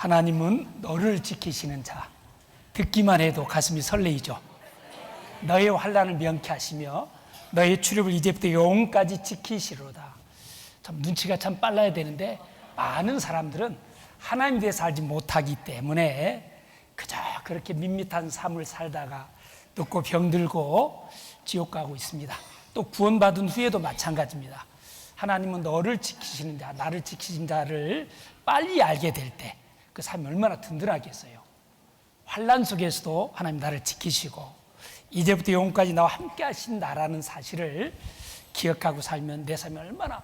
하나님은 너를 지키시는 자. 듣기만 해도 가슴이 설레이죠. 너의 환난을 명쾌하시며 너의 출입을 이제부터 영원까지 지키시로다. 참 눈치가 참 빨라야 되는데 많은 사람들은 하나님에 대해서 알지 못하기 때문에 그저 그렇게 밋밋한 삶을 살다가 늙고 병들고 지옥 가고 있습니다. 또 구원받은 후에도 마찬가지입니다. 하나님은 너를 지키시는 자, 나를 지키신 자를 빨리 알게 될 때 그 삶이 얼마나 든든하겠어요. 환난 속에서도 하나님 나를 지키시고 이제부터 영원까지 나와 함께 하신다라는 사실을 기억하고 살면 내 삶이 얼마나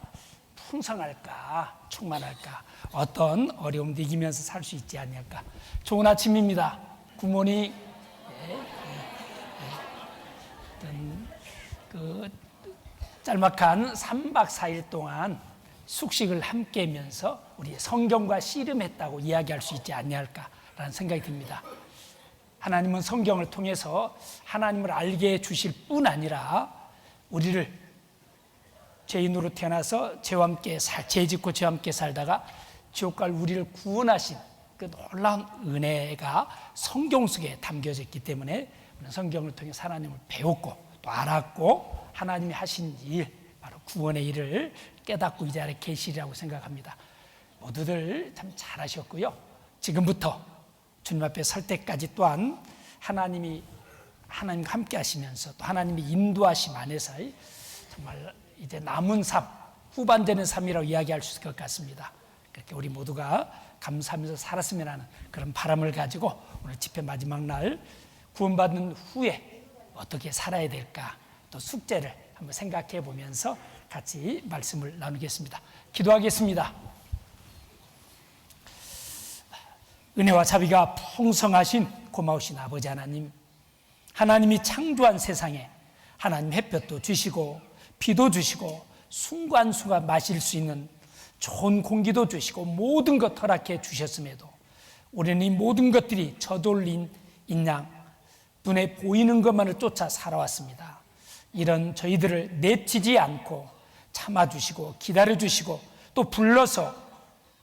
풍성할까, 충만할까, 어떤 어려움도 이기면서 살 수 있지 않을까. 좋은 아침입니다. 굿모닝. 그 짤막한 3박 4일 동안 숙식을 함께 하면서 우리 성경과 씨름했다고 이야기할 수 있지 않을까라는 생각이 듭니다. 하나님은 성경을 통해서 하나님을 알게 해주실 뿐 아니라 우리를 죄인으로 태어나서 죄와 함께 죄 짓고 죄와 함께 살다가 지옥 갈 우리를 구원하신 그 놀라운 은혜가 성경 속에 담겨져 있기 때문에 성경을 통해서 하나님을 배웠고 또 알았고 하나님이 하신 일, 바로 구원의 일을 깨닫고 이 자리에 계시리라고 생각합니다. 모두들 참 잘하셨고요. 지금부터 주님 앞에 설 때까지 또한 하나님과 함께 하시면서 또 하나님의 인도하심 안에서 정말 이제 남은 삶, 후반되는 삶이라고 이야기할 수 있을 것 같습니다. 그렇게 우리 모두가 감사하면서 살았으면 하는 그런 바람을 가지고 오늘 집회 마지막 날 구원받은 후에 어떻게 살아야 될까, 또 숙제를 한번 생각해 보면서 같이 말씀을 나누겠습니다. 기도하겠습니다. 은혜와 자비가 풍성하신 고마우신 아버지 하나님, 하나님이 창조한 세상에 하나님 햇볕도 주시고 비도 주시고 순간순간 마실 수 있는 좋은 공기도 주시고 모든 것 허락해 주셨음에도 우리는 이 모든 것들이 저돌린 인양 눈에 보이는 것만을 쫓아 살아왔습니다. 이런 저희들을 내치지 않고 참아주시고 기다려주시고 또 불러서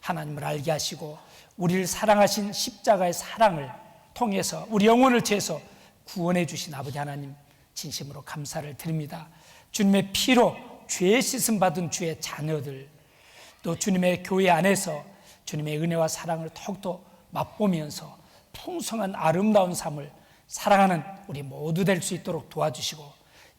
하나님을 알게 하시고 우리를 사랑하신 십자가의 사랑을 통해서 우리 영혼을 죄에서 구원해 주신 아버지 하나님 진심으로 감사를 드립니다. 주님의 피로 죄 씻음 받은 주의 자녀들, 또 주님의 교회 안에서 주님의 은혜와 사랑을 더욱더 맛보면서 풍성한 아름다운 삶을 사랑하는 우리 모두 될 수 있도록 도와주시고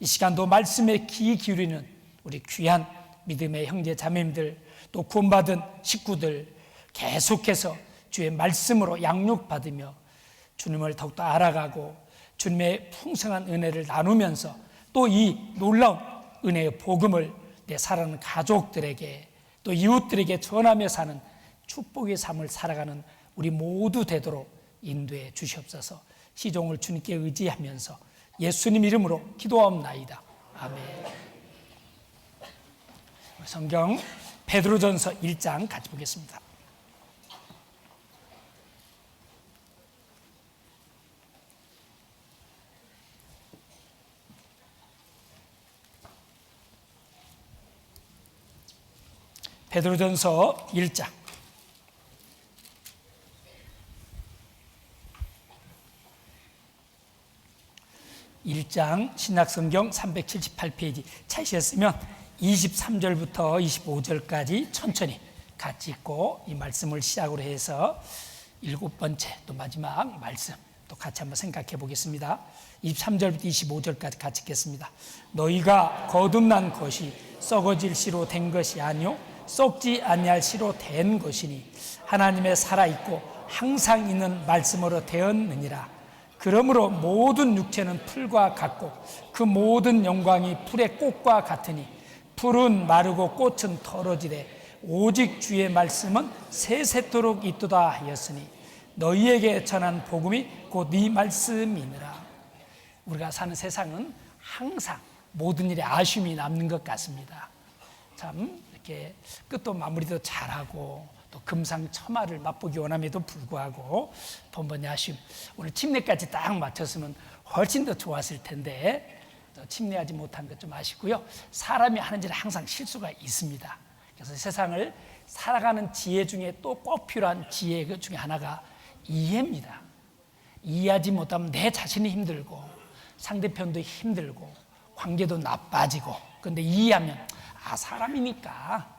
이 시간도 말씀에 귀 기울이는 우리 귀한 믿음의 형제 자매님들, 또 구원받은 식구들 계속해서 주의 말씀으로 양육받으며 주님을 더욱더 알아가고 주님의 풍성한 은혜를 나누면서 또 이 놀라운 은혜의 복음을 내 사랑하는 가족들에게 또 이웃들에게 전하며 사는 축복의 삶을 살아가는 우리 모두 되도록 인도해 주시옵소서. 시종을 주님께 의지하면서 예수님 이름으로 기도하옵나이다. 아멘. 성경 베드로전서 1장 같이 보겠습니다. 베드로전서 1장 1장 신약성경 378페이지 찾으셨으면 23절부터 25절까지 천천히 같이 읽고 이 말씀을 시작으로 해서 7번째 또 마지막 말씀 또 같이 한번 생각해 보겠습니다. 23절부터 25절까지 같이 읽겠습니다. 너희가 거듭난 것이 썩어질 씨로 된 것이 아니요 썩지 아니할 씨로 된 것이니 하나님의 살아있고 항상 있는 말씀으로 되었느니라. 그러므로 모든 육체는 풀과 같고 그 모든 영광이 풀의 꽃과 같으니 풀은 마르고 꽃은 떨어지되 오직 주의 말씀은 세세토록 있도다 하였으니 너희에게 전한 복음이 곧 네 말씀이니라. 우리가 사는 세상은 항상 모든 일에 아쉬움이 남는 것 같습니다. 참 이렇게 끝도 마무리도 잘하고 또 금상첨화를 맛보기 원함에도 불구하고 번번이 아쉬움. 오늘 침례까지 딱 맞췄으면 훨씬 더 좋았을 텐데 침례하지 못한 것 좀 아쉽고요. 사람이 하는 일은 항상 실수가 있습니다. 그래서 세상을 살아가는 지혜 중에 또 꼭 필요한 지혜 중에 하나가 이해입니다. 이해하지 못하면 내 자신이 힘들고 상대편도 힘들고 관계도 나빠지고, 그런데 이해하면 사람이니까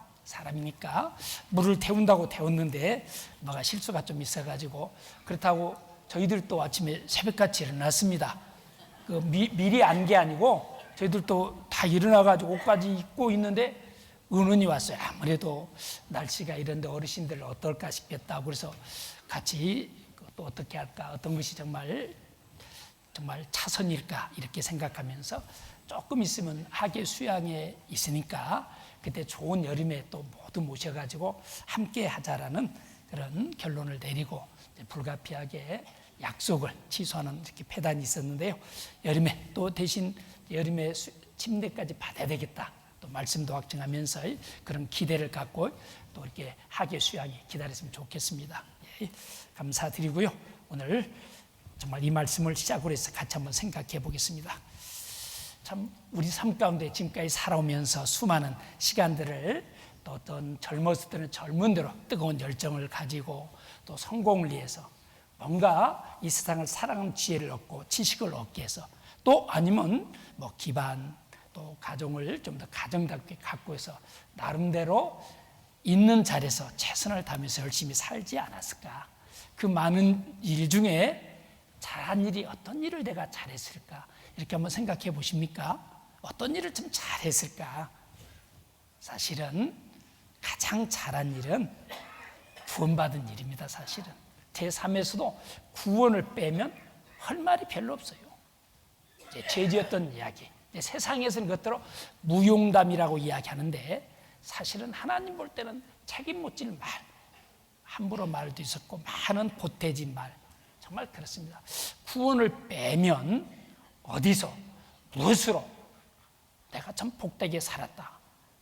물을 태운다고 태웠는데 뭐가 실수가 좀 있어가지고, 그렇다고 저희들도 아침에 새벽같이 일어났습니다. 미리 안 게 아니고 저희들도 다 일어나가지고 옷까지 입고 있는데 은은이 왔어요. 아무래도 날씨가 이런데 어르신들 어떨까 싶겠다고, 그래서 같이 또 어떻게 할까, 어떤 것이 정말 차선일까 이렇게 생각하면서 조금 있으면 하계 수양에 있으니까 그때 좋은 여름에 또 모두 모셔가지고 함께 하자라는 그런 결론을 내리고 불가피하게 약속을 취소하는 이렇게 폐단이 있었는데요. 여름에 또 대신 여름에 침대까지 받아야 되겠다, 또 말씀도 확증하면서 그런 기대를 갖고 또 이렇게 하계 수양이 기다렸으면 좋겠습니다. 예, 감사드리고요. 오늘 정말 이 말씀을 시작으로 해서 같이 한번 생각해 보겠습니다. 참 우리 삶 가운데 지금까지 살아오면서 수많은 시간들을 또 어떤 젊었을 때는 젊은 대로 뜨거운 열정을 가지고 또 성공을 위해서 뭔가 이 세상을 사랑하는 지혜를 얻고 지식을 얻기 위해서, 또 아니면 뭐 기반 또 가정을 좀 더 가정답게 갖고 해서 나름대로 있는 자리에서 최선을 다하면서 열심히 살지 않았을까. 그 많은 일 중에 잘한 일이 어떤 일을 내가 잘했을까, 이렇게 한번 생각해 보십니까? 어떤 일을 좀 잘했을까? 사실은 가장 잘한 일은 구원받은 일입니다. 사실은 제3에서도 구원을 빼면 할 말이 별로 없어요. 죄지었던 이야기, 세상에서는 그것대로 무용담이라고 이야기하는데, 사실은 하나님 볼 때는 책임 못 질 말, 함부로 말도 있었고 많은 보태진 말, 정말 그렇습니다. 구원을 빼면 어디서 무엇으로 내가 참 복되게 살았다,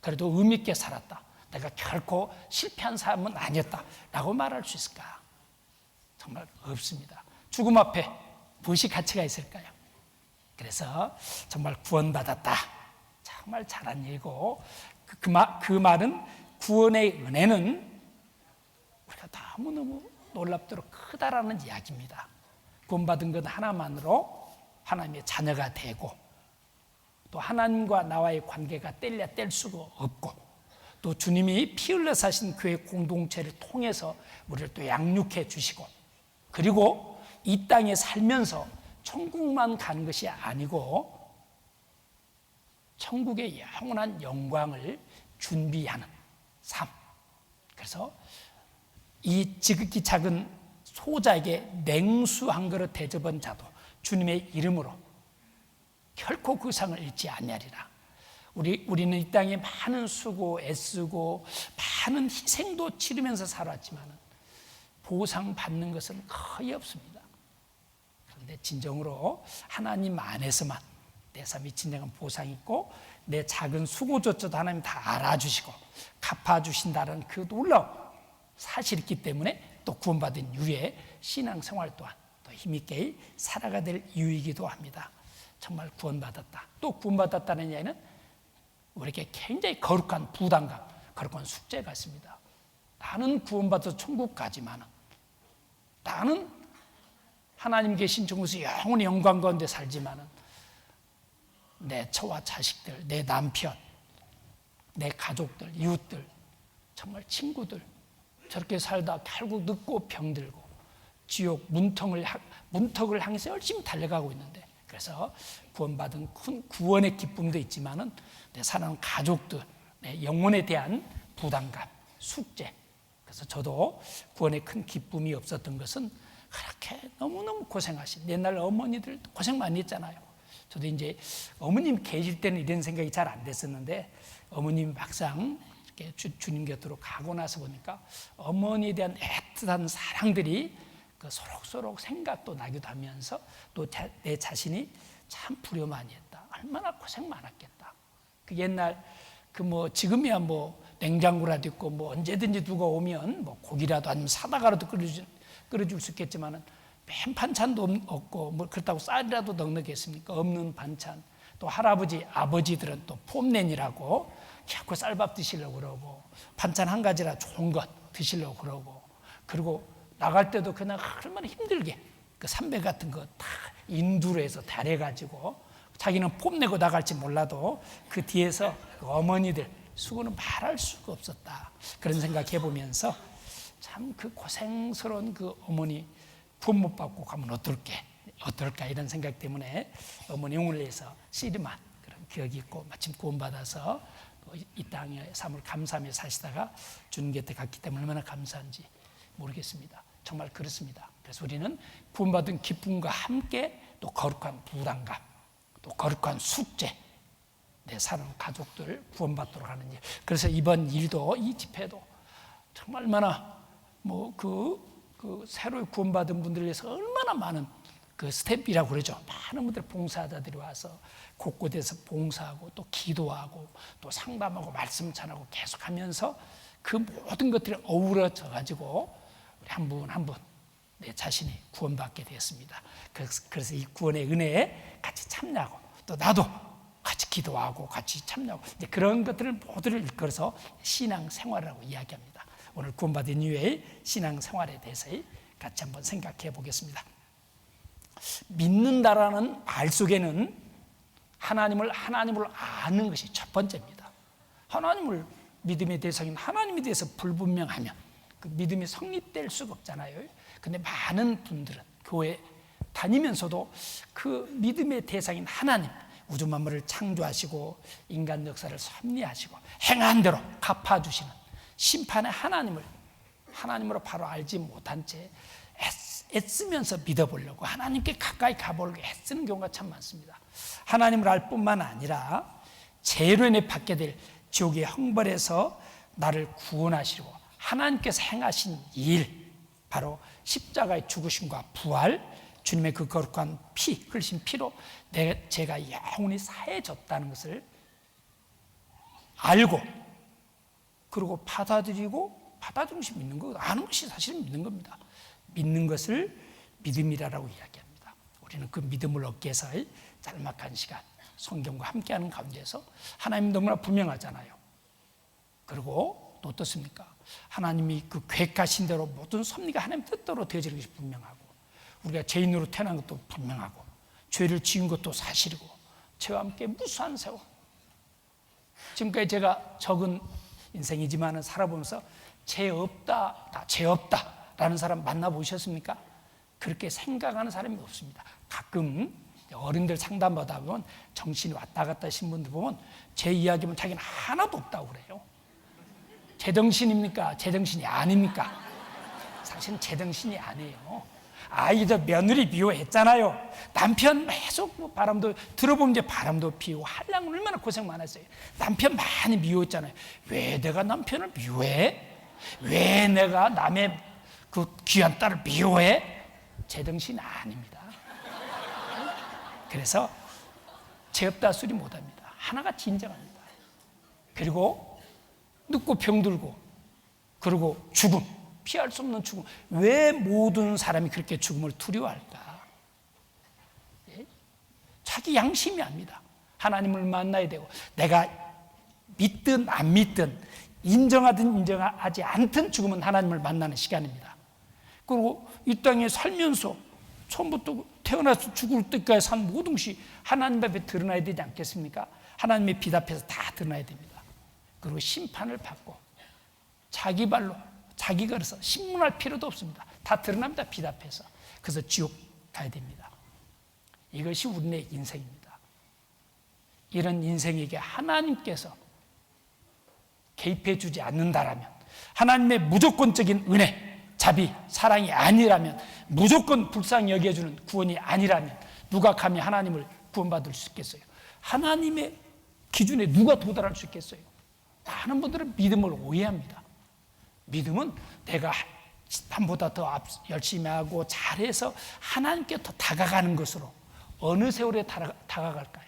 그래도 의미 있게 살았다, 내가 결코 실패한 사람은 아니었다 라고 말할 수 있을까? 정말 없습니다. 죽음 앞에 무엇이 가치가 있을까요? 그래서 정말 구원받았다, 정말 잘한 일이고, 그 말은 구원의 은혜는 우리가 너무너무 놀랍도록 크다라는 이야기입니다. 구원받은 것 하나만으로 하나님의 자녀가 되고, 또 하나님과 나와의 관계가 뗄 수가 없고, 또 주님이 피 흘려 사신 교회 공동체를 통해서 우리를 또 양육해 주시고, 그리고 이 땅에 살면서 천국만 가는 것이 아니고 천국의 영원한 영광을 준비하는 삶. 그래서 이 지극히 작은 소자에게 냉수 한 그릇 대접한 자도 주님의 이름으로 결코 그 상을 잃지 아니하리라. 우리는 이 땅에 많은 수고, 애쓰고 많은 희생도 치르면서 살았지만 보상 받는 것은 거의 없습니다. 그런데 진정으로 하나님 안에서만 내 삶이 진정한 보상이 있고, 내 작은 수고조차도 하나님 다 알아주시고 갚아주신다는 그 놀라운 사실이 있기 때문에 또 구원받은 이후에 신앙생활 또한 또 힘있게 살아가야 될 이유이기도 합니다. 정말 구원받았다. 또 구원받았다는 이야기는 우리에게 굉장히 거룩한 부담감, 거룩한 숙제 같습니다. 나는 구원받아서 천국 가지만, 나는 하나님 계신 천국에서 영원히 영광 가운데 살지만 내 처와 자식들, 내 남편, 내 가족들, 이웃들, 정말 친구들 저렇게 살다 결국 늙고 병들고 지옥 문턱을 향해서 열심히 달려가고 있는데, 그래서 구원받은 큰 구원의 기쁨도 있지만은 내 사랑하는 가족들, 내 영혼에 대한 부담감, 숙제. 그래서 저도 구원의 큰 기쁨이 없었던 것은 그렇게 너무너무 고생하신 옛날 어머니들 고생 많이 했잖아요. 저도 이제 어머님 계실 때는 이런 생각이 잘 안 됐었는데, 어머님 막상 이렇게 주님 곁으로 가고 나서 보니까 어머니에 대한 애틋한 사랑들이 그 소록소록 생각도 나기도 하면서 또 내 자신이 참 불효 많이 했다, 얼마나 고생 많았겠다. 그 옛날 지금이야 냉장고라도 있고 언제든지 누가 오면 고기라도 아니면 사다가라도 끓여줄 수 있겠지만은 맨 반찬도 없고 그렇다고 쌀이라도 넉넉했습니까? 없는 반찬. 또 할아버지, 아버지들은 또 폼nen이라고 자꾸 쌀밥 드시려고 그러고 반찬 한 가지라 좋은 것 드시려고 그러고, 그리고 나갈 때도 그냥 얼마나 힘들게 그 삼배 같은 거 다 인두로 해서 달해가지고 자기는 뽐내고 나갈지 몰라도 그 뒤에서 그 어머니들 수고는 말할 수가 없었다. 그런 생각해 보면서 참 그 고생스러운 그 어머니 구원 못 받고 가면 어떨까 이런 생각 때문에 어머니 영혼을 위해서 씨름한 그런 기억이 있고, 마침 구원받아서 이 땅의 삶을 감사하며 사시다가 주님 곁에 갔기 때문에 얼마나 감사한지 모르겠습니다. 정말 그렇습니다. 그래서 우리는 구원받은 기쁨과 함께 또 거룩한 부담감, 또 거룩한 숙제, 내 사는 가족들 구원받도록 하는 일. 그래서 이번 일도, 이 집회도 정말 얼마나 그 새로 구원받은 분들을 위해서 얼마나 많은 그 스텝이라고 그러죠. 많은 분들 봉사자들이 와서 곳곳에서 봉사하고 또 기도하고 또 상담하고 말씀 전하고 계속하면서 그 모든 것들이 어우러져 가지고 우리 한 분 한 분 내 자신이 구원받게 되었습니다. 그래서 이 구원의 은혜에 같이 참여하고 또 나도 같이 기도하고 같이 참여하고 이제 그런 것들을 모두를 일컬어서 신앙생활이라고 이야기합니다. 오늘 구원받은 이후의 신앙생활에 대해서 같이 한번 생각해 보겠습니다. 믿는다라는 말 속에는 하나님을 아는 것이 첫 번째입니다. 하나님을 믿음의 대상인 하나님에 대해서 불분명하면 그 믿음이 성립될 수가 없잖아요. 근데 많은 분들은 교회 다니면서도 그 믿음의 대상인 하나님, 우주 만물을 창조하시고 인간 역사를 섭리하시고 행한 대로 갚아주시는 심판의 하나님으로 바로 알지 못한 채 애쓰면서 믿어보려고 하나님께 가까이 가보려고 애쓰는 경우가 참 많습니다. 하나님을 알 뿐만 아니라 죄로 인해 받게 될 지옥의 형벌에서 나를 구원하시려고 하나님께서 행하신 일, 바로 십자가의 죽으심과 부활, 주님의 그 거룩한 피, 흘리신 피로 내 죄가 영원히 사해졌다는 것을 알고, 그리고 받아들이고 받아들인 것이 믿는 거, 아는 것이 사실은 믿는 겁니다. 믿는 것을 믿음이라고 이야기합니다. 우리는 그 믿음을 얻기 위해서 짤막한 시간 성경과 함께하는 가운데서 하나님 너무나 분명하잖아요. 그리고 또 어떻습니까? 하나님이 그 계획하신 대로 모든 섭리가 하나님 뜻대로 되어지는 것이 분명하고, 우리가 죄인으로 태어난 것도 분명하고, 죄를 지은 것도 사실이고, 죄와 함께 무수한 세월, 지금까지 제가 적은 인생이지만 살아보면서 죄 없다 라는 사람 만나보셨습니까? 그렇게 생각하는 사람이 없습니다. 가끔 어른들 상담받아 보면 정신이 왔다 갔다 하신 분들 보면 제 이야기면 자기는 하나도 없다고 그래요. 제정신입니까? 제정신이 아닙니까? 사실은 제정신이 아니에요. 아이도 며느리 미워했잖아요. 남편 계속 바람도 들어보면 이제 바람도 피우고 한량은 얼마나 고생 많았어요. 남편 많이 미워했잖아요. 왜 내가 남편을 미워해? 왜 내가 남의 그 귀한 딸을 미워해? 제정신 아닙니다. 그래서 죄 없다 소리 못합니다. 하나가 진정합니다. 그리고 늙고 병들고, 그리고 죽음, 피할 수 없는 죽음. 왜 모든 사람이 그렇게 죽음을 두려워할까? 예? 자기 양심이 압니다. 하나님을 만나야 되고, 내가 믿든 안 믿든 인정하든 인정하지 않든 죽음은 하나님을 만나는 시간입니다. 그리고 이 땅에 살면서 처음부터 태어나서 죽을 때까지 산 모든 것이 하나님 앞에 드러나야 되지 않겠습니까? 하나님의 빛 앞에서 다 드러나야 됩니다. 그리고 심판을 받고 자기 발로 자기 걸어서 신문할 필요도 없습니다. 다 드러납니다. 빛 앞에서. 그래서 지옥 가야 됩니다. 이것이 우리의 인생입니다. 이런 인생에게 하나님께서 개입해 주지 않는다라면, 하나님의 무조건적인 은혜, 자비, 사랑이 아니라면, 무조건 불쌍히 여겨주는 구원이 아니라면 누가 감히 하나님을 구원받을 수 있겠어요? 하나님의 기준에 누가 도달할 수 있겠어요? 많은 분들은 믿음을 오해합니다. 믿음은 내가 남보다 더 열심히 하고 잘해서 하나님께 더 다가가는 것으로 어느 세월에 다가갈까요?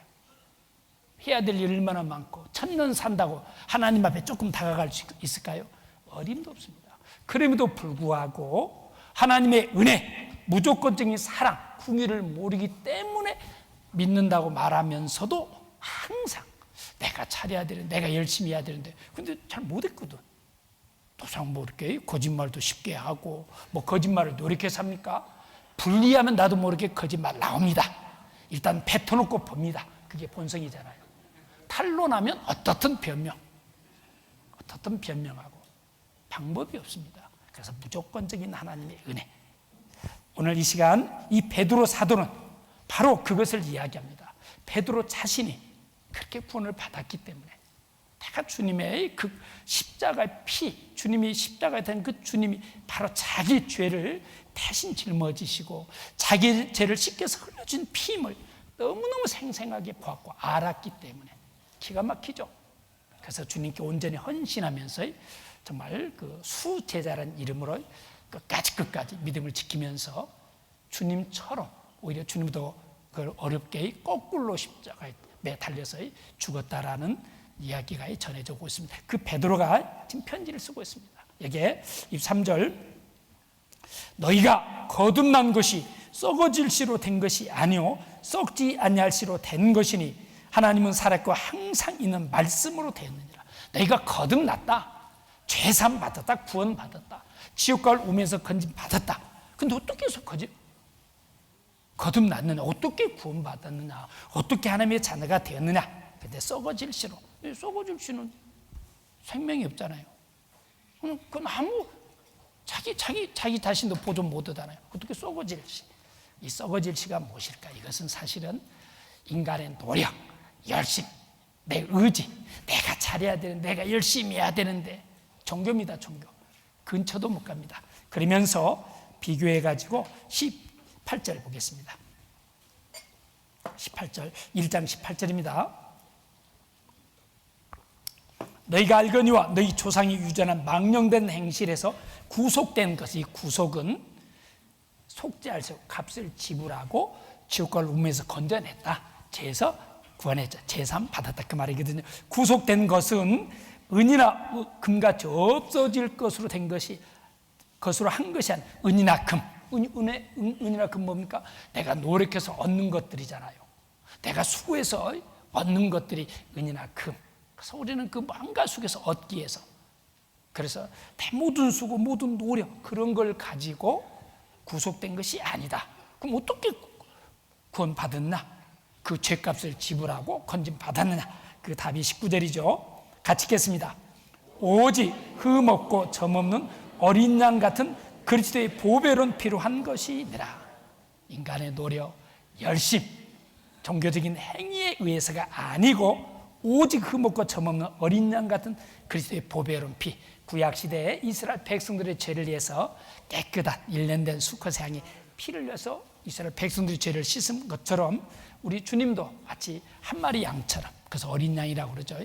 해야 될 일 얼마나 많고 천년 산다고 하나님 앞에 조금 다가갈 수 있을까요? 어림도 없습니다. 그럼에도 불구하고 하나님의 은혜, 무조건적인 사랑, 궁유를 모르기 때문에 믿는다고 말하면서도 항상 내가 잘해야 되는데, 내가 열심히 해야 되는데, 근데 잘 못했거든. 도상 뭐 이렇게 거짓말도 쉽게 하고, 뭐 거짓말을 노력해 삽니까? 분리하면 나도 모르게 거짓말 나옵니다. 일단 뱉어놓고 봅니다. 그게 본성이잖아요. 탄론하면 어떻든 변명하고 방법이 없습니다. 그래서 무조건적인 하나님의 은혜. 오늘 이 시간 이 베드로 사도는 바로 그것을 이야기합니다. 베드로 자신이 그렇게 구원을 받았기 때문에, 내가 주님의 그 십자가의 피, 주님이 십자가에 된 그 주님이 바로 자기 죄를 대신 짊어지시고 자기 죄를 씻겨서 흘려준 피임을 너무너무 생생하게 보았고 알았기 때문에 기가 막히죠. 그래서 주님께 온전히 헌신하면서 정말 그 수제자라는 이름으로 끝까지 믿음을 지키면서 주님처럼, 오히려 주님도 그걸 어렵게 거꾸로 십자가에 달려서 죽었다라는 이야기가 전해져 오고 있습니다. 그 베드로가 지금 편지를 쓰고 있습니다. 여기에 23절, 너희가 거듭난 것이 썩어질 씨로 된 것이 아니요 썩지 아니할 씨로 된 것이니 하나님은 살았고 항상 있는 말씀으로 되었느니라. 너희가 거듭났다, 죄산 받았다, 구원 받았다, 지옥가를 오면서 건진 받았다. 근데 어떻게 해서 거듭났느냐, 어떻게 구원 받았느냐, 어떻게 하나님의 자녀가 되었느냐? 근데 썩어질 씨로, 썩어질 씨는 생명이 없잖아요. 그건 아무 자기 자신도 보존 못하잖아요. 어떻게 썩어질 씨? 이 썩어질 씨가 무엇일까? 이것은 사실은 인간의 노력, 열심, 내 의지, 내가 잘해야 되는데, 내가 열심히 해야 되는데, 종교입니다. 종교. 근처도 못 갑니다. 그러면서 비교해가지고 18절 보겠습니다. 18절, 1장 18절입니다. 너희가 알거니와 너희 조상이 유전한 망령된 행실에서 구속된 것, 이 구속은 속죄할 수, 값을 지불하고 지옥가를 우면서 건져냈다. 죄에서 구원했죠. 제삼 받았다, 그 말이거든요. 구속된 것은 은이나 금같이 없어질 것으로 된 것이, 것으로 한 것이 아니라 은이나 금. 은이나 금 뭡니까? 내가 노력해서 얻는 것들이잖아요. 내가 수고해서 얻는 것들이 은이나 금. 그래서 우리는 그 망가 속에서 얻기 위해서, 그래서 모든 수고, 모든 노력, 그런 걸 가지고 구속된 것이 아니다. 그럼 어떻게 구원받았나? 그 죄값을 지불하고 건짐받았느냐? 그 답이 19절이죠. 같이 읽겠습니다. 오직 흠없고 점없는 어린 양 같은 그리스도의 보배로운 피로 한 것이니라. 인간의 노력, 열심, 종교적인 행위에 의해서가 아니고 오직 흠없고 점없는 어린 양 같은 그리스도의 보배로운 피. 구약시대에 이스라엘 백성들의 죄를 위해서 깨끗한 일련된 수컷의 양이 피를 흘려서 이스라엘 백성들의 죄를 씻은 것처럼 우리 주님도 마치 한 마리 양처럼, 그래서 어린 양이라고 그러죠.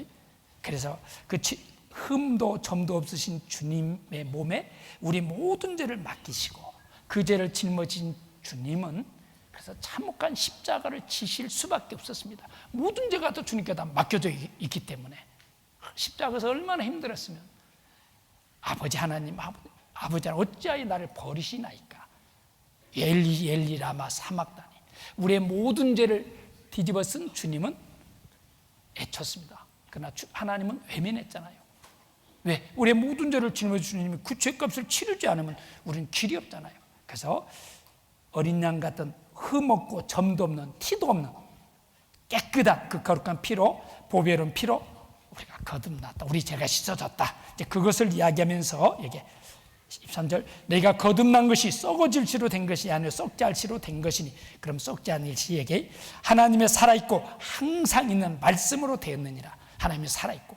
그래서 그 흠도 점도 없으신 주님의 몸에 우리 모든 죄를 맡기시고 그 죄를 짊어진 주님은 그래서 참혹한 십자가를 지실 수밖에 없었습니다. 모든 죄가 또 주님께 다 맡겨져 있기 때문에 십자가에서 얼마나 힘들었으면, 아버지 하나님, 아버지 하나님 어찌하여 나를 버리시나이까? 엘리 엘리 라마 사막다니. 우리의 모든 죄를 뒤집어 쓴 주님은 애쳤습니다. 그러나 하나님은 외면했잖아요. 왜? 우리의 모든 죄를 짊어진 주님이 그 죄값을 치르지 않으면 우리는 길이 없잖아요. 그래서 어린 양 같은 흠없고 점도 없는, 티도 없는 깨끗한 그 거룩한 피로, 보배로운 피로 우리가 거듭났다. 우리 죄가 씻어졌다. 이제 그것을 이야기하면서 이게 13절, 내가 거듭난 것이 썩어질 씨로 된 것이 아니라 썩지 않을 씨로 된 것이니, 그럼 썩지 않을 씨에게 하나님의 살아있고 항상 있는 말씀으로 되었느니라. 하나님이 살아있고,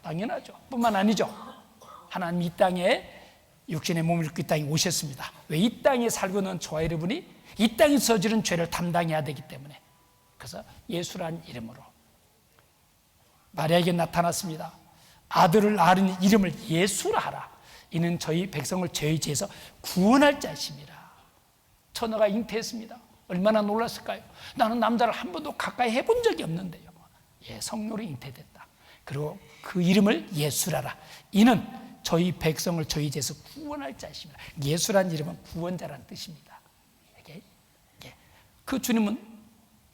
당연하죠. 뿐만 아니죠. 하나님이 이 땅에 육신의 몸을 입고 이 땅에 오셨습니다. 왜? 이 땅에 살고는 저와 여러분이 이 땅에 저지른 죄를 담당해야 되기 때문에. 그래서 예수라는 이름으로 마리아에게 나타났습니다. 아들을 낳으니 이름을 예수라 하라. 이는 저희 백성을 저희 죄에서 구원할 자이심이라. 처녀가 잉태했습니다. 얼마나 놀랐을까요? 나는 남자를 한 번도 가까이 해본 적이 없는데요. 예, 성녀로 잉태됐다. 그리고 그 이름을 예수라라. 이는 저희 백성을 저희 죄에서 구원할 자이심이라. 예수란 이름은 구원자라는 뜻입니다. 그 주님은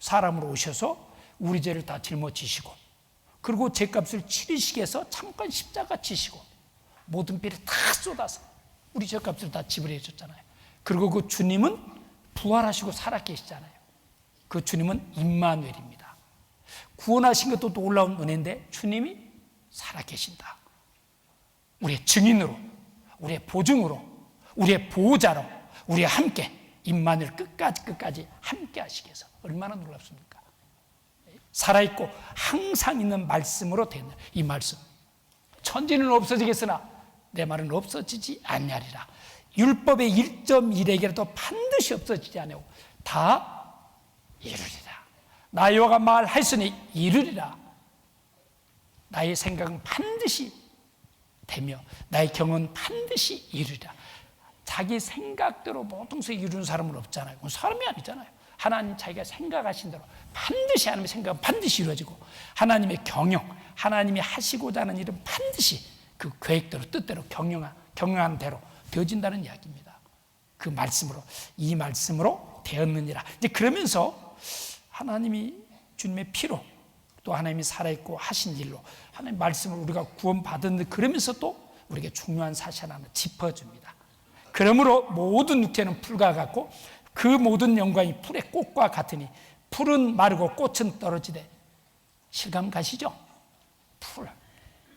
사람으로 오셔서 우리 죄를 다 짊어지시고 그리고 죗값을 치르시기 위해서 잠깐 십자가 지시고 모든 피를 다 쏟아서 우리 죗값을 다 지불해 줬잖아요. 그리고 그 주님은 부활하시고 살아계시잖아요. 그 주님은 임마누엘입니다. 구원하신 것도 또 올라온 은혜인데 주님이 살아계신다. 우리의 증인으로, 우리의 보증으로, 우리의 보호자로, 우리와 함께 임마누엘 끝까지 함께 하시기 위해서 얼마나 놀랍습니까? 살아있고 항상 있는 말씀으로 되는 이 말씀. 천지는 없어지겠으나 내 말은 없어지지 않냐리라. 율법의 1.1에게라도 반드시 없어지지 않고 다 이루리라. 나 여호와가 말하였으니 이루리라. 나의 생각은 반드시 되며 나의 경험은 반드시 이루리라. 자기 생각대로 모든 것을 이루는 사람은 없잖아요. 그건 사람이 아니잖아요. 하나님 자기가 생각하신 대로 반드시 하나님의 생각은 반드시 이루어지고 하나님의 경영, 하나님이 하시고자 하는 일은 반드시 그 계획대로 뜻대로 경영한 대로 되어진다는 이야기입니다. 그 말씀으로, 이 말씀으로 되었느니라. 이제 그러면서 하나님이 주님의 피로 또 하나님이 살아있고 하신 일로 하나님 말씀을 우리가 구원받았는데 그러면서 또 우리에게 중요한 사실 하나 짚어줍니다. 그러므로 모든 육체는 풀과 같고 그 모든 영광이 풀의 꽃과 같으니 풀은 마르고 꽃은 떨어지되 실감 가시죠? 풀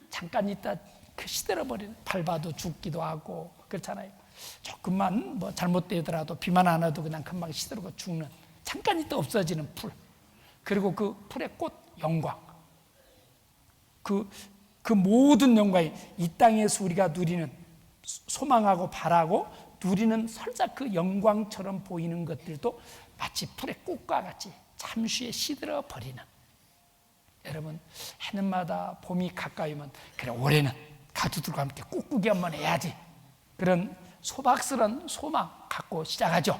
잠깐 있다 그 시들어버리는, 밟아도 죽기도 하고 그렇잖아요. 조금만 뭐 잘못되더라도 비만 안 와도 그냥 금방 시들고 죽는, 잠깐 있다 없어지는 풀. 그리고 그 풀의 꽃 영광, 그 모든 영광이 이 땅에서 우리가 누리는, 소망하고 바라고 누리는 살짝 그 영광처럼 보이는 것들도 마치 풀의 꽃과 같이 잠시에 시들어 버리는. 여러분, 해는마다 봄이 가까이 오면 그래 올해는 가족들과 함께 꽃구기 한번 해야지, 그런 소박스런 소망 갖고 시작하죠.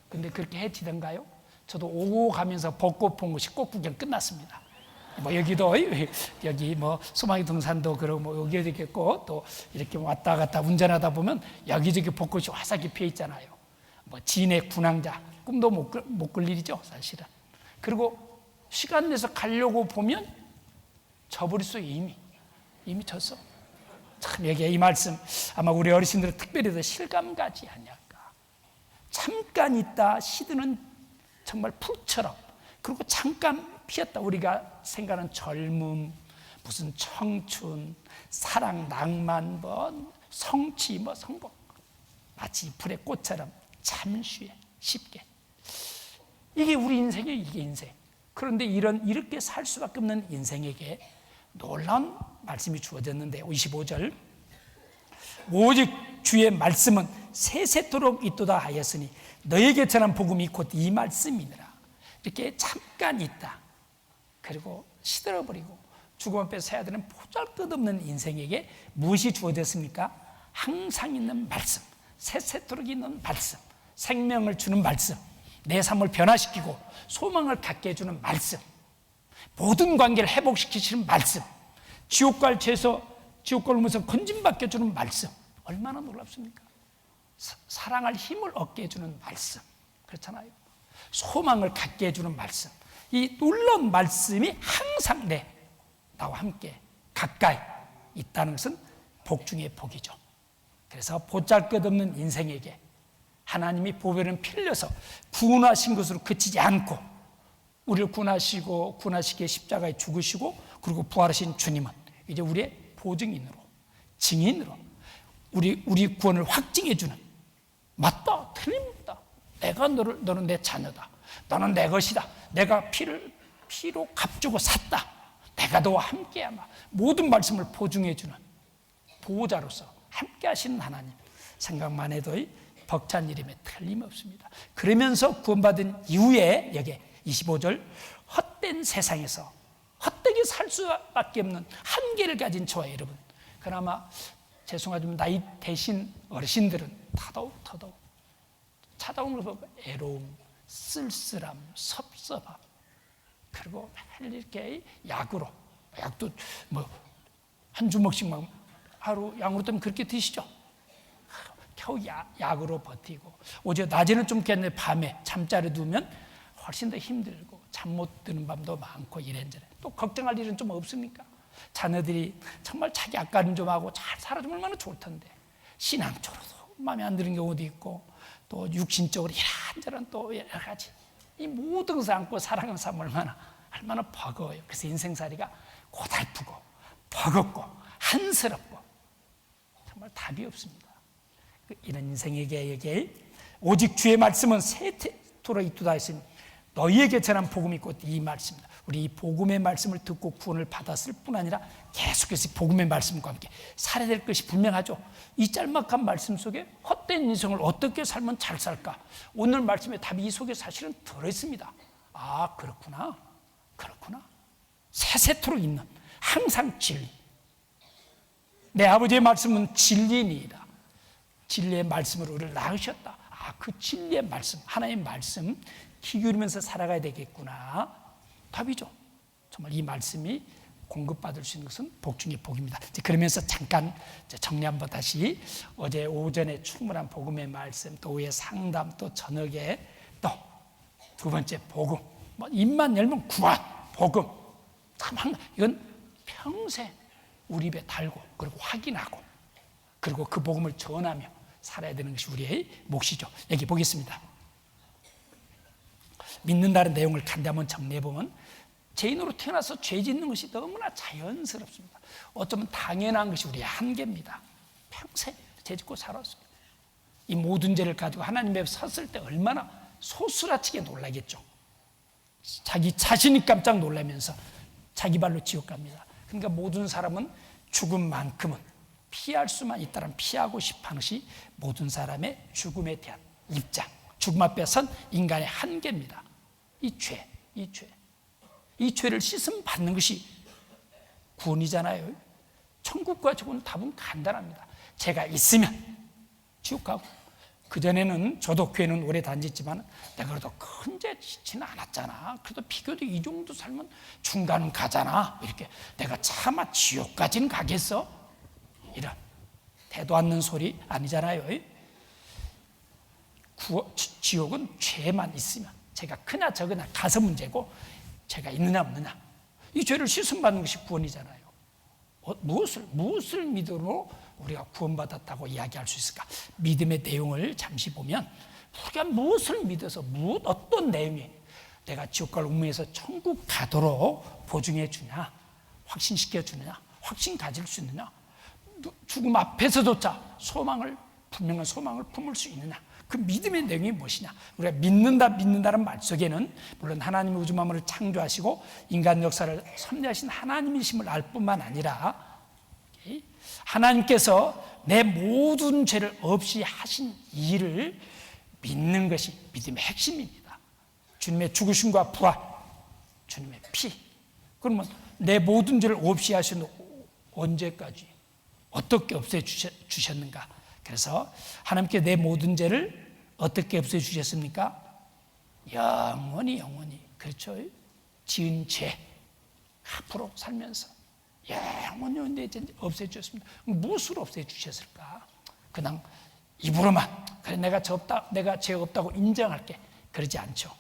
근데 그렇게 해지던가요? 저도 오고 가면서 벚꽃 본 것이 꽃구경 끝났습니다. 뭐 여기도 여기 뭐 소망이 등산도 그러고 뭐 여기 이렇게 꽃 또 이렇게 왔다 갔다 운전하다 보면 여기저기 벚꽃이 화사하게 피어 있잖아요. 뭐 진해 군항자 꿈도 못 꿀 일이죠, 사실은. 그리고 시간 내서 가려고 보면 저버렸어. 이미 졌어. 참 여기에 이 말씀 아마 우리 어르신들은 특별히 더 실감가지 않을까. 잠깐 있다 시드는 정말 풀처럼, 그리고 잠깐 피었다 우리가 생각하는 젊음, 무슨 청춘, 사랑, 낭만, 뭐 성취, 뭐 성공, 마치 풀의 꽃처럼 잠시에 쉽게. 이게 우리 인생이에요. 이게 인생. 그런데 이렇게 살 수밖에 없는 인생에게 놀라운 말씀이 주어졌는데 25절, 오직 주의 말씀은 세세토록 있도다 하였으니 너에게 전한 복음이 곧 이 말씀이니라. 이렇게 잠깐 있다 그리고 시들어버리고 죽음 앞에서 해야 되는 보잘것없는 인생에게 무엇이 주어졌습니까? 항상 있는 말씀, 세세토록 있는 말씀, 생명을 주는 말씀, 내 삶을 변화시키고 소망을 갖게 해주는 말씀, 모든 관계를 회복시키시는 말씀, 지옥갈 죄에서 지옥골문에서 건진받게 해주는 말씀. 얼마나 놀랍습니까? 사랑할 힘을 얻게 해주는 말씀, 그렇잖아요. 소망을 갖게 해주는 말씀, 이 놀라운 말씀이 항상 나와 함께 가까이 있다는 것은 복 중의 복이죠. 그래서 보잘것없는 인생에게 하나님이 보배를 필려서 구원하신 것으로 그치지 않고 우리를 구원하시고 구원하시기에 십자가에 죽으시고 그리고 부활하신 주님은 이제 우리의 보증인으로, 증인으로 우리 구원을 확증해주는, 맞다, 틀림없다, 너는 내 자녀다, 너는 내 것이다, 내가 피로 값주고 샀다, 내가 너와 함께야만, 모든 말씀을 보증해주는 보호자로서 함께 하시는 하나님, 생각만 해도 벅찬 일임에 틀림없습니다. 그러면서 구원받은 이후에 여기 25절, 헛된 세상에서 헛되게 살 수밖에 없는 한계를 가진 저와 여러분, 그나마 죄송하지만 나이 대신 어르신들은 더더욱 찾아온 것을 보면 애로움, 쓸쓸함, 섭섭함, 그리고 이렇게 약도 뭐 한 주먹씩만 하루 양으로 뜨면 그렇게 드시죠. 겨우 약으로 버티고, 어제 낮에는 좀 깼는데 밤에 잠자리 두면 훨씬 더 힘들고 잠 못 드는 밤도 많고 이래저래. 또 걱정할 일은 좀 없습니까? 자녀들이 정말 자기 앞가림 좀 하고 잘 살아주면 얼마나 좋을 텐데, 신앙적으로도 마음에 안 드는 경우도 있고, 또 육신적으로 이런저런 또 여러 가지, 이 모든 것을 안고 살아가는 삶 얼마나 버거워요. 그래서 인생살이가 고달프고 버겁고 한스럽고 정말 답이 없습니다. 이런 인생에게 오직 주의 말씀은 세토록 이투다 했으니 너희에게 전한 복음이 곧 이 말씀입니다. 우리 이 복음의 말씀을 듣고 구원을 받았을 뿐 아니라 계속해서 복음의 말씀과 함께 살아야 될 것이 분명하죠. 이 짤막한 말씀 속에 헛된 인생을 어떻게 살면 잘 살까? 오늘 말씀의 답이 이 속에 사실은 들어있습니다. 아, 그렇구나. 세세토록 있는 항상 진리. 내 아버지의 말씀은 진리니이다. 진리의 말씀으로 우리를 낳으셨다. 아, 그 진리의 말씀, 하나님의 말씀 귀 기울이면서 살아가야 되겠구나. 답이죠. 정말 이 말씀이 공급받을 수 있는 것은 복 중의 복입니다. 그러면서 잠깐 정리 한번 다시, 어제 오전에 충분한 복음의 말씀, 또 오후에 상담, 또 저녁에 또 두 번째 복음, 입만 열면 구원, 복음. 참 이건 평생 우리 입에 달고, 그리고 확인하고, 그리고 그 복음을 전하며 살아야 되는 것이 우리의 몫이죠. 여기 보겠습니다. 믿는다는 내용을 간단히 한번 정리해보면, 죄인으로 태어나서 죄 짓는 것이 너무나 자연스럽습니다. 어쩌면 당연한 것이 우리의 한계입니다. 평생 죄 짓고 살았습니다. 이 모든 죄를 가지고 하나님 앞에 섰을 때 얼마나 소스라치게 놀라겠죠. 자기 자신이 깜짝 놀라면서 자기 발로 지옥 갑니다. 그러니까 모든 사람은 죽음만큼은 피할 수만 있다면 피하고 싶어하는 것이 모든 사람의 죽음에 대한 입장, 죽음 앞에 선 인간의 한계입니다. 이 죄를 씻음 받는 것이 구원이잖아요. 천국과 지옥은 답은 간단합니다. 죄가 있으면 지옥 가고, 그전에는 저도 교회는 오래 다녔지만 내가 그래도 큰 죄 짓지는 않았잖아, 그래도 비교도 이 정도 살면 중간은 가잖아, 이렇게 내가 차마 지옥까지는 가겠어? 이런 대도 않는 소리 아니잖아요. 지옥은 죄만 있으면, 죄가 크냐 적으냐 가서 문제고, 죄가 있느냐 없느냐, 이 죄를 씻음받는 것이 구원이잖아요. 무엇을 믿음으로 우리가 구원받았다고 이야기할 수 있을까? 믿음의 내용을 잠시 보면, 우리가 무엇을 믿어서 어떤 내용이 내가 지옥 갈 운명에서 천국 가도록 보증해 주냐, 확신시켜 주느냐, 확신 가질 수 있느냐, 죽음 앞에서조차 분명한 소망을 품을 수 있느냐, 그 믿음의 내용이 무엇이냐. 우리가 믿는다는 말 속에는 물론 하나님이 우주 만물을 창조하시고 인간 역사를 섭리하신 하나님이심을 알 뿐만 아니라, 하나님께서 내 모든 죄를 없이 하신 일을 믿는 것이 믿음의 핵심입니다. 주님의 죽으심과 부활, 주님의 피. 그러면 내 모든 죄를 없이 하신 언제까지 어떻게 없애주셨는가? 그래서 하나님께 내 모든 죄를 어떻게 없애주셨습니까? 영원히. 그렇죠? 지은 죄 앞으로 살면서 영원히 내 죄 없애주셨습니다. 무엇으로 없애주셨을까? 그냥 입으로만 그래 내가 죄 없다고 인정할게, 그러지 않죠.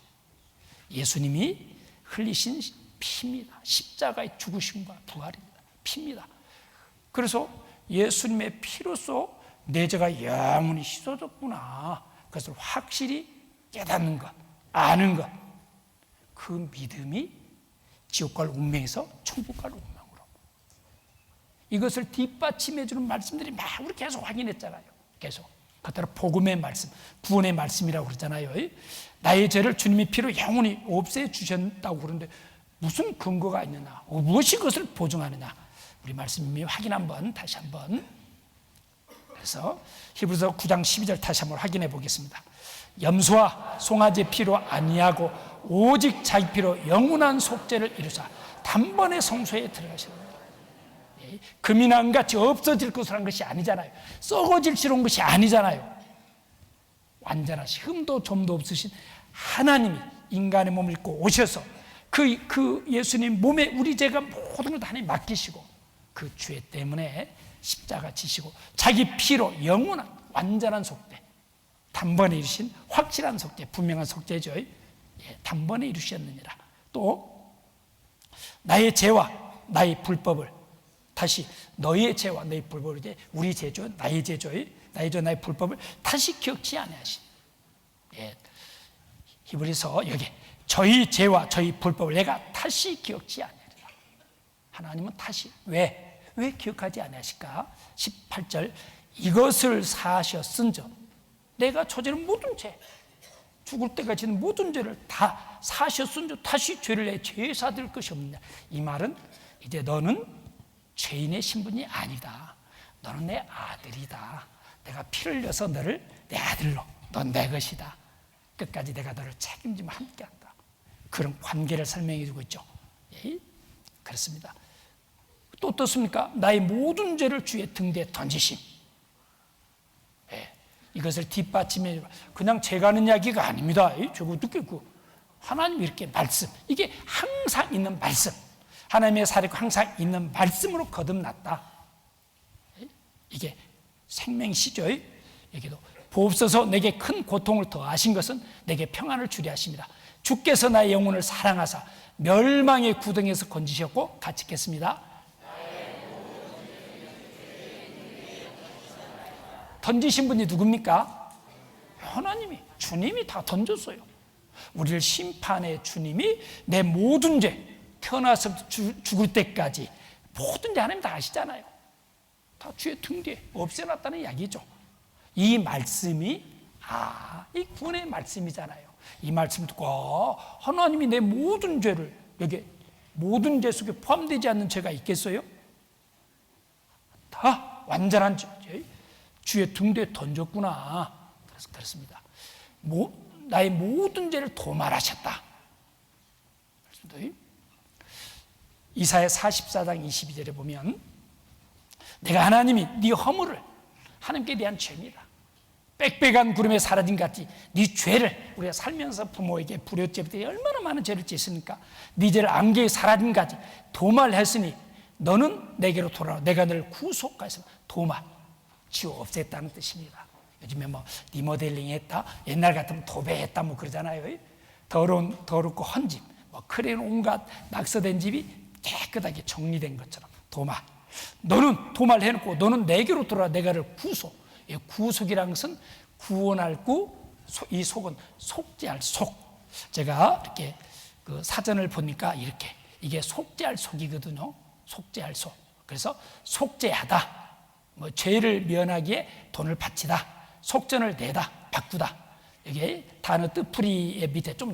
예수님이 흘리신 피입니다. 십자가의 죽으심과 부활입니다. 피입니다. 그래서 예수님의 피로써 내 죄가 영원히 씻어졌구나, 그것을 확실히 깨닫는 것, 아는 것, 그 믿음이 지옥 갈 운명에서 천국 갈 운명으로, 이것을 뒷받침해주는 말씀들이 막 우리 계속 확인했잖아요. 계속 그대로 복음의 말씀, 구원의 말씀이라고 그러잖아요. 나의 죄를 주님의 피로 영원히 없애주셨다고 그러는데 무슨 근거가 있느냐, 무엇이 그것을 보증하느냐, 우리 말씀이 확인 다시 한번. 그래서 히브리서 9장 12절 다시 한번 확인해 보겠습니다. 염소와 송아지 피로 아니하고 오직 자기 피로 영원한 속죄를 이루사 단번에 성소에 들어가시는 거예요. 금이나 은같이 없어질 것을 한 것이 아니잖아요. 썩어질시러 온 것이 아니잖아요. 완전하신 흠도 점도 없으신 하나님이 인간의 몸을 입고 오셔서 그 예수님 몸에 우리 죄가 모든 걸 다 하나님 맡기시고 그 죄 때문에 십자가 지시고 자기 피로 영원한 완전한 속죄, 단번에 이루신 확실한 속죄, 분명한 속죄죠. 단번에 이루셨느니라. 또 나의 죄와 나의 불법을 다시 너의 죄와 너의 불법을 이제 우리 죄죠, 나의 죄죠, 나의 죄 나의 불법을 다시 기억지 아니하시니. 예. 히브리서 여기 저희 죄와 저희 불법을 내가 다시 기억지 아니하리라. 하나님은 다시 왜 기억하지 아니하실까? 18절 이것을 사하셨은즉 내가 저지른 모든 죄, 죽을 때까지는 모든 죄를 다 사하셨은즉 다시 죄를 내 죄에 사들 것이 없느냐. 이 말은 이제 너는 죄인의 신분이 아니다. 너는 내 아들이다. 내가 피를 흘려서 너를 내 아들로, 넌 내 것이다. 끝까지 내가 너를 책임지며 함께한다. 그런 관계를 설명해 주고 있죠. 예? 그렇습니다. 또 어떻습니까? 나의 모든 죄를 주의 등대에 던지심. 예. 이것을 뒷받침해 그냥 제가 하는 이야기가 아닙니다. 저거 듣겠고 하나님 이렇게 말씀, 이게 항상 있는 말씀, 하나님의 사례가 항상 있는 말씀으로 거듭났다. 예? 이게 생명시죠. 여기도 보옵소서 내게 큰 고통을 더하신 것은 내게 평안을 주려 하십니다. 주께서 나의 영혼을 사랑하사 멸망의 구덩이에서 건지셨고 같이 읽겠습니다. 던지신 분이 누굽니까? 하나님이, 주님이 다 던졌어요. 우리를 심판의 주님이 내 모든 죄, 태어나서부터 죽을 때까지 모든 죄 하나님 다 아시잖아요. 다 주의 등 뒤에 없애놨다는 이야기죠. 이 말씀이 이 구원의 말씀이잖아요. 이 말씀 듣고 하나님이 내 모든 죄를, 여기 모든 죄 속에 포함되지 않는 죄가 있겠어요? 다 완전한 죄, 주의 등 뒤에 던졌구나. 그래서 그렇습니다. 나의 모든 죄를 도말하셨다. 이사야 44장 22절에 보면 내가 하나님이 네 허물을, 하나님께 대한 죄입니다. 빽빽한 구름에 사라진 같이 네 죄를, 우리가 살면서 부모에게 불효죄부터 얼마나 많은 죄를 짓습니까? 네 죄를 안개에 사라진 같이 도말했으니 너는 내게로 돌아와 내가 너를 구속하였으며. 도말, 지워 없앴다는 뜻입니다. 요즘에 뭐 리모델링 했다, 옛날 같으면 도배했다 뭐 그러잖아요. 더럽고 헌 집, 뭐 크레인 온갖 낙서된 집이 깨끗하게 정리된 것처럼 도말. 너는 도말해놓고 너는 내게로 돌아와 내가 너를 구속. 구속이라는 것은 구원할 구, 이 속은 속죄할 속. 제가 이렇게 그 사전을 보니까 이렇게 이게 속죄할 속이거든요. 속죄할 속. 그래서 속죄하다, 뭐 죄를 면하기에 돈을 바치다, 속전을 내다, 바꾸다. 여기 단어 뜻풀이의 밑에 좀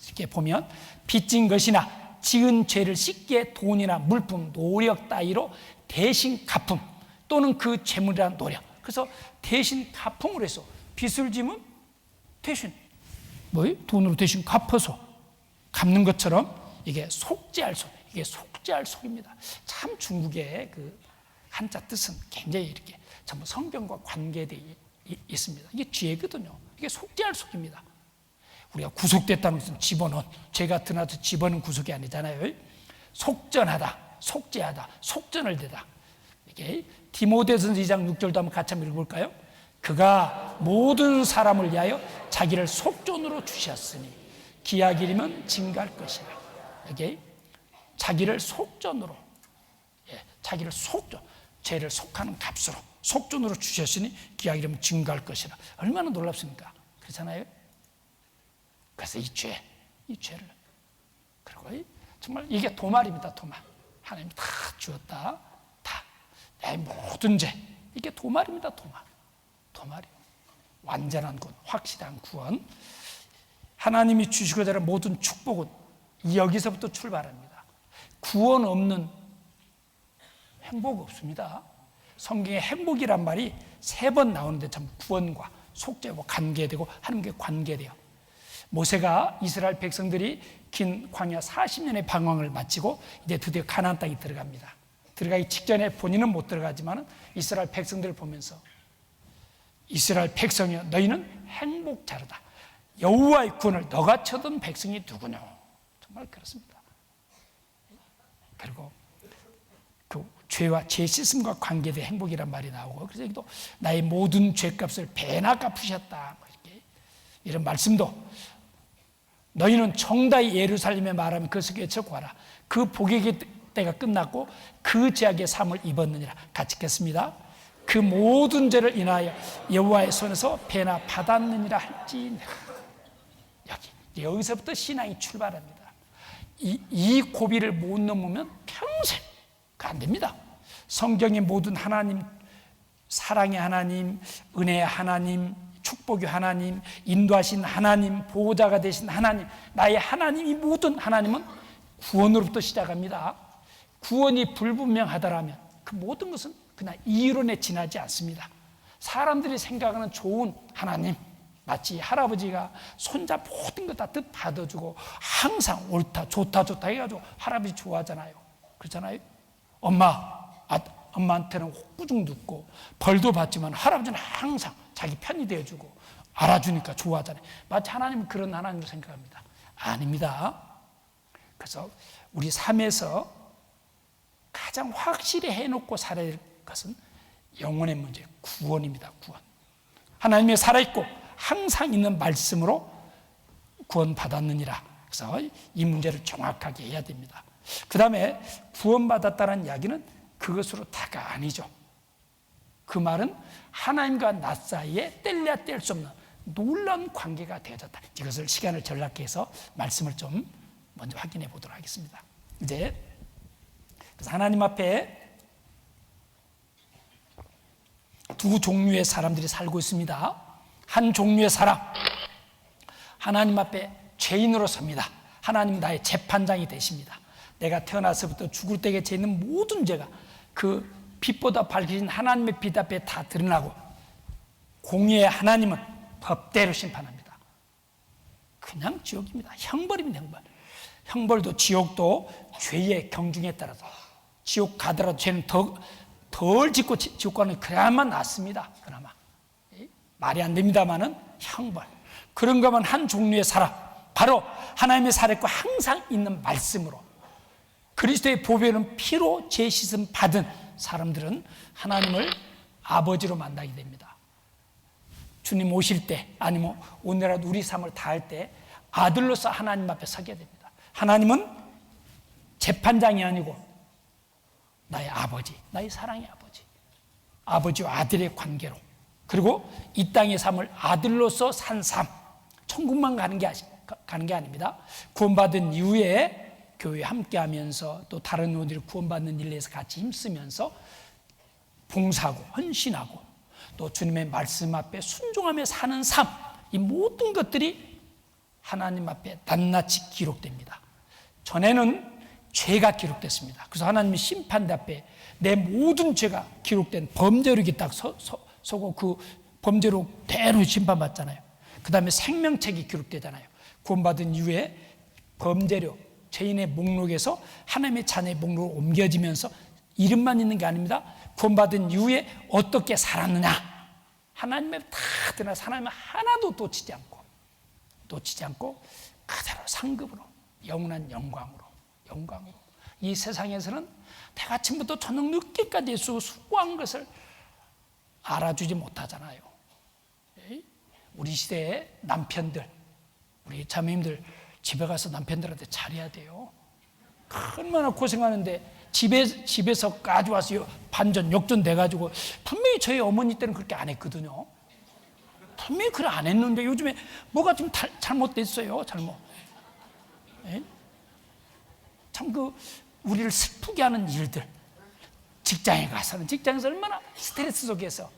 이렇게 보면 빚진 것이나 지은 죄를 씻기에 돈이나 물품, 노력 따위로 대신 갚음 또는 그 재물이란 노력. 그래서 대신 갚음으로 해서 빚을 지면 대신 돈으로 대신 갚아서 갚는 것처럼 이게 속죄할 속, 이게 속죄할 속입니다. 참 중국의 그 한자 뜻은 굉장히 이렇게 전부 성경과 관계되어 있습니다. 이게 죄거든요. 이게 속죄할 속입니다. 우리가 구속됐다는 것은 집어넣은, 죄가 드러나서 집어넣은 구속이 아니잖아요. 속전하다, 속죄하다, 속전을 대다. 이게 디모데전서 2장 6절도 한번 같이 한번 읽어볼까요? 그가 모든 사람을 위하여 자기를 속전으로 주셨으니 기약 이르면 증가할 것이라. 이게 자기를 속전으로, 자기를 속전, 죄를 속하는 값으로 속전으로 주셨으니 기약 이르면 증가할 것이라. 얼마나 놀랍습니까? 그렇잖아요. 그래서 이 죄를, 그리고 정말 이게 도말입니다. 도말. 하나님이 다 주었다. 다 내 모든 죄, 이게 도말입니다. 도말이요. 완전한 구원, 확실한 구원. 하나님이 주시고자 하는 모든 축복은 여기서부터 출발합니다. 구원 없는 행복 없습니다. 성경에 행복이란 말이 3번 나오는데 참 구원과 속죄와 관계되고 하나님께 관계돼요. 모세가 이스라엘 백성들이 긴 광야 40년의 방황을 마치고 이제 드디어 가나안 땅에 들어갑니다. 들어가기 직전에 본인은 못 들어가지만 이스라엘 백성들을 보면서 이스라엘 백성이여 너희는 행복자로다. 여호와의 구원을 너가 쳐든 백성이 누구냐. 정말 그렇습니다. 그리고 그 죄와 죄 씻음과 관계된 행복이란 말이 나오고, 그래서 여기도 나의 모든 죄값을 배나 갚으셨다, 이런 말씀도 너희는 정다이 예루살렘에 말하면 그 속에 적고하라. 그 복의 때가 끝났고 그 죄악의 삶을 입었느니라. 같이 읽겠습니다. 그 모든 죄를 인하여 여호와의 손에서 배나 받았느니라 할지니라. 여기서부터 신앙이 출발합니다. 이 고비를 못 넘으면 평생 안 됩니다. 성경의 모든 하나님, 사랑의 하나님, 은혜의 하나님, 축복의 하나님, 인도하신 하나님, 보호자가 되신 하나님, 나의 하나님이 모든 하나님은 구원으로부터 시작합니다. 구원이 불분명하다라면 그 모든 것은 그냥 이론에 지나지 않습니다. 사람들이 생각하는 좋은 하나님, 마치 할아버지가 손자 모든 것 다 받아주고 항상 옳다 좋다 해가지고 할아버지 좋아하잖아요. 그렇잖아요. 엄마한테는 꾸중 듣고 벌도 받지만 할아버지는 항상 자기 편이 되어주고 알아주니까 좋아하잖아요. 마치 하나님은 그런 하나님으로 생각합니다. 아닙니다. 그래서 우리 삶에서 가장 확실히 해놓고 살아야 할 것은 영혼의 문제, 구원입니다. 구원. 하나님이 살아있고 항상 있는 말씀으로 구원받았느니라. 그래서 이 문제를 정확하게 해야 됩니다. 그 다음에 구원받았다는 이야기는 그것으로 다가 아니죠. 그 말은 하나님과 나 사이에 뗄래야 뗄 수 없는 놀라운 관계가 되어졌다. 이것을 시간을 전락해서 말씀을 좀 먼저 확인해 보도록 하겠습니다. 이제 그래서 하나님 앞에 두 종류의 사람들이 살고 있습니다. 한 종류의 사람, 하나님 앞에 죄인으로 섭니다. 하나님 나의 재판장이 되십니다. 내가 태어나서부터 죽을 때에 죄는 모든 죄가 그 빛보다 밝으신 하나님의 빛 앞에 다 드러나고 공의의 하나님은 법대로 심판합니다. 그냥 지옥입니다. 형벌입니다. 형벌도 지옥도 죄의 경중에 따라서 지옥 가더라도 죄는 덜 짓고 지옥 가는 그래야만 낫습니다. 그나마 말이 안 됩니다만은 형벌. 그런가만 한 종류의 사람, 바로 하나님의 살아있고 항상 있는 말씀으로 그리스도의 보배는 피로 죄 씻음 받은 사람들은 하나님을 아버지로 만나게 됩니다. 주님 오실 때 아니면 오늘라도 우리 삶을 다할 때 아들로서 하나님 앞에 서게 됩니다. 하나님은 재판장이 아니고 나의 아버지, 나의 사랑의 아버지, 아버지와 아들의 관계로, 그리고 이 땅의 삶을 아들로서 산 삶, 천국만 가는 게 아닙니다. 구원받은 이후에 교회에 함께하면서 또 다른 원들이 구원받는 일에서 같이 힘쓰면서 봉사하고 헌신하고 또 주님의 말씀 앞에 순종하며 사는 삶, 이 모든 것들이 하나님 앞에 낱낱이 기록됩니다. 전에는 죄가 기록됐습니다. 그래서 하나님의 심판대 앞에 내 모든 죄가 기록된 범죄로 이렇게 딱 서고 그 범죄로 대로 심판받잖아요. 그 다음에 생명책이 기록되잖아요. 구원받은 이후에 범죄로 죄인의 목록에서 하나님의 자녀의 목록으로 옮겨지면서 이름만 있는 게 아닙니다. 구원받은 이후에 어떻게 살았느냐, 하나님의 다 드러나서 하나님은 하나도 놓치지 않고 그대로 상급으로 영원한 영광으로 이 세상에서는 내가 아침부터 저녁 늦게까지 예수 수고한 것을 알아주지 못하잖아요. 우리 시대의 남편들, 우리 자매님들 집에 가서 남편들한테 잘해야 돼요. 얼마나 고생하는데 집에서 가져와서 반전 역전 돼가지고 분명히 저희 어머니 때는 그렇게 안 했거든요. 분명히 그래 안 했는데 요즘에 뭐가 좀 잘못됐어요. 참 우리를 슬프게 하는 일들, 직장에 가서는 직장에서 얼마나 스트레스 속에서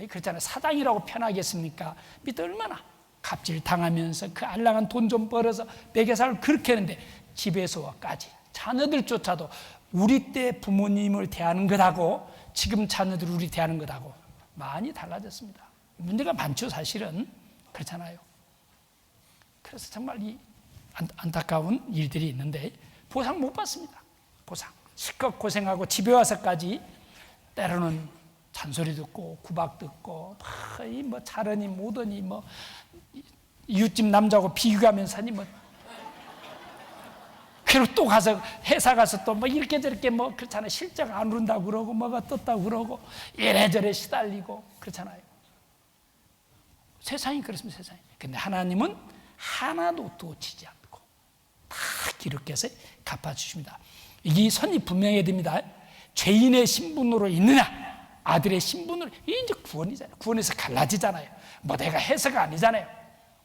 그렇잖아요. 사장이라고 편하겠습니까? 밑에 얼마나 갑질 당하면서 그 알랑한 돈 좀 벌어서 매개살을 그렇게 하는데 집에서까지 자녀들조차도 우리 때 부모님을 대하는 것하고 지금 자녀들 우리 대하는 것하고 많이 달라졌습니다. 문제가 많죠. 사실은 그렇잖아요. 그래서 정말 이 안타까운 일들이 있는데 보상 못 받습니다. 보상 실컷 고생하고 집에 와서까지 때로는 잔소리 듣고 구박 듣고 뭐 잘하니 못하니 뭐 이웃집 남자하고 비교하면서 하니 뭐 그리고 또 가서 회사 가서 또 뭐 이렇게 저렇게 뭐 그렇잖아요. 실적 안 오른다고 그러고 뭐가 떴다고 그러고 이래저래 시달리고 그렇잖아요. 세상이 그렇습니다. 세상이. 근데 하나님은 하나도 놓치지 않고 다 기록해서 갚아주십니다. 이 선이 분명해야 됩니다. 죄인의 신분으로 있느냐, 아들의 신분으로. 이게 이제 구원이잖아요. 구원에서 갈라지잖아요. 뭐 내가 해서가 아니잖아요.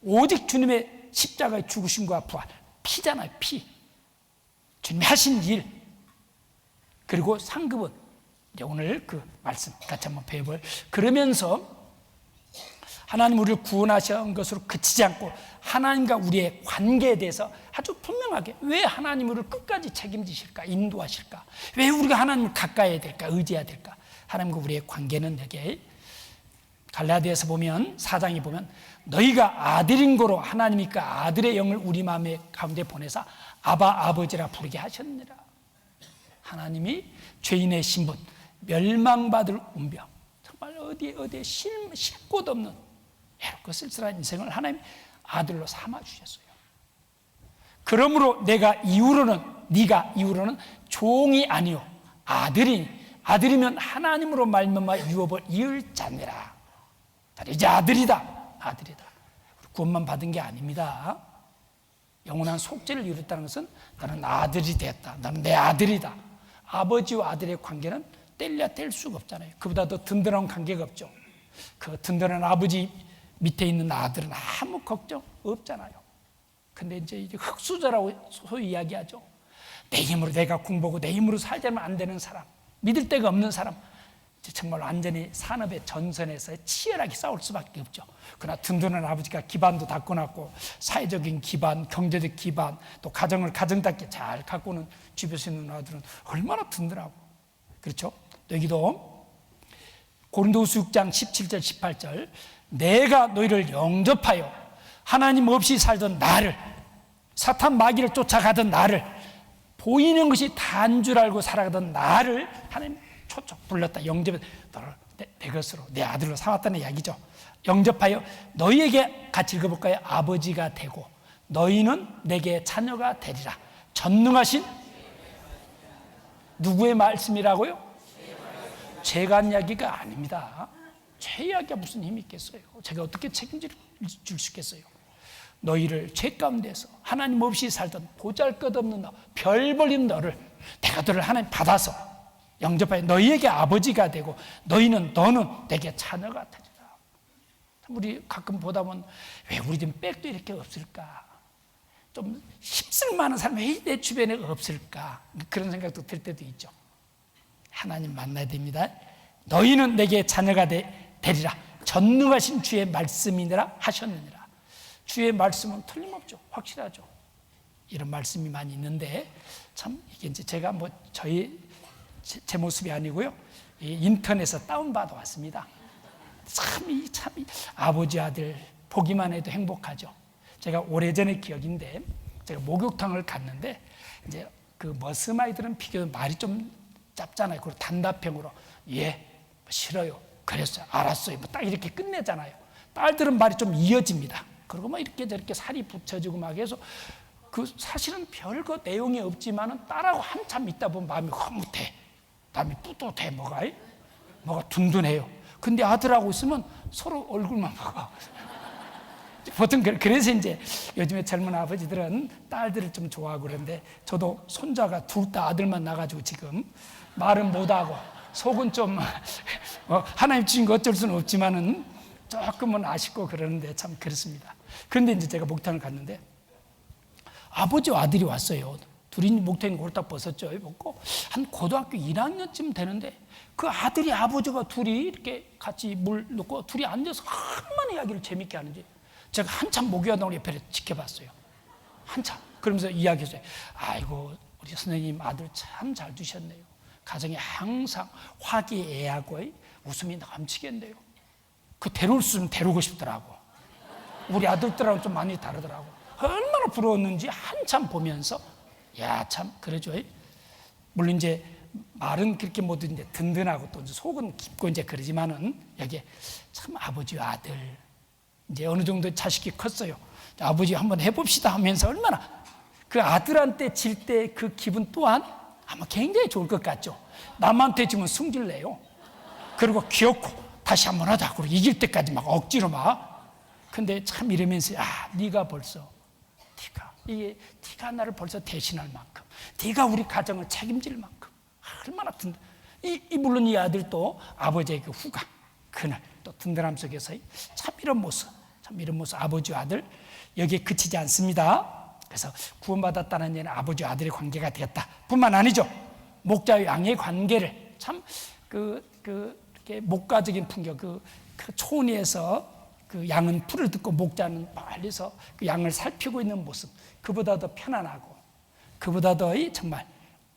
오직 주님의 십자가의 죽으심과 부활, 피잖아요. 피. 주님이 하신 일. 그리고 상급은 이제 오늘 그 말씀 같이 한번 배워볼. 그러면서 하나님 우리를 구원하신 것으로 그치지 않고 하나님과 우리의 관계에 대해서 아주 분명하게, 왜 하나님 우리를 끝까지 책임지실까, 인도하실까, 왜 우리가 하나님을 가까이 해야 될까, 의지해야 될까. 하나님과 우리의 관계는 되게, 갈라디아서 보면 4장에 보면 너희가 아들인 거로 하나님이니까 아들의 영을 우리 마음의 가운데 보내사 아바 아버지라 부르게 하셨느니라. 하나님이 죄인의 신분, 멸망받을 운명, 정말 어디에 쉴 곳 없는 외롭고 쓸쓸한 인생을 하나님 아들로 삼아 주셨어요. 그러므로 네가 이후로는 종이 아니요 아들이면 하나님으로 말미암아 유업을 이을 자니라. 이제 아들이다. 구원만 받은 게 아닙니다. 영원한 속죄를 이뤘다는 것은 나는 아들이 됐다. 나는 내 아들이다. 아버지와 아들의 관계는 뗄 수가 없잖아요. 그보다 더 든든한 관계가 없죠. 그 든든한 아버지 밑에 있는 아들은 아무 걱정 없잖아요. 근데 이제 흙수저라고 소위 이야기하죠. 내 힘으로 내가 공부하고 내 힘으로 살자면 안 되는 사람, 믿을 데가 없는 사람, 정말 완전히 산업의 전선에서 치열하게 싸울 수밖에 없죠. 그러나 든든한 아버지가 기반도 닦아놨고 사회적인 기반, 경제적 기반, 또 가정답게 잘 가꾸는 집에서 있는 아들은 얼마나 든든하고, 그렇죠? 여기도 고린도후서 6장 17절 18절 내가 너희를 영접하여 하나님 없이 살던 나를, 사탄 마귀를 쫓아가던 나를, 보이는 것이 다인 줄 알고 살아가던 나를 하나님 초청 불렀다. 영접해 너를 내 것으로, 내 아들로 삼았다는 이야기죠. 영접하여 너희에게, 같이 읽어볼까요? 아버지가 되고 너희는 내게 자녀가 되리라. 전능하신 누구의 말씀이라고요? 제가 한 이야기가 아닙니다. 제 이야기가 무슨 힘이 있겠어요? 제가 어떻게 책임질 수 있겠어요? 너희를 죄 가운데서 하나님 없이 살던 보잘것없는 너, 별 볼린 너를, 내가 너를 하나님 받아서 영접하여 너희에게 아버지가 되고 너는 내게 자녀가 되리라. 우리 가끔 보다 보면 왜 우리 집 백도 이렇게 없을까? 좀 힘쓸 만한 사람이 왜 내 주변에 없을까? 그런 생각도 들 때도 있죠. 하나님 만나야 됩니다. 너희는 내게 자녀가 되리라. 전능하신 주의 말씀이니라 하셨느니라. 주의 말씀은 틀림없죠. 확실하죠. 이런 말씀이 많이 있는데 참 이게 이제 제가 뭐 제 모습이 아니고요. 인터넷에서 다운받아 왔습니다. 참 아버지 아들 보기만 해도 행복하죠. 제가 오래전의 기억인데 제가 목욕탕을 갔는데 이제 그 머스마이들은 비교적 말이 좀 짧잖아요. 그리고 단답형으로 예 싫어요. 그랬어요. 알았어요. 뭐 딱 이렇게 끝내잖아요. 딸들은 말이 좀 이어집니다. 그리고 막 이렇게 저렇게 살이 붙여지고 막 해서 그 사실은 별거 내용이 없지만은 딸하고 한참 있다 보면 마음이 흐뭇해. 마음이 뿌듯해. 뭐가 든든해요. 근데 아들하고 있으면 서로 얼굴만 보고. 보통 그래서 이제 요즘에 젊은 아버지들은 딸들을 좀 좋아하고 그러는데 저도 손자가 둘 다 아들만 나가지고 지금 말은 못하고 속은 좀 하나님 주신 거 어쩔 수는 없지만은 조금은 아쉽고 그러는데 참 그렇습니다. 그런데 이제 제가 목욕탕을 갔는데 아버지와 아들이 왔어요. 둘이 목욕탕에 홀딱 벗었죠. 벗고 한 고등학교 1학년쯤 되는데 그 아들이 아버지가 둘이 이렇게 같이 물 넣고 둘이 앉아서 얼마나 이야기를 재밌게 하는지 제가 한참 목욕하다가 옆에 지켜봤어요. 한참. 그러면서 이야기했어요. 아이고 우리 선생님 아들 참 잘 두셨네요. 가정에 항상 화기애애하고 웃음이 넘치겠네요. 그 데려올 수 있으면 데리고 싶더라고. 우리 아들들하고 좀 많이 다르더라고. 얼마나 부러웠는지 한참 보면서 야 참 그러죠. 물론 이제 말은 그렇게 못 이제 든든하고 또 속은 깊고 이제 그러지만은 여기에 참 아버지와 아들 이제 어느 정도 자식이 컸어요. 아버지 한번 해봅시다 하면서 얼마나 그 아들한테 질 때 그 기분 또한 아마 굉장히 좋을 것 같죠. 남한테 지면 승질내요. 그리고 귀엽고 다시 한번 하자. 그리고 이길 때까지 막 억지로 막 근데 참 이러면서 네가 벌써 네가 나를 벌써 대신할 만큼, 네가 우리 가정을 책임질 만큼 얼마나 물론 이 아들도 아버지의 그 후각, 그늘, 또 든든함 속에서 참 이런 모습 아버지와 아들 여기에 그치지 않습니다. 그래서 구원받았다는 얘는 아버지와 아들의 관계가 되었다 뿐만 아니죠. 목자와 양의 관계를 참 이렇게 목가적인 풍경, 그 초원에서 그 양은 풀을 듣고 목자는 멀리서 그 양을 살피고 있는 모습, 그보다 더 편안하고 그보다 더 정말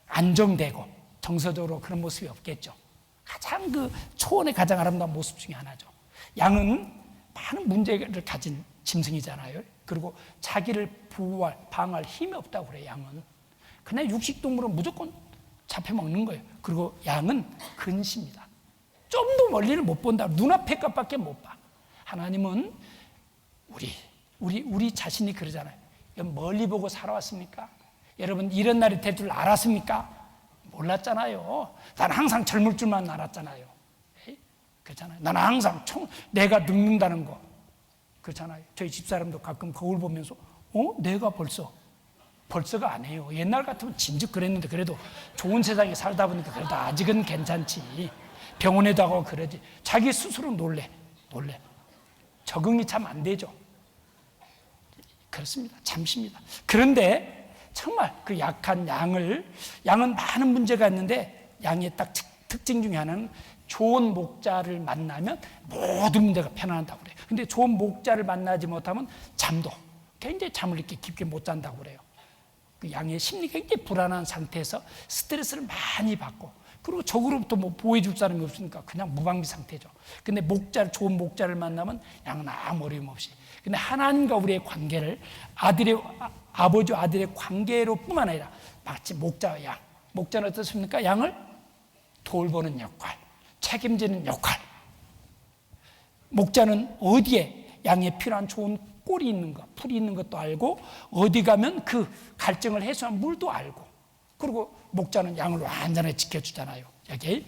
안정되고 정서적으로 그런 모습이 없겠죠. 가장 초원의 가장 아름다운 모습 중에 하나죠. 양은 많은 문제를 가진 짐승이잖아요. 그리고 자기를 방어할 힘이 없다고 그래요. 양은 그냥 육식동물은 무조건 잡혀먹는 거예요. 그리고 양은 근시입니다. 좀 더 멀리를 못 본다. 눈앞의 것밖에 못 봐. 하나님은 우리 자신이 그러잖아요. 멀리 보고 살아왔습니까? 여러분 이런 날이 될 줄 알았습니까? 몰랐잖아요. 난 항상 젊을 줄만 알았잖아요. 그렇잖아요. 나는 항상 내가 늙는다는 거 그렇잖아요. 저희 집사람도 가끔 거울 보면서 내가 벌써가 아니에요. 옛날 같으면 진즉 그랬는데 그래도 좋은 세상에 살다 보니까 그래도 아직은 괜찮지. 병원에도 하고 그러지. 자기 스스로 놀래. 적응이 참 안 되죠. 그렇습니다. 잠시입니다. 그런데 정말 그 약한 양은 많은 문제가 있는데 양의 딱 특징 중에 하나는 좋은 목자를 만나면 모든 문제가 편안하다고 그래요. 근데 좋은 목자를 만나지 못하면 굉장히 잠을 이렇게 깊게 못 잔다고 그래요. 그 양의 심리가 굉장히 불안한 상태에서 스트레스를 많이 받고, 그리고 적으로부터 보호해줄 사람이 없으니까 그냥 무방비 상태죠. 근데 좋은 목자를 만나면 양은 아무 어려움 없이. 근데 하나님과 우리의 관계를 아버지와 아들의 관계로 뿐만 아니라 마치 목자와 양. 목자는 어떻습니까? 양을 돌보는 역할, 책임지는 역할. 목자는 어디에 양에 필요한 좋은 꼴이 있는 것, 풀이 있는 것도 알고, 어디 가면 그 갈증을 해소한 물도 알고, 그리고 목자는 양을 완전히 지켜주잖아요. 여기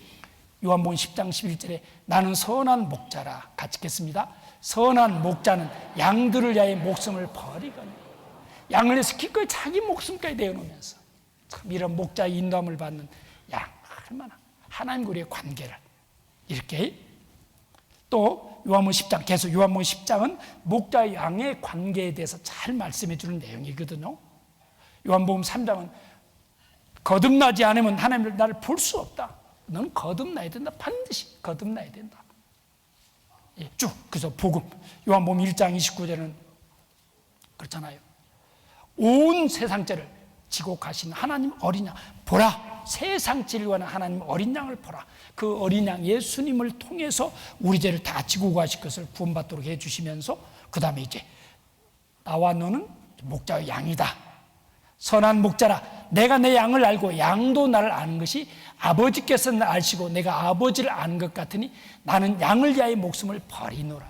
요한복음 10장 11절에 나는 선한 목자라, 같이 읽겠습니다. 선한 목자는 양들을 위하여 목숨을 버리거니. 양을 위해서 기꺼이 자기 목숨까지 내어놓으면서 참 이런 목자의 인도함을 받는 양, 얼마나 하나님과 우리의 관계를 이렇게. 또 요한복음 10장, 계속 요한복음 10장은 목자와 양의 관계에 대해서 잘 말씀해 주는 내용이거든요. 요한복음 3장은 거듭나지 않으면 하나님을 나를 볼 수 없다. 너는 거듭나야 된다. 반드시 거듭나야 된다. 쭉. 그래서 복음 요한복음 1장 29절은 그렇잖아요. 온 세상 죄를 지고 가신 하나님 어린 양 보라. 세상 죄를 위한 하나님 어린 양을 보라. 그 어린 양 예수님을 통해서 우리 죄를 다 지고 가실 것을 구원받도록 해주시면서 그 다음에 이제 나와 너는 목자의 양이다. 선한 목자라. 내가 내 양을 알고 양도 나를 아는 것이 아버지께서 나를 아시고 내가 아버지를 아는 것 같으니 나는 양을 위하여 목숨을 버리노라.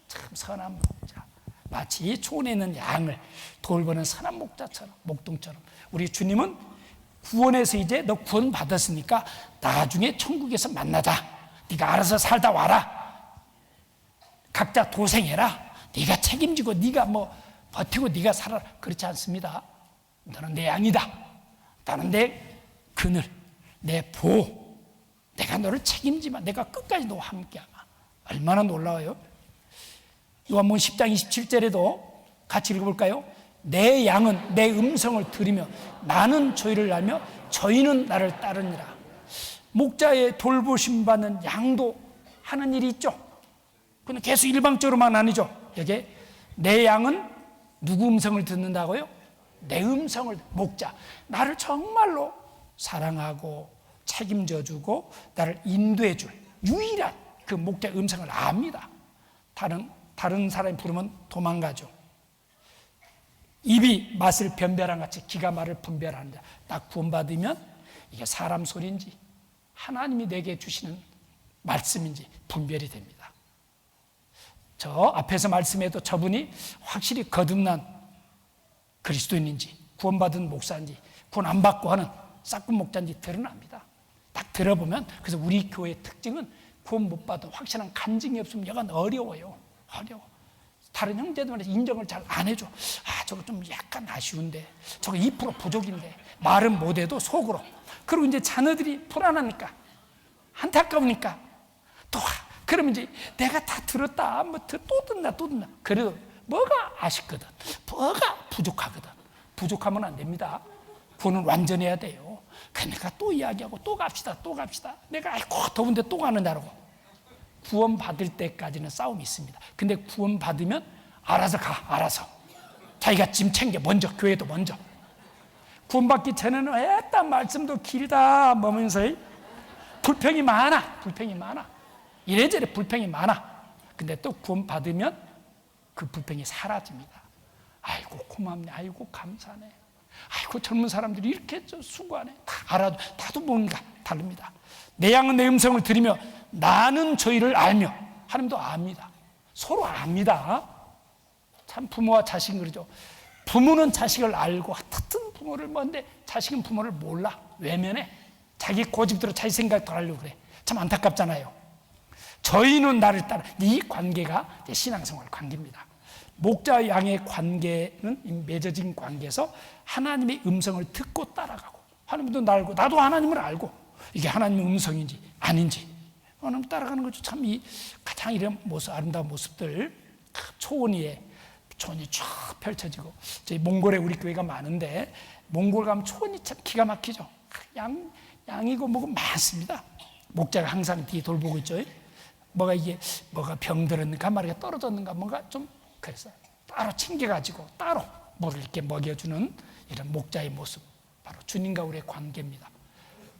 참 선한 목자. 마치 초원에 있는 양을 돌보는 선한 목자처럼, 목동처럼 우리 주님은 구원에서 이제 너 구원 받았으니까 나중에 천국에서 만나자. 네가 알아서 살다 와라. 각자 도생해라. 네가 책임지고 네가 버티고 네가 살아라. 그렇지 않습니다. 너는 내 양이다. 나는 내 그늘, 내 보호. 내가 너를 책임지마. 내가 끝까지 너와 함께하마. 얼마나 놀라워요. 요한복음 10장 27절에도 같이 읽어볼까요? 내 양은 내 음성을 들으며 나는 저희를 알며 저희는 나를 따르니라. 목자의 돌보심 받는 양도 하는 일이 있죠. 근데 계속 일방적으로만 아니죠. 여기 내 양은 누구 음성을 듣는다고요? 내 음성을. 목자, 나를 정말로 사랑하고 책임져주고 나를 인도해줄 유일한 그 목자의 음성을 압니다. 다른 사람이 부르면 도망가죠. 입이 맛을 변별한 같이 기가 말을 분별하는 자. 딱 구원받으면 이게 사람 소리인지 하나님이 내게 주시는 말씀인지 분별이 됩니다. 저 앞에서 말씀해도 저분이 확실히 거듭난 그리스도인인지 구원받은 목사인지 구원 안 받고 하는 싹군 목자인지 드러납니다. 딱 들어보면. 그래서 우리 교회의 특징은 구원 못 받은 확실한 간증이 없으면 여간 어려워요. 다른 형제들한테 인정을 잘 안 해줘. 저거 좀 약간 아쉬운데, 저거 2% 부족인데, 말은 못해도 속으로. 그리고 이제 자녀들이 불안하니까, 안타까우니까 또 그러면 이제 내가 다 들었다, 또 듣나. 그래도 뭐가 아쉽거든, 뭐가 부족하거든. 부족하면 안 됩니다. 구원은 완전해야 돼요. 그러니까 또 이야기하고 또 갑시다. 내가 아이고 더운데 또 가느냐라고. 구원 받을 때까지는 싸움이 있습니다. 근데 구원 받으면 알아서 가, 알아서. 자기가 짐 챙겨, 먼저, 교회도 먼저. 구원 받기 전에는 했단 말씀도 길다 뭐면서 불평이 많아. 이래저래 불평이 많아. 근데 또 구원 받으면 그 불평이 사라집니다. 아이고 고맙네, 아이고 감사하네, 아이고 젊은 사람들이 이렇게 수고하네. 다 알아도 나도 뭔가 다릅니다. 내 양은 내 음성을 들으며 나는 저희를 알며. 하나님도 압니다. 서로 압니다. 참 부모와 자식은 그러죠. 부모는 자식을 알고 같은 부모를 뭔데 자식은 부모를 몰라. 외면해. 자기 고집대로 자기 생각대로 하려고 그래. 참 안타깝잖아요. 저희는 나를 따라. 이 관계가 신앙생활 관계입니다. 목자와 양의 관계는 맺어진 관계에서 하나님의 음성을 듣고 따라가고, 하나님도 나 알고 나도 하나님을 알고, 이게 하나님의 음성인지 아닌지 하나님 따라가는 거죠. 참 이 가장 이런 모습, 아름다운 모습들, 초원이 쫙 펼쳐지고. 저희 몽골에 우리 교회가 많은데 몽골 가면 초원이 참 기가 막히죠. 양이고 뭐고 많습니다. 목자가 항상 뒤에 돌보고 있죠. 뭐가 병들었는가, 마리가 떨어졌는가, 뭔가 좀 그래서 따로 챙겨가지고 따로 뭐를 이렇게 먹여주는 이런 목자의 모습, 바로 주님과 우리의 관계입니다.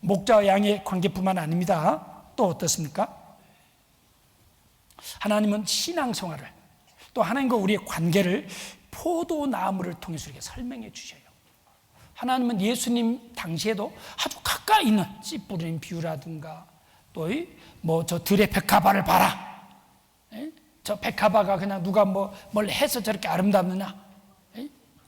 목자와 양의 관계뿐만 아닙니다. 또 어떻습니까? 하나님은 신앙생활을, 또 하나님과 우리의 관계를 포도나무를 통해서 이렇게 설명해 주셔요. 하나님은 예수님 당시에도 아주 가까이 있는 씨 뿌리는 비유라든가, 또 저 들의 백합화를 봐라. 저 백합화가 그냥 누가 뭘 해서 저렇게 아름답느냐?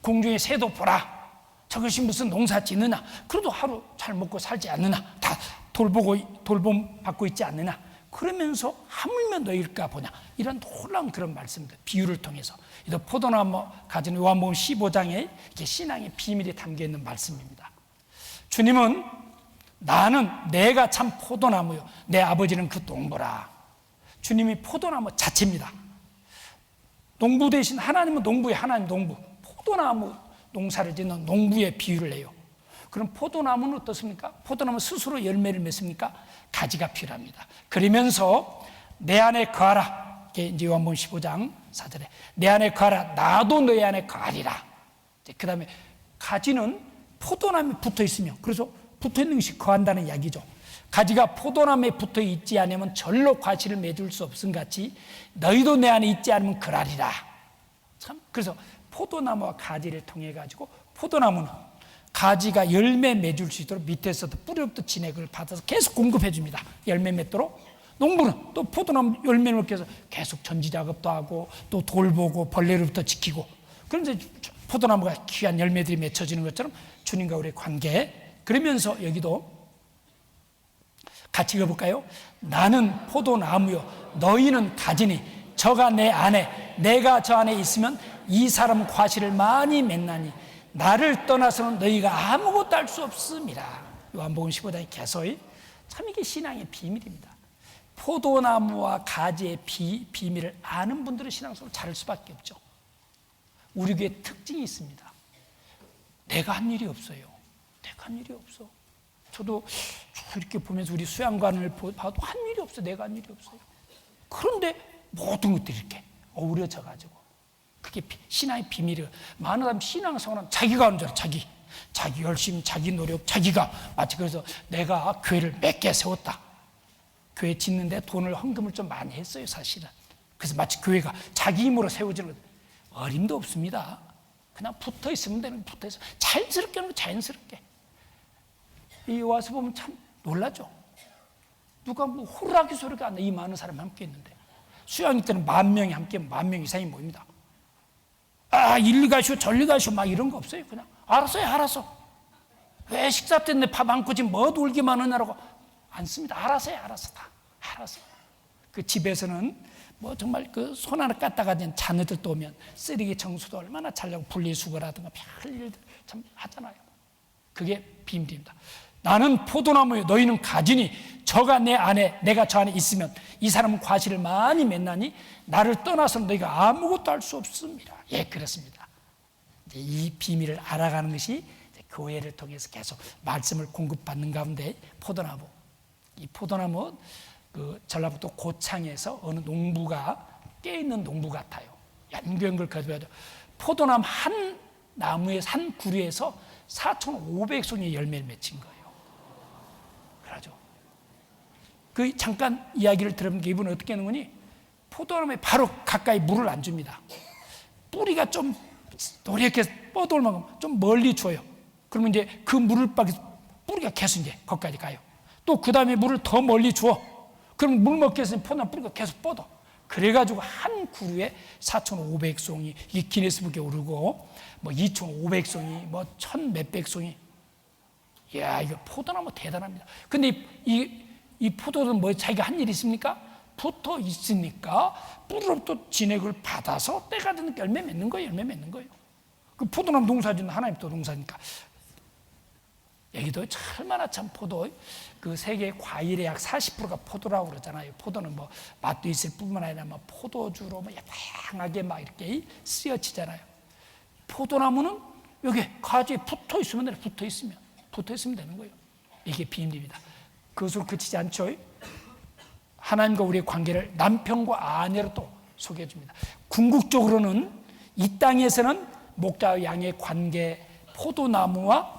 공중의 새도 보라. 저것이 무슨 농사 짓느냐? 그래도 하루 잘 먹고 살지 않느냐? 다 돌봄 받고 있지 않느냐? 그러면서 하물며 너희일까 보냐? 이런 놀라운 그런 말씀들, 비유를 통해서. 이 포도나무 가진 요한복음 15장에 이렇게 신앙의 비밀이 담겨 있는 말씀입니다. 주님은 나는 내가 참 포도나무요, 내 아버지는 그 농부라. 주님이 포도나무 자체입니다. 농부 대신 하나님은 농부예요. 하나님 농부. 포도나무 농사를 짓는 농부의 비유를 해요. 그럼 포도나무는 어떻습니까? 포도나무 스스로 열매를 맺습니까? 가지가 필요합니다. 그러면서 내 안에 거하라. 이제 요한복음 15장 4절에 내 안에 거하라. 나도 너희 안에 거하리라. 그 다음에 가지는 포도나무에 붙어 있으며, 그래서 붙어 있는 것이 거한다는 이야기죠. 가지가 포도나무에 붙어 있지 않으면 절로 과실을 맺을 수 없음 같이 너희도 내 안에 있지 않으면 그라리라. 참, 그래서 포도나무와 가지를 통해 가지고, 포도나무는 가지가 열매 맺을 수 있도록 밑에서도 뿌리부터 진액을 받아서 계속 공급해 줍니다. 열매 맺도록. 농부는 또 포도나무 열매 맺기 위해서 계속 전지 작업도 하고, 또 돌보고 벌레로부터 지키고. 그런데 포도나무가 귀한 열매들이 맺혀지는 것처럼 주님과 우리의 관계. 그러면서 여기도 같이 읽어볼까요? 나는 포도나무요 너희는 가지니 저가 내 안에 내가 저 안에 있으면 이 사람 과실을 많이 맺나니 나를 떠나서는 너희가 아무것도 할 수 없습니다. 요한복음 15장의 개서의 참 이게 신앙의 비밀입니다. 포도나무와 가지의 비밀을 아는 분들은 신앙생활을 잘할 수밖에 없죠. 우리 교회 특징이 있습니다. 내가 한 일이 없어요. 내가 한 일이 없어. 저도 이렇게 보면서 우리 수양관을 봐도 한 일이 없어. 내가 한 일이 없어요. 그런데 모든 것들이 이렇게 어우러져 가지고, 그게 신앙의 비밀이에요. 많은 사람 신앙생활은 자기가 하는 줄 알아. 자기 열심, 자기 노력, 자기가. 마치 그래서 내가 교회를 몇 개 세웠다. 교회 짓는데 돈을 헌금을 좀 많이 했어요, 사실은. 그래서 마치 교회가 자기 힘으로 세워지는 것. 어림도 없습니다. 그냥 붙어 있으면 되는, 붙어 있어. 자연스럽게 하는 거, 자연스럽게. 이 와서 보면 참 놀라죠. 누가 호루라기 소리가 안 나. 이 많은 사람이 함께 있는데. 수양일 때는 10,000명이 함께, 10,000명 이상이 모입니다. 일리 가시오, 저리 가시오, 막 이런 거 없어요. 그냥 알았어요, 알았어. 왜 식사 때문에 밥 안 꾸지 뭐 놀기만 하냐라고 안 씁니다. 알았어요, 알았어, 다 알았어. 그 집에서는 뭐 정말 그 손 하나 깠다가 된 자녀들 또 오면 쓰레기 청소도 얼마나 잘하고 분리수거라든가 별일들 참 하잖아요. 그게 비밀입니다. 나는 포도나무요 너희는 가지니 저가 내 안에 내가 저 안에 있으면 이 사람은 과실을 많이 맺나니 나를 떠나서는 너희가 아무것도 할 수 없습니다. 예, 그렇습니다. 이제 이 비밀을 알아가는 것이 교회를 통해서 계속 말씀을 공급받는 가운데 포도나무, 이 포도나무 그 전라북도 고창에서 어느 농부가 깨있는 농부 같아요. 연결 거듭해도 포도나무 한 나무에 한 구리에서 4,500송이 열매를 맺힌 거예요. 그러죠. 그 잠깐 이야기를 들으면 이분은 어떻게 하는 거니? 포도나무에 바로 가까이 물을 안 줍니다. 뿌리가 좀 노랗게 뻗어올 만큼 좀 멀리 줘요. 그러면 이제 그 물을 뿌리가 계속 이제 거기까지 가요. 또 그 다음에 물을 더 멀리 줘. 그럼 물 먹기 위해서 포도나무 뿌리가 계속 뻗어. 그래가지고 한 그루에 4,500송이 이 기네스북에 오르고 뭐 2,500송이 뭐 1,000몇백 송이. 이야, 이거 포도나무 대단합니다. 근데 이 포도는 뭐 자기가 한 일이 있습니까? 붙어 있으니까 뿌리로부터 진액을 받아서 때가 되는 열매 맺는 거예요. 열매 맺는 거예요. 그 포도나무 농사짓는 하나님 또 농사니까. 여기도 얼마나 참 포도, 그 세계 과일의 약 40%가 포도라고 그러잖아요. 포도는 뭐 맛도 있을 뿐만 아니라 뭐 포도주로 뭐 다양하게 막 이렇게 쓰여지잖아요. 포도나무는 여기 가지에 붙어 있으면 돼요. 붙어 있으면 되는 거예요. 이게 비밀입니다. 그것으로 그치지 않죠. 하나님과 우리의 관계를 남편과 아내로 또 소개해 줍니다. 궁극적으로는 이 땅에서는 목자와 양의 관계, 포도나무와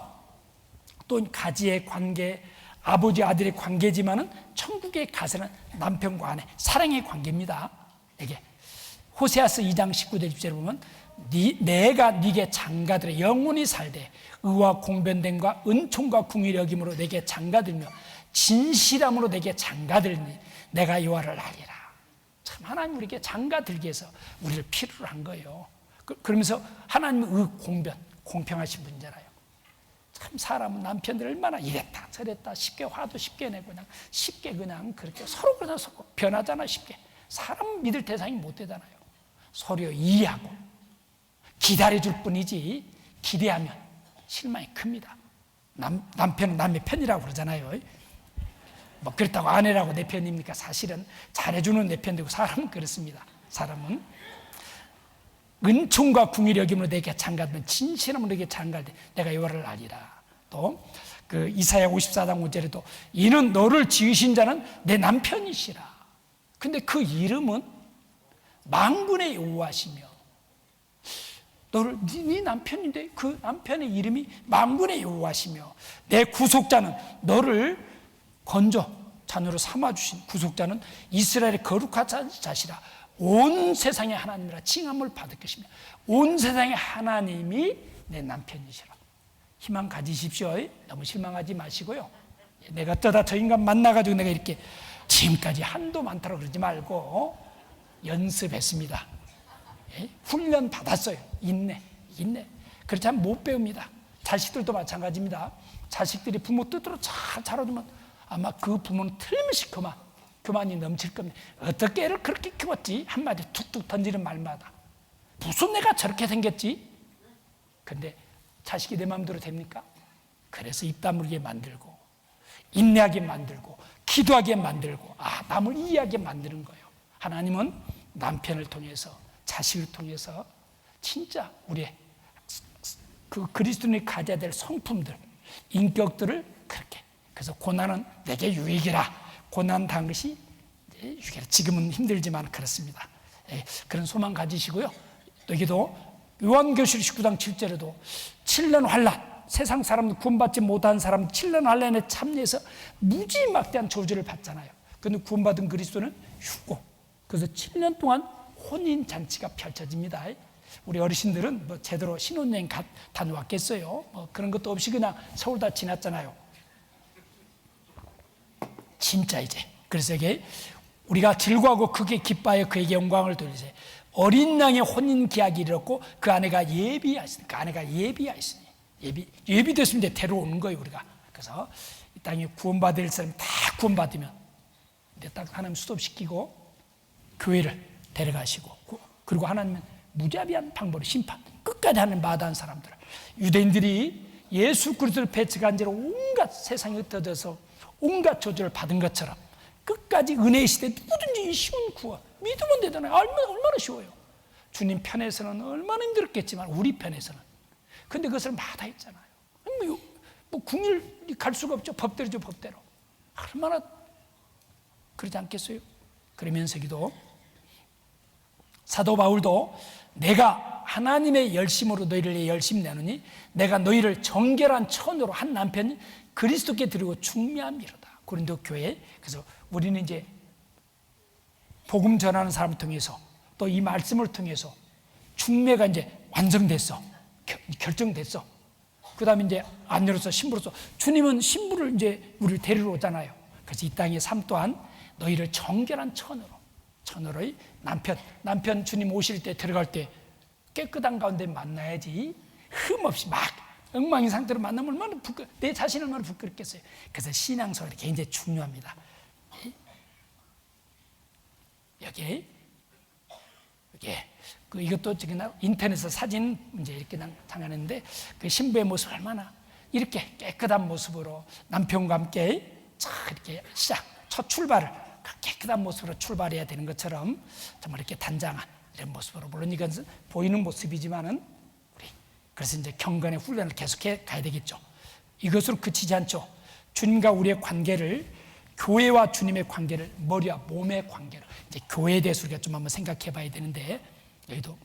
또 가지의 관계, 아버지 아들의 관계지만은 천국에 가서는 남편과 아내, 사랑의 관계입니다. 이게 호세아서 2장 19절 20절에 보면 내가 네게 장가들어 영원히 살되 의와 공변됨과 은총과 궁휼히 여김으로 내게 장가들며 진실함으로 내게 장가들니 내가 여호와를 알리라. 참 하나님 우리에게 장가들기 위해서 우리를 필요로 한 거예요. 그러면서 하나님은 의 공변, 공평하신 분이잖아요. 참 사람은 남편들 얼마나 이랬다 저랬다 쉽게 화도 쉽게 내고 그냥 쉽게 그냥 그렇게 서로 그래서 변하잖아. 쉽게 사람 믿을 대상이 못 되잖아요. 서로 이해하고 기다려줄 뿐이지 기대하면 실망이 큽니다. 남편은 남의 편이라고 그러잖아요. 뭐 그렇다고 아내라고 내 편입니까? 사실은 잘해주는 내 편이고 사람은 그렇습니다. 사람은 은총과 궁휼히 여김으로 내게 장가들면 진실함으로 내게 장가들 내가 여호와를 알리라. 또 그 이사야 54장 5절에도 이는 너를 지으신 자는 내 남편이시라. 근데 그 이름은 만군의 여호와시며 너를 네 남편인데 그 남편의 이름이 만군의 여호와시며 내 구속자는 너를 건져 자녀로 삼아주신 구속자는 이스라엘의 거룩한 자시라. 온 세상의 하나님이라 칭함을 받을 것이며 온 세상의 하나님이 내 남편이시라. 희망 가지십시오. 너무 실망하지 마시고요. 내가 떠다 저 인간 만나가지고 내가 이렇게 지금까지 한도 많다고 그러지 말고 연습했습니다. 훈련 받았어요. 인내. 그렇지 않으면 못 배웁니다. 자식들도 마찬가지입니다. 자식들이 부모 뜻대로 잘 자라주면 아마 그 부모는 틀림없이 그만이 넘칠 겁니다. 어떻게 애를 그렇게 키웠지? 한마디 툭툭 던지는 말마다 무슨 내가 저렇게 생겼지? 근데 자식이 내 마음대로 됩니까? 그래서 입 다물게 만들고 인내하게 만들고 기도하게 만들고 남을 이해하게 만드는 거예요. 하나님은 남편을 통해서 자식을 통해서 진짜 우리의 그 그리스도인이 가져야 될 성품들, 인격들을 그렇게, 그래서 고난은 내게 유익이라. 고난 당한 것이 유익이라. 지금은 힘들지만 그렇습니다. 그런 소망 가지시고요. 또 여기도 요한계시록 19장 7절에도 7년 환난, 세상 사람들 구원받지 못한 사람 7년 환난에 참여해서 무지막대한 저주를 받잖아요. 그런데 구원받은 그리스도는 휴고, 그래서 7년 동안 혼인잔치가 펼쳐집니다. 우리 어르신들은 뭐 제대로 신혼여행 다녀왔겠어요? 뭐 그런 것도 없이 그냥 서울 다 지났잖아요. 진짜 이제 그래서 이게 우리가 즐거워하고 크게 기뻐하여 그에게 영광을 돌리세. 어린 양의 혼인 계약이 이르렀고 그 아내가 예비하였으니, 그 아내가 예비하였으니, 예비됐으면 이제 데려오는 거예요 우리가. 그래서 이 땅에 구원받을 사람이 다 구원받으면 이제 딱 하나님 수습시키고 교회를 데려가시고, 그리고 하나님은 무자비한 방법으로 심판, 끝까지 하는 마다한 사람들, 유대인들이 예수 그리스도를 배척한 죄로 온갖 세상에 흩어져서 온갖 저주를 받은 것처럼 끝까지 은혜의 시대 누구든지 쉬운 구원, 믿으면 되잖아요. 얼마나 쉬워요. 주님 편에서는 얼마나 힘들었겠지만 우리 편에서는, 근데 그것을 마다했잖아요. 뭐 궁일이 갈 수가 없죠. 법대로죠, 법대로. 얼마나 그러지 않겠어요? 그러면서기도 사도 바울도 내가 하나님의 열심으로 너희를 위해 열심 내노니 내가 너희를 정결한 천으로 한 남편이 그리스도께 드리고 충미함이로다. 고린도 교회. 그래서 우리는 이제 복음 전하는 사람을 통해서 또 이 말씀을 통해서 충매가 이제 완성됐어. 결정됐어. 그 다음에 이제 아내로서 신부로서 주님은 신부를 이제 우리를 데리러 오잖아요. 그래서 이 땅의 삶 또한 너희를 정결한 천으로의 남편 주님 오실 때 들어갈 때 깨끗한 가운데 만나야지 흠 없이 막 엉망인 상태로 만나면 얼마나 내 자신을 얼마나 부끄럽겠어요. 그래서 신앙생활이 굉장히 중요합니다. 여기 이것도 지금 인터넷에서 사진 이제 이렇게 장하는데 그 신부의 모습 얼마나 이렇게 깨끗한 모습으로 남편과 함께 이렇게 첫 출발을 깨끗한 모습으로 출발해야 되는 것처럼 정말 이렇게 단장한 이런 모습으로, 물론 이건 보이는 모습이지만은 그래서 이제 경건의 훈련을 계속해 가야 되겠죠. 이것으로 그치지 않죠. 주님과 우리의 관계를, 교회와 주님의 관계를, 머리와 몸의 관계로, 이제 교회에 대해서 우리가 좀 한번 생각해 봐야 되는데, 여기도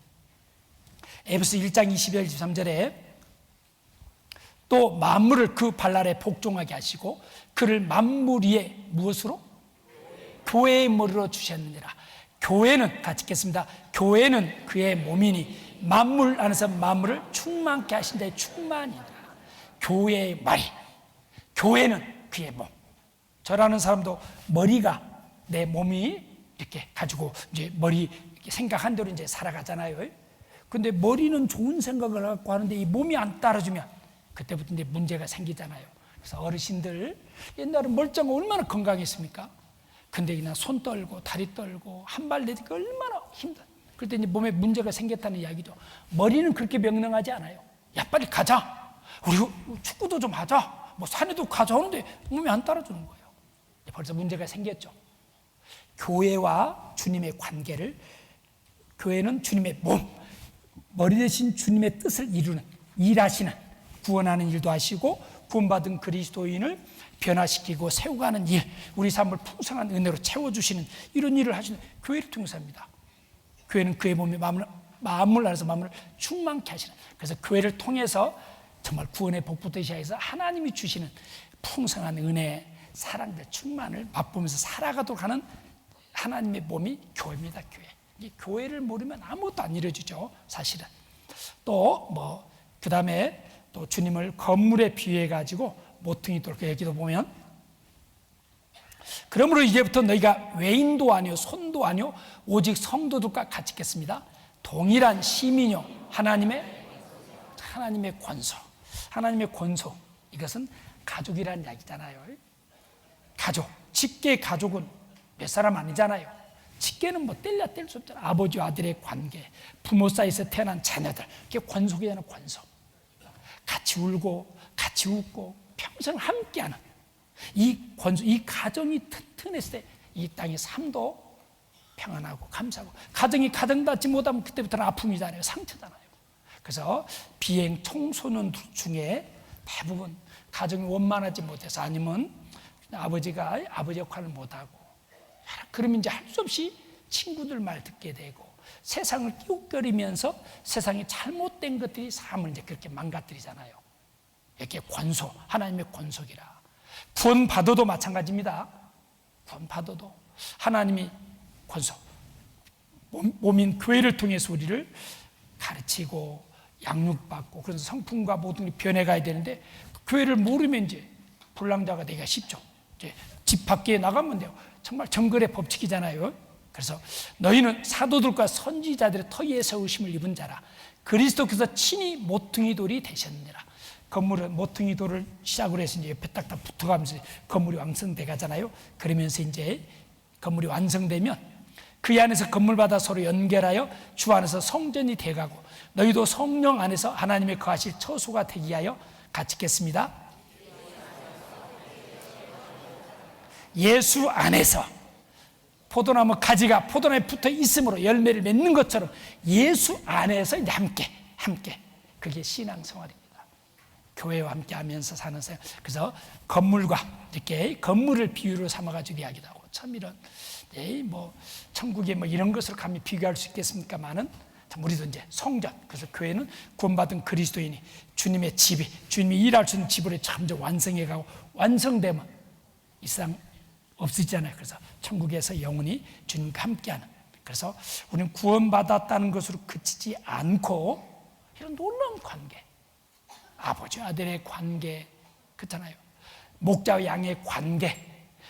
에베소 1장 22절 23절에 또 만물을 그 발 아래 복종하게 하시고 그를 만물 위에 무엇으로? 교회의 머리로 주셨느니라. 교회는, 같이 읽겠습니다. 교회는 그의 몸이니 만물 안에서 만물을 충만케 하신 자의 충만이니라. 교회의 머리, 교회는 그의 몸. 저라는 사람도 머리가, 내 몸이 이렇게 가지고 이제 머리 생각한 대로 이제 살아가잖아요. 근데 머리는 좋은 생각을 갖고 하는데 이 몸이 안 따라주면 그때부터 이제 문제가 생기잖아요. 그래서 어르신들 옛날에 멀쩡하고 얼마나 건강했습니까? 근데 그냥 손 떨고 다리 떨고 한 발 내딛기 얼마나 힘들어. 그때 이제 몸에 문제가 생겼다는 이야기죠. 머리는 그렇게 명령하지 않아요. 야, 빨리 가자. 우리 축구도 좀 하자. 뭐 산에도 가자 하는데 몸이 안 따라주는 거예요. 벌써 문제가 생겼죠. 교회와 주님의 관계를, 교회는 주님의 몸, 머리 대신 주님의 뜻을 이루는, 일하시는, 구원하는 일도 하시고 구원받은 그리스도인을 변화시키고 세워가는 일, 우리 삶을 풍성한 은혜로 채워주시는 이런 일을 하시는 교회를 통해서 합니다. 교회는 그의 몸이 마음을 안에서 마음을 충만케 하시는, 그래서 교회를 통해서 정말 구원의 복부터 시작해서 하나님이 주시는 풍성한 은혜, 사랑들, 충만을 맛보면서 살아가도록 하는 하나님의 몸이 교회입니다. 교회. 이 교회를 모르면 아무것도 안 이루어지죠, 사실은. 또 그 다음에 또 주님을 건물에 비유해 가지고 모퉁이 돌, 그 얘기도 보면, 그러므로 이제부터 너희가 외인도 아니요 손도 아니요 오직 성도들과 같이 있겠습니다. 동일한 시민요 하나님의 권소. 하나님의 권소, 이것은 가족이라는 이야기잖아요. 가족, 직계 가족은 몇 사람 아니잖아요. 직계는 뭐 뗄려 뗄 수 없잖아요. 아버지와 아들의 관계, 부모 사이에서 태어난 자녀들, 그게 권속이잖아요. 권속. 같이 울고 같이 웃고 평생 함께하는 이 권속, 이 가정이 튼튼했을 때 이 땅의 삶도 평안하고 감사하고, 가정이 가정받지 못하면 그때부터는 아픔이잖아요. 상처잖아요. 그래서 비행 청소년 중에 대부분 가정이 원만하지 못해서, 아니면 아버지가 아버지 역할을 못하고, 그러면 이제 할 수 없이 친구들 말 듣게 되고 세상을 끼웃거리면서 세상에 잘못된 것들이 삶을 이제 그렇게 망가뜨리잖아요. 이렇게 권소, 하나님의 권속이라. 구원 받아도 마찬가지입니다. 구원 받아도 하나님이 권속, 몸인 교회를 통해서 우리를 가르치고 양육받고, 그래서 성품과 모든 게 변해가야 되는데, 교회를 모르면 이제 불량자가 되기가 쉽죠. 이제 집 밖에 나가면 돼요. 정말 정글의 법칙이잖아요. 그래서 너희는 사도들과 선지자들의 터위에 세우심을 입은 자라. 그리스도께서 친히 모퉁이 돌이 되셨느니라. 건물은 모퉁이 돌을 시작으로 해서 이제 옆에 딱딱 붙어가면서 건물이 완성돼 가잖아요. 그러면서 이제 건물이 완성되면 그 안에서 건물마다 서로 연결하여 주 안에서 성전이 돼가고 너희도 성령 안에서 하나님의 거하실 처소가 되기 위하여 같이 읽겠습니다. 예수 안에서 포도나무 가지가 포도나무에 붙어 있으므로 열매를 맺는 것처럼 예수 안에서 이제 함께 그게 신앙생활입니다. 교회와 함께 하면서 사는 생활. 그래서 건물과 이렇게 건물을 비유로 삼아가지고 이야기도 하고, 참 이런 뭐 천국에 뭐 이런 것을 감히 비교할 수 있겠습니까만은, 우리도 이제 성전, 그래서 교회는 구원받은 그리스도인이 주님의 집이, 주님이 일할 수 있는 집으로 점점 완성해가고, 완성되면 이 세상 없어지잖아요. 그래서 천국에서 영원히 주님과 함께하는, 그래서 우리는 구원받았다는 것으로 그치지 않고 이런 놀라운 관계, 아버지 아들의 관계, 그렇잖아요. 목자와 양의 관계,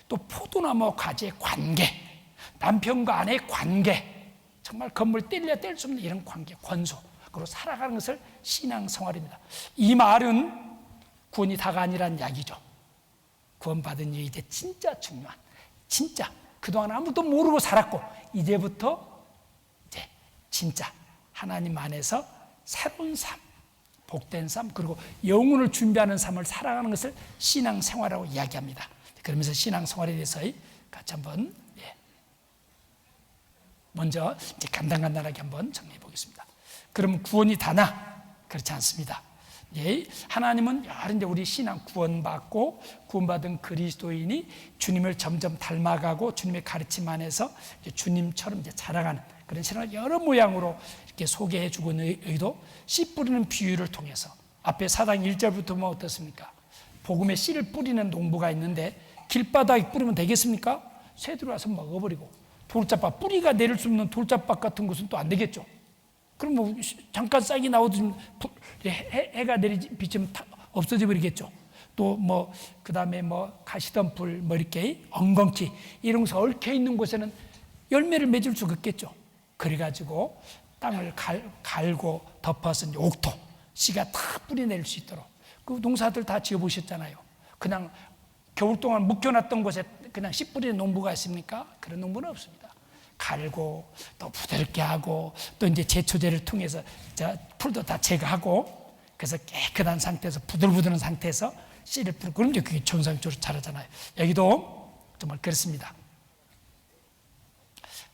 또 포도나무 가지의 관계, 남편과 아내의 관계, 정말 건물 뗄래야 뗄 수 없는 이런 관계, 권소, 그리고 살아가는 것을 신앙생활입니다. 이 말은 구원이 다가 아니라는 이야기죠. 구원받은 일이 이제 진짜 중요한, 진짜 그동안 아무도 모르고 살았고 이제부터 이제 진짜 하나님 안에서 새로운 삶, 복된 삶, 그리고 영혼을 준비하는 삶을 살아가는 것을 신앙생활이라고 이야기합니다. 그러면서 신앙생활에 대해서 같이 한번 먼저 이제 간단하게 한번 정리해 보겠습니다. 그러면 구원이 다나? 그렇지 않습니다. 하나님은 이제 우리 신앙 구원받고 구원받은 그리스도인이 주님을 점점 닮아가고 주님의 가르침 안에서 이제 주님처럼 이제 자라가는 그런 신앙을 여러 모양으로 이렇게 소개해 주고 있는 의도, 씨 뿌리는 비유를 통해서 앞에 4장 1절부터 보면 어떻습니까? 복음에 씨를 뿌리는 농부가 있는데 길바닥에 뿌리면 되겠습니까? 새들이 와서 먹어버리고, 돌짝밭, 뿌리가 내릴 수 없는 돌짝밭 같은 것은 또 안 되겠죠. 그럼 뭐 잠깐 싹이 나오도 해가 내리지 비치면 없어져 버리겠죠. 또 뭐 그다음에 뭐 가시덤불, 뭐 이렇게 엉겅퀴 이런 것이 얽혀 있는 곳에는 열매를 맺을 수가 없겠죠. 그래가지고 땅을 갈고 덮어서 옥토, 씨가 다 뿌리 내릴 수 있도록 그 농사들 다 지어보셨잖아요. 그냥 겨울 동안 묵혀놨던 곳에 그냥 씨 뿌리는 농부가 있습니까? 그런 농부는 없습니다. 갈고 또 부드럽게 하고 또 이제 제초제를 통해서 풀도 다 제거하고, 그래서 깨끗한 상태에서 부들부들한 상태에서 씨를 뿌리고, 그럼 이제 그게 정상적으로 자라잖아요. 여기도 정말 그렇습니다.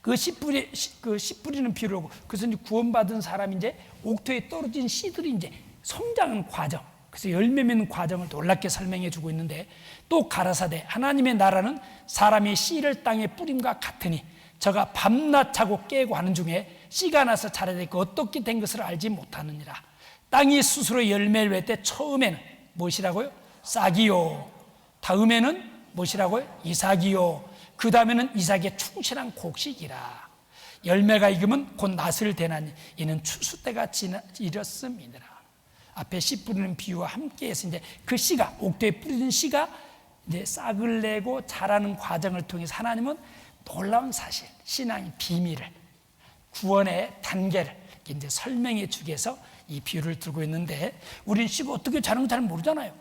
그 씨 뿌리는 비유를 하고, 그래서 이제 구원받은 사람이 이제 옥토에 떨어진 씨들이 이제 성장하는 과정, 그래서 열매 맺는 과정을 놀랍게 설명해 주고 있는데, 또 가라사대 하나님의 나라는 사람이 씨를 땅에 뿌림과 같으니 저가 밤낮 자고 깨고 하는 중에 씨가 나서 자라되 그 어떻게 된 것을 알지 못하느니라. 땅이 스스로 열매를 맺을 때 처음에는 무엇이라고요? 싹이요. 다음에는 무엇이라고요? 이삭이요. 그 다음에는 이삭의 충실한 곡식이라. 열매가 익으면 곧 낫을 대나니 이는 추수 때가 이렇음이니라. 앞에 씨 뿌리는 비유와 함께해서 이제 그 씨가, 옥토에 뿌리는 씨가 이제 싹을 내고 자라는 과정을 통해서 하나님은 놀라운 사실, 신앙의 비밀을, 구원의 단계를 이제 설명해 주기 위해서 이 비유를 들고 있는데, 우린 씨가 어떻게 자라는지 잘 모르잖아요.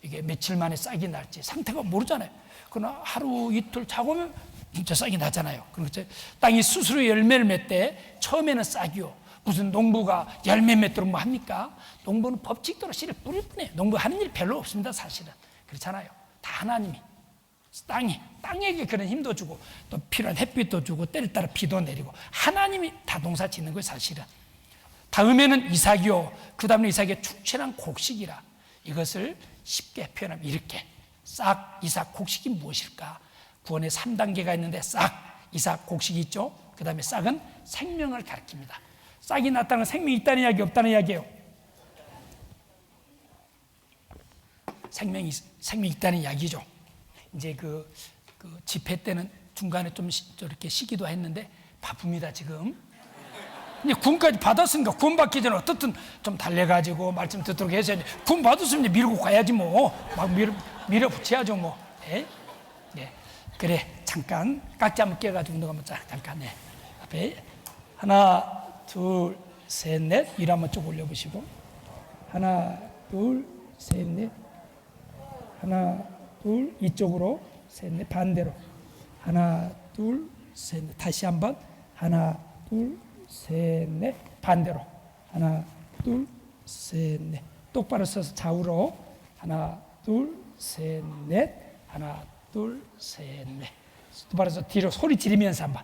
이게 며칠 만에 싹이 날지 상태가 모르잖아요. 그러나 하루 이틀 자고 면 진짜 싹이 나잖아요. 그렇죠? 땅이 스스로 열매를 맺되 처음에는 싹이요. 무슨 농부가 열매 맺도록 뭐 합니까? 농부는 법칙대로 씨를 뿌릴 뿐이에요. 농부 하는 일 별로 없습니다, 사실은. 그렇잖아요. 다 하나님이, 땅에게 그런 힘도 주고 또 필요한 햇빛도 주고 때를 따라 비도 내리고 하나님이 다 농사 짓는 거예요, 사실은. 다음에는 이삭이요. 그 다음에 이삭의 충실한 곡식이라. 이것을 쉽게 표현하면 이렇게, 싹, 이삭, 곡식이 무엇일까? 구원의 3단계가 있는데 싹, 이삭, 곡식이 있죠. 그 다음에 싹은 생명을 가리킵니다. 싹이 났다는 건 생명이 있다는 이야기, 없다는 이야기예요? 생명이 있다는 이야기죠. 이제 그 집회 때는 중간에 좀 저렇게 쉬기도 했는데 바쁩니다, 지금. 이제 구원까지 받았으니까 구원 받기 전에 어떻든 좀 달래가지고 말씀 듣도록 해서 구원 받았으면 이제 밀고 가야지 뭐. 막 밀어붙여야죠 뭐. 네? 네. 그래, 잠깐 깍지 한번 깨가지고 운동하면 잠깐. 네. 앞에 하나, 둘, 셋, 넷. 이를 한번 쭉 올려보시고. 하나, 둘, 셋, 넷. 하나, 둘, 이쪽으로 셋, 넷. 반대로. 하나, 둘, 셋, 넷. 다시 한번. 하나, 둘, 셋, 넷. 반대로. 하나, 둘, 셋, 넷. 똑바로 서서 좌우로. 하나, 둘, 셋, 넷. 하나, 둘, 셋, 넷. 똑바로 서서 뒤로 소리 지르면서 한번.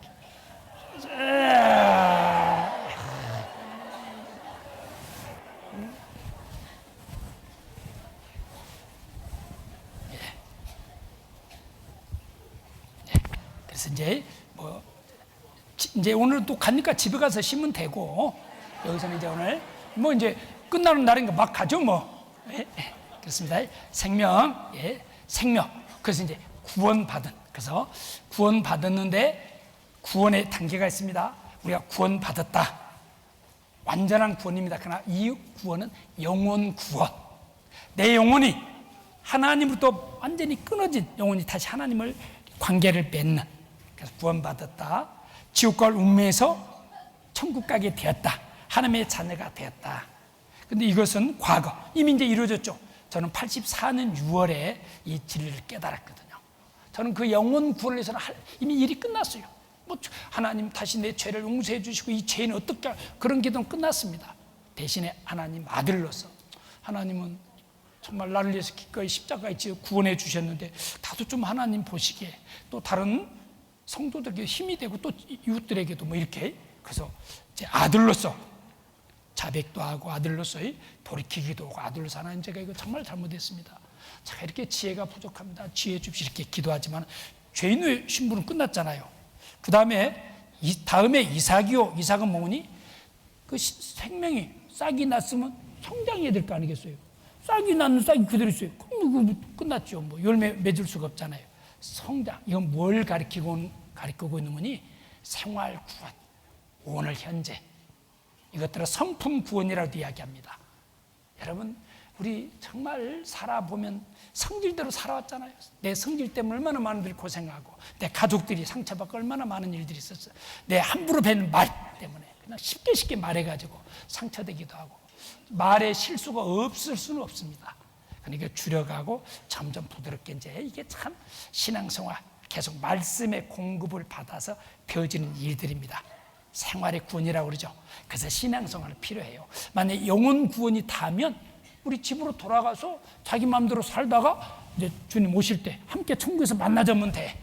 그래서 이제 오늘 또 가니까 집에 가서 쉬면 되고, 여기서는 이제 오늘 이제 끝나는 날인가 막 가죠 그렇습니다. 생명, 생명. 그래서 이제 구원받은. 그래서 구원받았는데 구원의 단계가 있습니다. 우리가 구원받았다. 완전한 구원입니다. 그러나 이 구원은 영혼 구원. 내 영혼이 하나님으로부터 완전히 끊어진 영혼이 다시 하나님을 관계를 맺는. 그래서 구원받았다. 지옥과 운명에서 천국 가게 되었다. 하나님의 자녀가 되었다. 근데 이것은 과거. 이미 이제 이루어졌죠. 저는 84년 6월에 이 진리를 깨달았거든요. 저는 그 영혼 구원을 위해서는 이미 일이 끝났어요. 하나님 다시 내 죄를 용서해 주시고 이 죄는 어떻게, 그런 기도는 끝났습니다. 대신에 하나님 아들로서 하나님은 정말 나를 위해서 기꺼이 십자가에 지어 구원해 주셨는데 나도 좀 하나님 보시기에 또 다른 성도들에게 힘이 되고 또 이웃들에게도 이렇게, 그래서 이제 아들로서 자백도 하고 아들로서의 돌이키기도 하고 아들로서 하나님 제가 이거 정말 잘못했습니다. 제가 이렇게 지혜가 부족합니다. 지혜 주시 이렇게 기도하지만 죄인의 신분은 끝났잖아요. 그 다음에 이삭은 뭐니? 그 생명이 싹이 났으면 성장해야 될 거 아니겠어요? 싹이 났는 싹이 그대로 있어요. 그럼 끝났죠. 열매 맺을 수가 없잖아요. 성장. 이건 뭘 가리키고 있는 거니? 생활 구원. 오늘 현재. 이것들을 성품 구원이라고 이야기합니다. 여러분, 우리 정말 살아보면 성질대로 살아왔잖아요. 내 성질 때문에 얼마나 많은 일이 고생하고, 내 가족들이 상처받고 얼마나 많은 일들이 있었어요. 내 함부로 뱉는 말 때문에 그냥 쉽게 말해가지고 상처되기도 하고, 말에 실수가 없을 수는 없습니다. 그러니까 줄여가고 점점 부드럽게 이게 참 신앙생활, 계속 말씀의 공급을 받아서 되어지는 일들입니다. 생활의 구원이라고 그러죠. 그래서 신앙생활은 필요해요. 만약에 영혼 구원이 닿으면 우리 집으로 돌아가서 자기 마음대로 살다가 이제 주님 오실 때 함께 천국에서 만나자면 돼.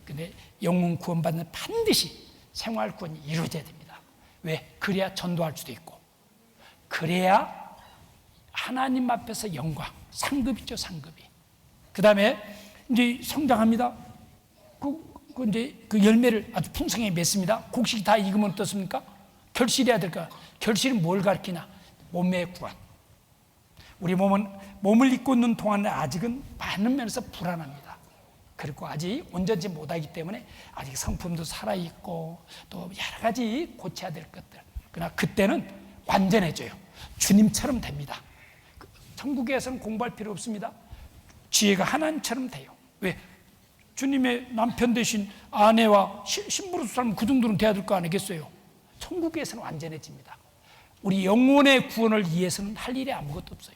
근데 영혼 구원받는 반드시 생활 구원이 이루어져야 됩니다. 왜? 그래야 전도할 수도 있고, 그래야 하나님 앞에서 영광, 상급이죠, 상급이. 그 다음에 이제 성장합니다. 이제 그 열매를 아주 풍성하게 맺습니다. 곡식이 다 익으면 어떻습니까? 결실해야 될까? 결실은 뭘 가리키나? 몸의 구원. 우리 몸을 입고 있는 동안에 아직은 많은 면에서 불안합니다. 그리고 아직 온전치 못하기 때문에 아직 성품도 살아있고 또 여러 가지 고쳐야 될 것들. 그러나 그때는 완전해져요. 주님처럼 됩니다. 천국에서는 공부할 필요 없습니다. 지혜가 하나님처럼 돼요. 왜? 주님의 남편 되신 아내와 신부로서 살면 그 정도는 돼야 될 거 아니겠어요? 천국에서는 완전해집니다. 우리 영혼의 구원을 위해서는 할 일이 아무것도 없어요.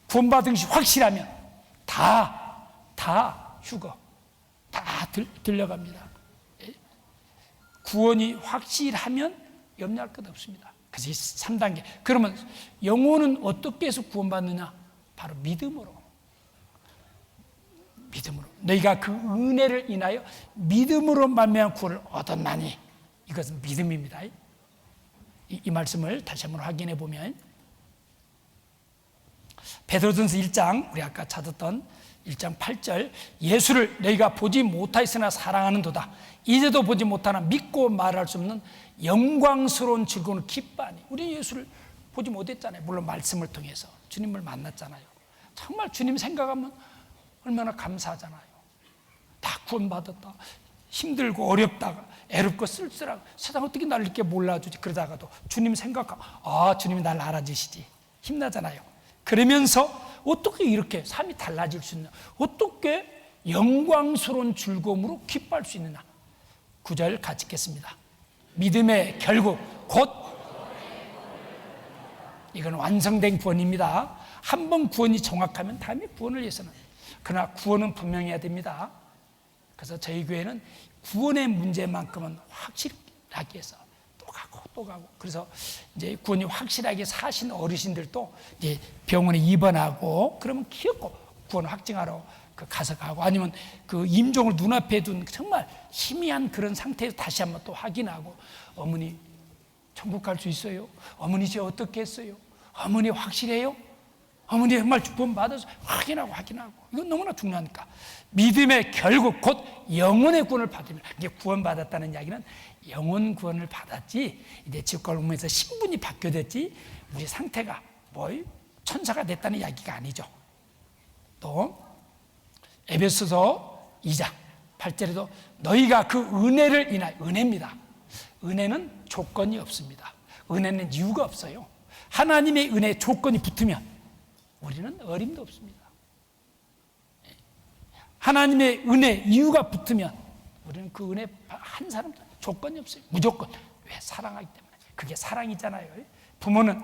구원받은 것이 확실하면 다 휴거, 다 들려갑니다. 구원이 확실하면 염려할 것 없습니다. 그래서 이 3단계. 그러면 영혼은 어떻게 해서 구원받느냐? 바로 믿음으로. 너희가 그 은혜를 인하여 믿음으로 말미암아 구원을 얻었나니. 이것은 믿음입니다. 이 말씀을 다시 한번 확인해 보면 베드로전서 1장, 우리 아까 찾았던 1장 8절, 예수를 너희가 보지 못하였으나 사랑하는도다. 이제도 보지 못하나 믿고 말할 수 없는 영광스러운 즐거움을 기뻐하니. 우리 예수를 보지 못했잖아요. 물론 말씀을 통해서 주님을 만났잖아요. 정말 주님 생각하면 얼마나 감사하잖아요. 다 구원받았다. 힘들고 어렵다가 애롭고 쓸쓸하고 세상 어떻게 나를 이렇게 몰라주지. 그러다가도 주님 생각하면 주님이 날 알아주시지. 힘나잖아요. 그러면서 어떻게 이렇게 삶이 달라질 수 있느냐, 어떻게 영광스러운 즐거움으로 기뻐할 수 있느냐. 9절 같이 읽겠습니다. 믿음의 결국 곧, 이건 완성된 구원입니다. 한 번 구원이 정확하면 다음에 구원을 위해서는, 그러나 구원은 분명해야 됩니다. 그래서 저희 교회는 구원의 문제만큼은 확실히 하기 위해서 또 가고. 그래서 이제 구원이 확실하게 사신 어르신들도 이제 병원에 입원하고 그러면 기어코 구원 확증하러 가서 가고, 아니면 그 임종을 눈앞에 둔 정말 희미한 그런 상태에서 다시 한번 또 확인하고, 어머니 천국 갈 수 있어요? 어머니 이제 어떻게 했어요? 어머니 확실해요? 어머니 정말 구원 받아서 확인하고. 이건 너무나 중요하니까. 믿음의 결국 곧 영혼의 구원을 받으면, 이게 구원 받았다는 이야기는 영혼 구원을 받았지, 이제 지옥을 오면서 신분이 바뀌어졌지 우리 상태가 천사가 됐다는 이야기가 아니죠. 또 에베소서 2장 8절에도 너희가 그 은혜를 인하여, 은혜입니다. 은혜는 조건이 없습니다. 은혜는 이유가 없어요. 하나님의 은혜에 조건이 붙으면 우리는 어림도 없습니다. 하나님의 은혜 이유가 붙으면 우리는 그 은혜 한 사람도 조건이 없어요. 무조건. 왜? 사랑하기 때문에. 그게 사랑이잖아요. 부모는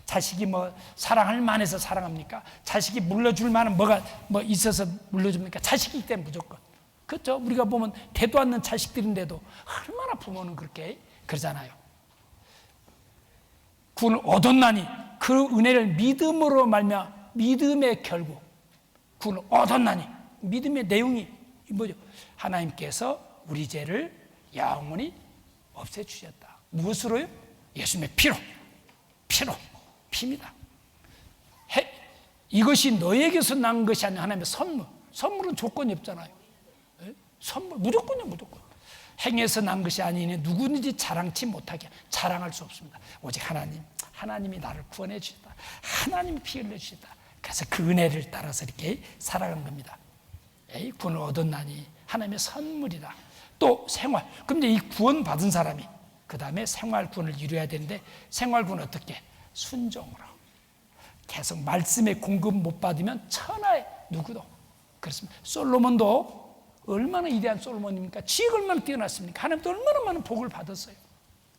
자식이 사랑할 만해서 사랑합니까? 자식이 물려줄 만한 뭐가 있어서 물려줍니까? 자식이기 때문에 무조건. 그렇죠? 우리가 보면 대도 않는 자식들인데도 얼마나 부모는 그렇게 그러잖아요. 구원을 얻었나니 그 은혜를 믿음으로 말미암아, 믿음의 결국 구원을 얻었나니, 믿음의 내용이 뭐죠? 하나님께서 우리 죄를 영원히 없애주셨다. 무엇으로요? 예수님의 피입니다. 이것이 너에게서 난 것이 아니라 하나님의 선물. 선물은 조건이 없잖아요. 선물 무조건이요, 무조건. 행해서 난 것이 아니니 누구든지 자랑치 못하게, 자랑할 수 없습니다. 오직 하나님이 나를 구원해 주셨다. 하나님이 피 흘려 주셨다. 그래서 그 은혜를 따라서 이렇게 살아간 겁니다. 구원을 얻었나니 하나님의 선물이다. 또 생활. 그런데 이 구원 받은 사람이 그 다음에 생활 구원을 이루어야 되는데, 생활 구원은 어떻게? 순종으로. 계속 말씀의 공급 못 받으면 천하의 누구도. 그렇습니다. 솔로몬도 얼마나 위대한 솔로몬입니까? 지혜가 얼마나 뛰어났습니까? 하나님도 얼마나 많은 복을 받았어요.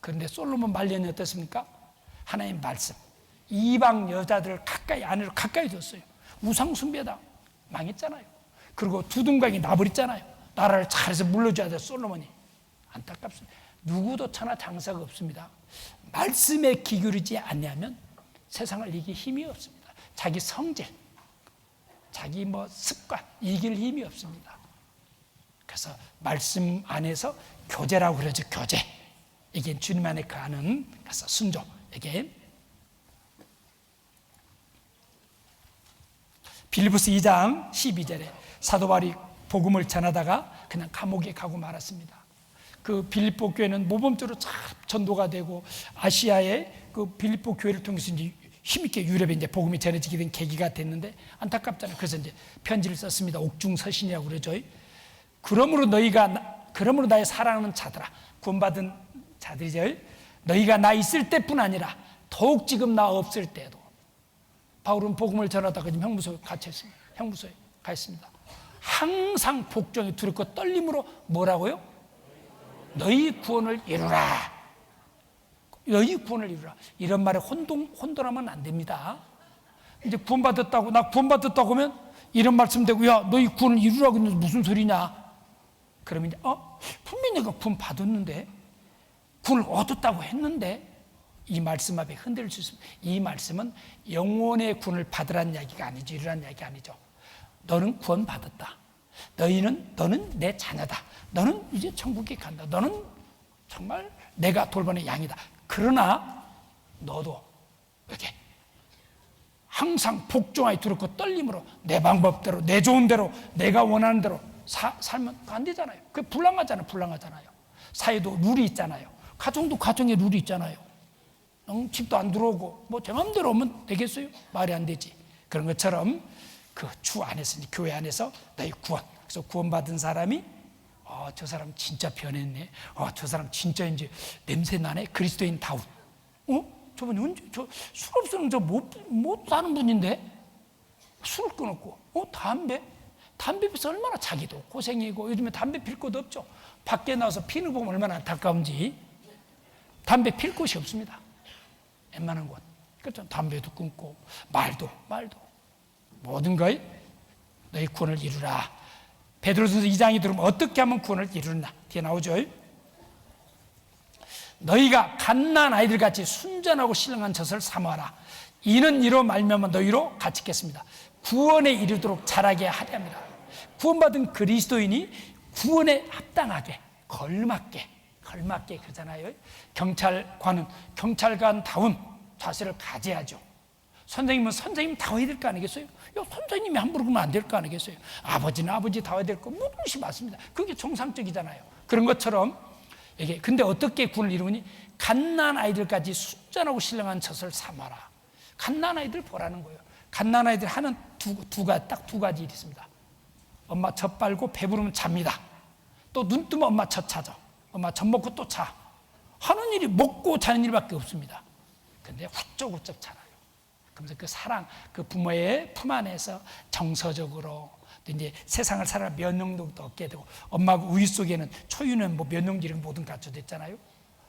그런데 솔로몬 말년이 어떻습니까? 하나님의 말씀, 이방 여자들을 안으로 가까이 뒀어요. 우상 숭배다. 망했잖아요. 그리고 두둥강이 나버렸잖아요. 나라를 잘해서 물려줘야 돼, 솔로몬이. 안타깝습니다. 누구도 천하 장사가 없습니다. 말씀에 기울이지 않냐면 세상을 이길 힘이 없습니다. 자기 성질, 자기 습관 이길 힘이 없습니다. 그래서 말씀 안에서 교제라고 그러죠. 교제. 이게 주님 안에 가는, 그래서 순종. 이게 빌립보서 2장 12절에 사도 바울이 복음을 전하다가 그냥 감옥에 가고 말았습니다. 그 빌립보 교회는 모범적으로 잘 전도가 되고, 아시아의 그 빌립보 교회를 통해서 이제 힘있게 유럽에 이제 복음이 전해지게 된 계기가 됐는데, 안타깝잖아요. 그래서 이제 편지를 썼습니다. 옥중서신이라고 그러죠. 그러므로 나의 사랑하는 자들아, 구원받은 자들이죠. 너희가 나 있을 때뿐 아니라 더욱 지금 나 없을 때도. 바울은 복음을 전하다가 지금 형무소에 갇혔습니다. 형무소에 가 있습니다. 항상 복종에 두렵고 떨림으로 뭐라고요? 너희 구원을 이루라. 너희 구원을 이루라. 이런 말에 혼돈하면 안 됩니다. 이제 구원받았다고, 나 구원받았다고 하면 이런 말씀 되고, 야, 너희 구원을 이루라고 했는데 무슨 소리냐? 그러면 이제, 분명히 내가 구원 받았는데, 구원을 얻었다고 했는데, 이 말씀 앞에 흔들릴 수 있습니다. 이 말씀은 영혼의 구원을 받으라는 이야기가 아니죠. 이루라는 이야기가 아니죠. 너는 구원 받았다. 너는 내 자녀다. 너는 이제 천국에 간다. 너는 정말 내가 돌보는 양이다. 그러나 너도 이렇게 항상 복종하여 두렵고 떨림으로 내 방법대로, 내 좋은 대로, 내가 원하는 대로 살면 안 되잖아요. 그게 불량하잖아요. 사회도 룰이 있잖아요. 가정도 가정의 룰이 있잖아요. 집도 안 들어오고 제 마음대로 오면 되겠어요? 말이 안 되지. 그런 것처럼 그 주 안에서, 교회 안에서 너희 구원. 그래서 구원받은 사람이 저 사람 진짜 변했네. 저 사람 진짜 이제 냄새 나네. 그리스도인 다운. 저분이 언제 술 없으면 못 사는 분인데 술을 끊었고, 담배 피워서 얼마나 자기도 고생이고, 요즘에 담배 필 곳 없죠. 밖에 나와서 피는 거 보면 얼마나 안타까운지. 담배 필 곳이 없습니다. 웬만한 곳. 그렇죠. 담배도 끊고 말도 모든 거에 너희 구원을 이루라. 베드로전서 2장이 들으면 어떻게 하면 구원을 이루나 뒤에 나오죠. 너희가 갓난 아이들같이 순전하고 신령한 젖을 삼아라. 이는 이로 말미암아 너희로 갇히겠습니다. 구원에 이르도록 자라게 하려 합니다. 구원받은 그리스도인이 구원에 합당하게 걸맞게 그러잖아요. 경찰관은 경찰관다운 자세를 가져야죠. 선생님은 선생님다워야 될 거 아니겠어요? 선생님이 함부로 그러면 안 될 거 아니겠어요? 아버지는 아버지다워야 될 거 무엇이 맞습니다. 그게 정상적이잖아요. 그런 것처럼 이게 근데 어떻게 구원을 이루니? 갓난 아이들까지 순전하고 신령한 젖을 삼아라. 갓난 아이들 보라는 거예요. 갓난 아이들 하는 딱 두 가지 일이 있습니다. 엄마 젖 빨고 배부르면 잡니다. 또 눈 뜨면 엄마 젖 찾아. 엄마 젖 먹고 또 자. 하는 일이 먹고 자는 일밖에 없습니다. 근데 훌쩍훌쩍 자라요. 그러면서 그 사랑, 그 부모의 품 안에서 정서적으로 또 이제 세상을 살아 면역력도 얻게 되고, 엄마 우유 속에는 초유는 뭐 면역질이 모든 갖춰져 있잖아요.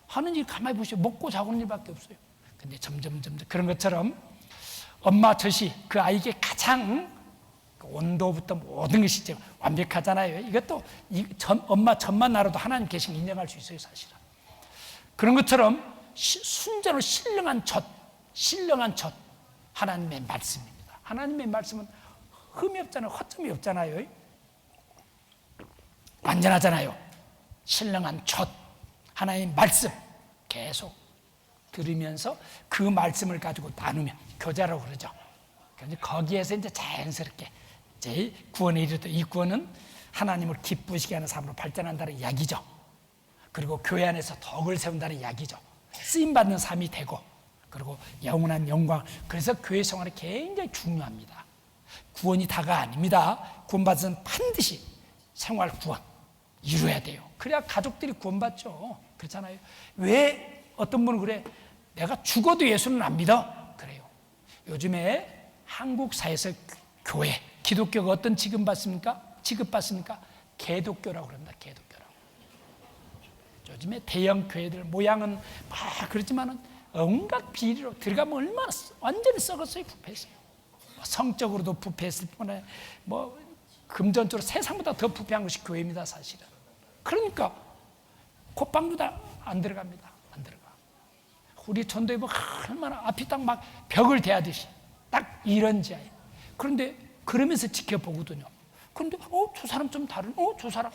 하는 일 가만히 보시면 먹고 자고는 일밖에 없어요. 근데 점점 그런 것처럼 엄마 젖이 그 아이에게 가장 온도부터 모든 것이 이제 완벽하잖아요. 이것도 엄마 젖만 알아도 하나님 계신 걸 인정할 수 있어요, 사실은. 그런 것처럼 순전으로 신령한 젖, 하나님의 말씀입니다. 하나님의 말씀은 흠이 없잖아요. 허점이 없잖아요. 완전하잖아요. 신령한 젖, 하나님의 말씀 계속 들으면서 그 말씀을 가지고 나누면 교제라고 그러죠. 거기에서 이제 자연스럽게 이제 구원에 이르다. 이 구원은 하나님을 기쁘시게 하는 삶으로 발전한다는 이야기죠. 그리고 교회 안에서 덕을 세운다는 이야기죠. 쓰임받는 삶이 되고, 그리고 영원한 영광. 그래서 교회 생활이 굉장히 중요합니다. 구원이 다가 아닙니다. 구원받은 반드시 생활 구원 이루어야 돼요. 그래야 가족들이 구원받죠. 그렇잖아요. 왜 어떤 분은 그래, 내가 죽어도 예수는 안 믿어? 그래요. 요즘에 한국 사회에서 교회, 기독교가 어떤 취급받습니까? 개독교라고 그럽니다. 개독교라고. 요즘에 대형 교회들 모양은 막 그렇지만은 온갖 비리로 들어가면 얼마나 완전히 썩었어요. 부패했어요. 성적으로도 부패했을 뿐에 뭐 금전적으로 세상보다 더 부패한 것이 교회입니다, 사실은. 그러니까 콧방도 다 안 들어갑니다. 안 들어가. 우리 전도에 뭐 얼마나 앞이 딱 막 벽을 대하듯이 딱 이런 지하에. 그런데 그러면서 지켜보거든요. 그런데 저 사람 좀 다른, 저 사람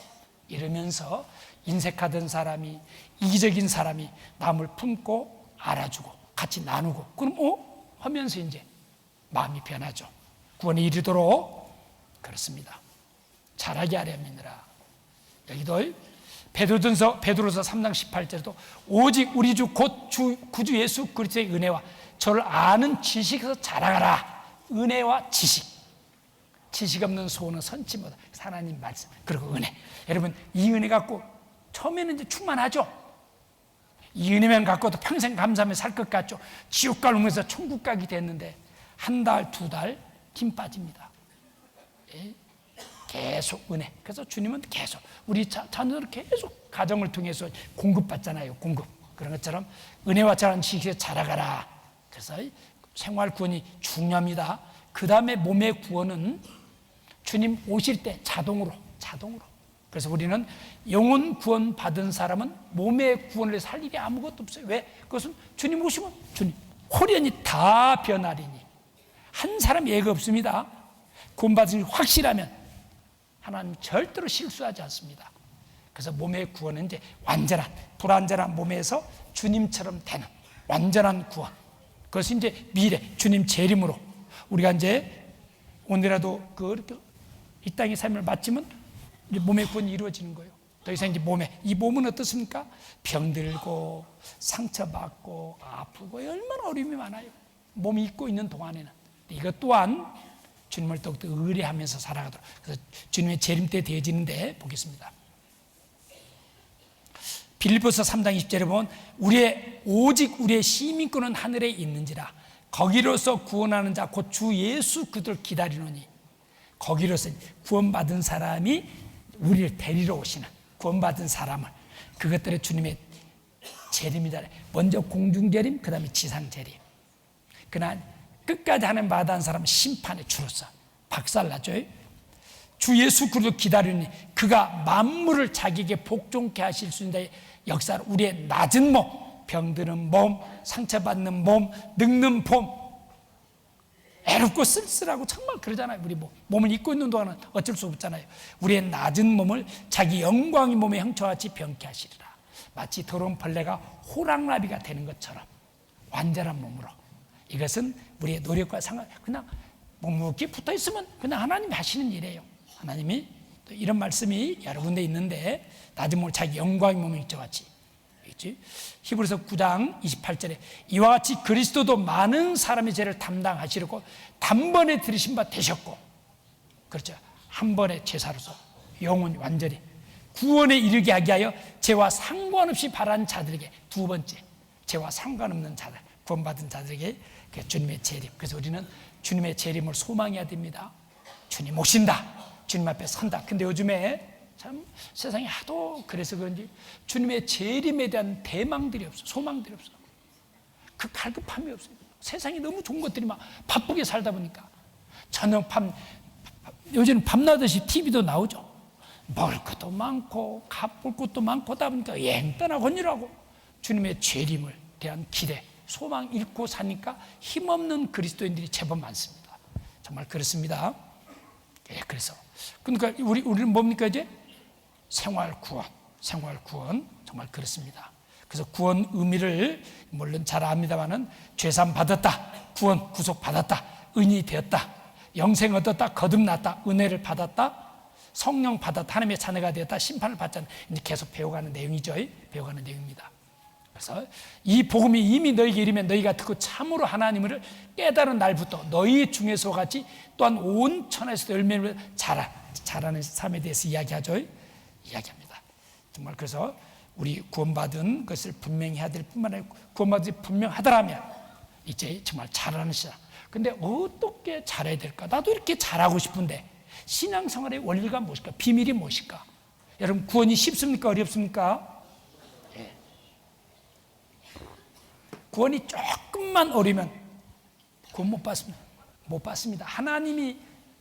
이러면서 인색하던 사람이, 이기적인 사람이 남을 품고 알아주고 같이 나누고, 그럼 하면서 이제 마음이 변하죠. 구원에 이르도록 그렇습니다. 잘하게 하려 함이니라. 여기도 베드로서 3장 18절에도 오직 우리 주 곧 구주 예수 그리스도의 은혜와 저를 아는 지식에서 자라가라. 은혜와 지식 없는 소원은 선치 못하. 하나님 말씀 그리고 은혜. 여러분, 이 은혜 갖고 처음에는 이제 충만하죠. 이 은혜만 갖고도 평생 감사하며 살 것 같죠. 지옥 갈 오면서 천국 가게 됐는데 한 달, 두 달 힘 빠집니다. 계속 은혜. 그래서 주님은 계속 우리 자녀들 계속 가정을 통해서 공급받잖아요. 공급. 그런 것처럼 은혜와 자란 지식에 자라가라. 그래서 생활 구원이 중요합니다. 그 다음에 몸의 구원은 주님 오실 때 자동으로. 그래서 우리는 영혼 구원 받은 사람은 몸의 구원을 위해서 할 일이 아무것도 없어요. 왜? 그것은 주님 오시면 주님 홀연히 다 변하리니. 한 사람 예가 없습니다. 구원 받은 확실하면 하나님 절대로 실수하지 않습니다. 그래서 몸의 구원은 이제 완전한, 불완전한 몸에서 주님처럼 되는 완전한 구원. 그것이 이제 미래 주님 재림으로 우리가 이제 오늘이라도 그렇게 이 땅의 삶을 마치면 이제 몸의 구원이 이루어지는 거예요. 더 이상 이제 이 몸은 어떻습니까? 병들고 상처받고 아프고 얼마나 어려움이 많아요. 몸이 있고 있는 동안에는. 이것 또한 주님을 더욱더 의뢰하면서 살아가도록. 그래서 주님의 재림 때 되어지는데 보겠습니다. 빌립보서 3장 20절에 보면 오직 우리의 시민권은 하늘에 있는지라 거기로서 구원하는 자 곧 주 예수 그들을 기다리노니. 거기로서 구원받은 사람이 우리를 데리러 오시는, 구원받은 사람을, 그것들의 주님의 재림이다. 먼저 공중재림, 그 다음에 지상재림. 그러나 끝까지 하나님 받아한 사람은 심판의 주로서 박살나죠. 주 예수 그리스도 기다리니 그가 만물을 자기에게 복종케 하실 수 있는 역사를 우리의 낮은 몸, 병드는 몸, 상처받는 몸, 늙는 몸, 애롭고 쓸쓸하고 정말 그러잖아요. 우리 몸을 입고 있는 동안은 어쩔 수 없잖아요. 우리의 낮은 몸을 자기 영광의 몸에 형처같이 병케 하시리라. 마치 더러운 벌레가 호랑나비가 되는 것처럼 완전한 몸으로. 이것은 우리의 노력과 상관, 그냥 묵묵히 붙어 있으면 그냥 하나님이 하시는 일이에요. 하나님이 또 이런 말씀이 여러 군데 있는데, 낮은 몸을 자기 영광의 몸에 형처같이. 히브리서 9장 28절에 이와 같이 그리스도도 많은 사람의 죄를 담당하시려고 단번에 들으신 바 되셨고, 그렇죠, 한 번의 제사로서 영원히 완전히 구원에 이르게 하게 하여 죄와 상관없이 바란 자들에게, 두 번째, 죄와 상관없는 자들, 구원받은 자들에게 주님의 재림. 그래서 우리는 주님의 재림을 소망해야 됩니다. 주님 오신다, 주님 앞에 선다. 근데 요즘에 참 세상이 하도 그래서 그런지 주님의 재림에 대한 대망들이 없어, 소망들이 없어. 그 갈급함이 없어요. 세상이 너무 좋은 것들이 막 바쁘게 살다 보니까 저녁 요즘은 밤낮없이 TV도 나오죠. 먹을 것도 많고 값볼 것도 많고 하다 보니까 여행 떠나거니라고 주님의 재림을 대한 기대, 소망 잃고 사니까 힘없는 그리스도인들이 제법 많습니다. 정말 그렇습니다. 예, 그래서 그러니까 우리는 뭡니까? 이제 생활 구원 정말 그렇습니다. 그래서 구원 의미를 물론 잘 압니다만은 죄산 받았다, 구원 구속 받았다, 의인이 되었다, 영생 얻었다, 거듭났다, 은혜를 받았다, 성령 받았다, 하나님의 자녀가 되었다, 심판을 받잖아. 이제 계속 배워가는 내용이죠. 배워가는 내용입니다. 그래서 이 복음이 이미 너희에게 이르면 너희가 듣고 참으로 하나님을 깨달은 날부터 너희 중에서 같이 또한 온 천하에서 열매를 자라는 삶에 대해서 이야기합니다. 정말 그래서 우리 구원받은 것을 분명히 해야 될 뿐만 아니라 구원받은 것이 분명하더라면 이제 정말 잘하는 시작. 근데 어떻게 잘해야 될까? 나도 이렇게 잘하고 싶은데 신앙생활의 원리가 무엇일까? 비밀이 무엇일까? 여러분, 구원이 쉽습니까? 어렵습니까? 예. 구원이 조금만 어리면 구원 못 받습니다. 하나님이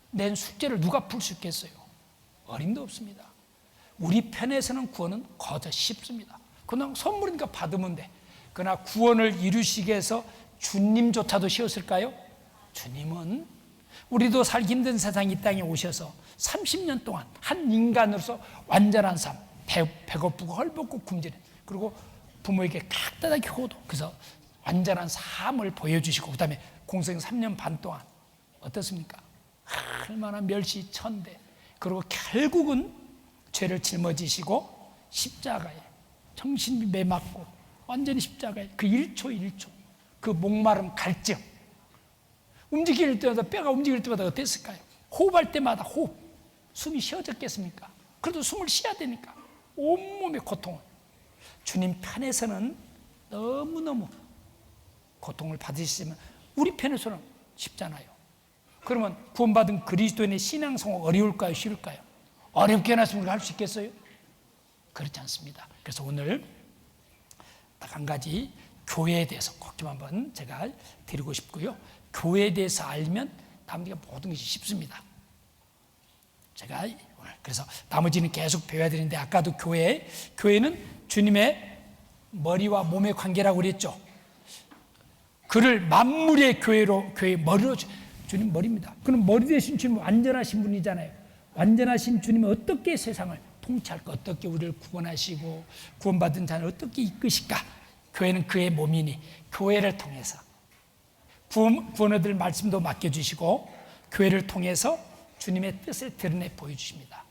낸 숙제를 누가 풀 수 있겠어요? 어림도 없습니다. 우리 편에서는 구원은 거저 쉽습니다. 그냥 선물이니까 받으면 돼. 그러나 구원을 이루시기 위해서 주님조차도 쉬었을까요? 주님은 우리도 살기 힘든 세상 이 땅에 오셔서 30년 동안 한 인간으로서 완전한 삶, 배고프고 헐벗고 굶주린, 그리고 부모에게 각다하게 효도, 그래서 완전한 삶을 보여주시고, 그 다음에 공생 3년 반 동안 어떻습니까? 얼마나 멸시천대, 그리고 결국은 죄를 짊어지시고 십자가에 정신이 매맞고 완전히 십자가에 그 1초 그 목마름 갈증, 움직일 때마다, 뼈가 움직일 때마다 어땠을까요? 호흡할 때마다 숨이 쉬어졌겠습니까? 그래도 숨을 쉬어야 되니까 온몸의 고통을, 주님 편에서는 너무너무 고통을 받으시지만 우리 편에서는 쉽잖아요. 그러면 구원받은 그리스도인의 신앙생활 어려울까요? 쉬울까요? 어렵게 해놨으면 우리가 할 수 있겠어요? 그렇지 않습니다. 그래서 오늘 딱 한 가지 교회에 대해서 꼭 좀 한번 제가 드리고 싶고요. 교회에 대해서 알면 남들과 모든 것이 쉽습니다. 제가 오늘 그래서 나머지는 계속 배워야 되는데, 아까도 교회는 주님의 머리와 몸의 관계라고 그랬죠. 그를 만물의 교회의 머리로, 주님 머리입니다. 그럼 머리 대신 주님 완전하신 분이잖아요. 완전하신 주님이 어떻게 세상을 통치할까? 어떻게 우리를 구원하시고 구원받은 자를 어떻게 이끄실까? 교회는 그의 몸이니 교회를 통해서 구원 얻을 말씀도 맡겨주시고 교회를 통해서 주님의 뜻을 드러내 보여주십니다.